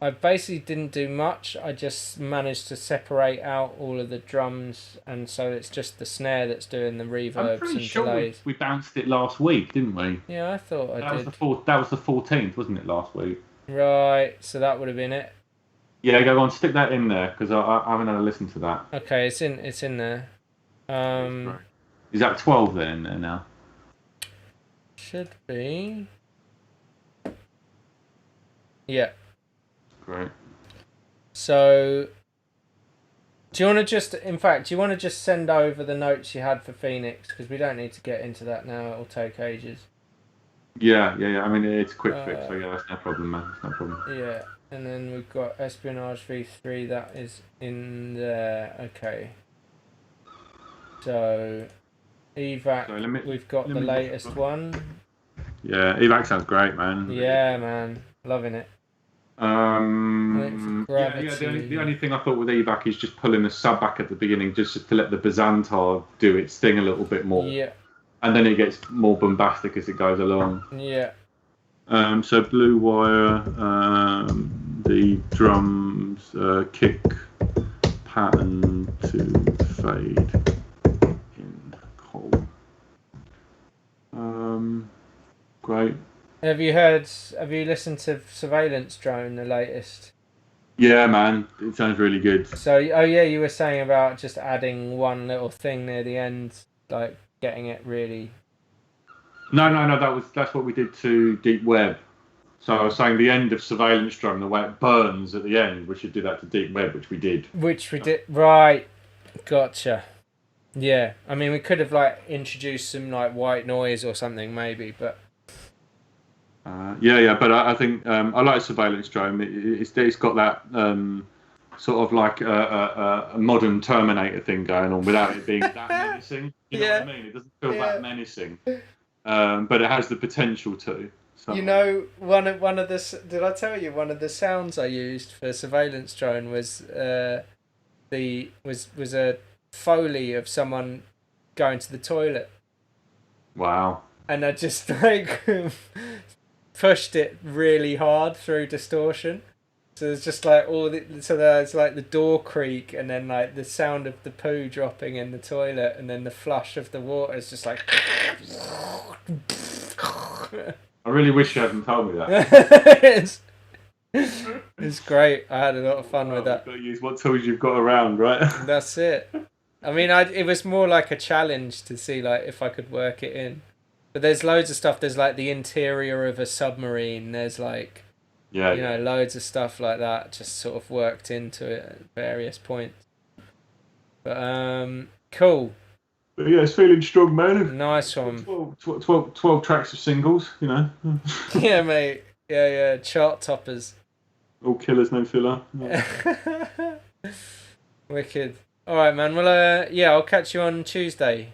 Speaker 1: I basically didn't do much. I just managed to separate out all of the drums, and so it's just the snare that's doing the
Speaker 2: I'm
Speaker 1: reverbs
Speaker 2: pretty
Speaker 1: and
Speaker 2: sure
Speaker 1: delays.
Speaker 2: we bounced it last week, didn't we?
Speaker 1: Yeah, I thought I did.
Speaker 2: That was the 14th, wasn't it, last week?
Speaker 1: Right, so that would have been it.
Speaker 2: Yeah, go on, stick that in there because I haven't had a listen to that.
Speaker 1: Okay, it's in there.
Speaker 2: Is that 12 then in there now?
Speaker 1: Should be. Yeah.
Speaker 2: Great.
Speaker 1: So, do you want to just, in fact, do you want to just send over the notes you had for Phoenix? Because we don't need to get into that now. It'll take ages.
Speaker 2: Yeah. I mean, it's a quick fix, so yeah, that's no problem, man. That's no problem.
Speaker 1: Yeah, and then we've got Espionage V3. That is in there. Okay. So, Evac,
Speaker 2: So
Speaker 1: we've got the latest one.
Speaker 2: Yeah, Evac sounds great, man.
Speaker 1: Yeah, man, loving it.
Speaker 2: The only thing I thought with Evac is just pulling the sub back at the beginning, just to let the Bazantar do its thing a little bit more.
Speaker 1: Yeah.
Speaker 2: And then it gets more bombastic as it goes along.
Speaker 1: Yeah.
Speaker 2: So Blue Wire, the drums, kick pattern to fade in whole. Great.
Speaker 1: Have you listened to Surveillance Drone, the latest?
Speaker 2: Yeah, man, it sounds really good.
Speaker 1: So, oh yeah, you were saying about just adding one little thing near the end, like getting it really.
Speaker 2: No. That's what we did to Deep Web. So I was saying the end of Surveillance Drone, the way it burns at the end, we should do that to Deep Web, which we did.
Speaker 1: Right, gotcha. Yeah, I mean we could have like introduced some like white noise or something maybe, but.
Speaker 2: But I think I like Surveillance Drone. It's got that sort of like a modern Terminator thing going on without it being that menacing. You know what I mean? It doesn't feel that menacing, but it has the potential to. So.
Speaker 1: You know, one of the did I tell you one of the sounds I used for Surveillance Drone was was a Foley of someone going to the toilet.
Speaker 2: Wow.
Speaker 1: And I just like pushed it really hard through distortion. So there's just like there's like the door creak and then like the sound of the poo dropping in the toilet and then the flush of the water is just like.
Speaker 2: I really wish you hadn't told me that.
Speaker 1: It's great. I had a lot of fun with that.
Speaker 2: You've got to use what tools you've got around, right?
Speaker 1: That's it. I mean, it was more like a challenge to see like if I could work it in. But there's loads of stuff. There's like the interior of a submarine. There's like, loads of stuff like that just sort of worked into it at various points. But cool.
Speaker 2: But yeah, it's feeling strong, man.
Speaker 1: Nice one.
Speaker 2: 12 tracks of singles, you know.
Speaker 1: Yeah, mate. Yeah. Chart toppers.
Speaker 2: All killers, no filler.
Speaker 1: Wicked. All right, man. Well, I'll catch you on Tuesday.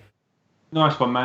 Speaker 2: Nice one, man.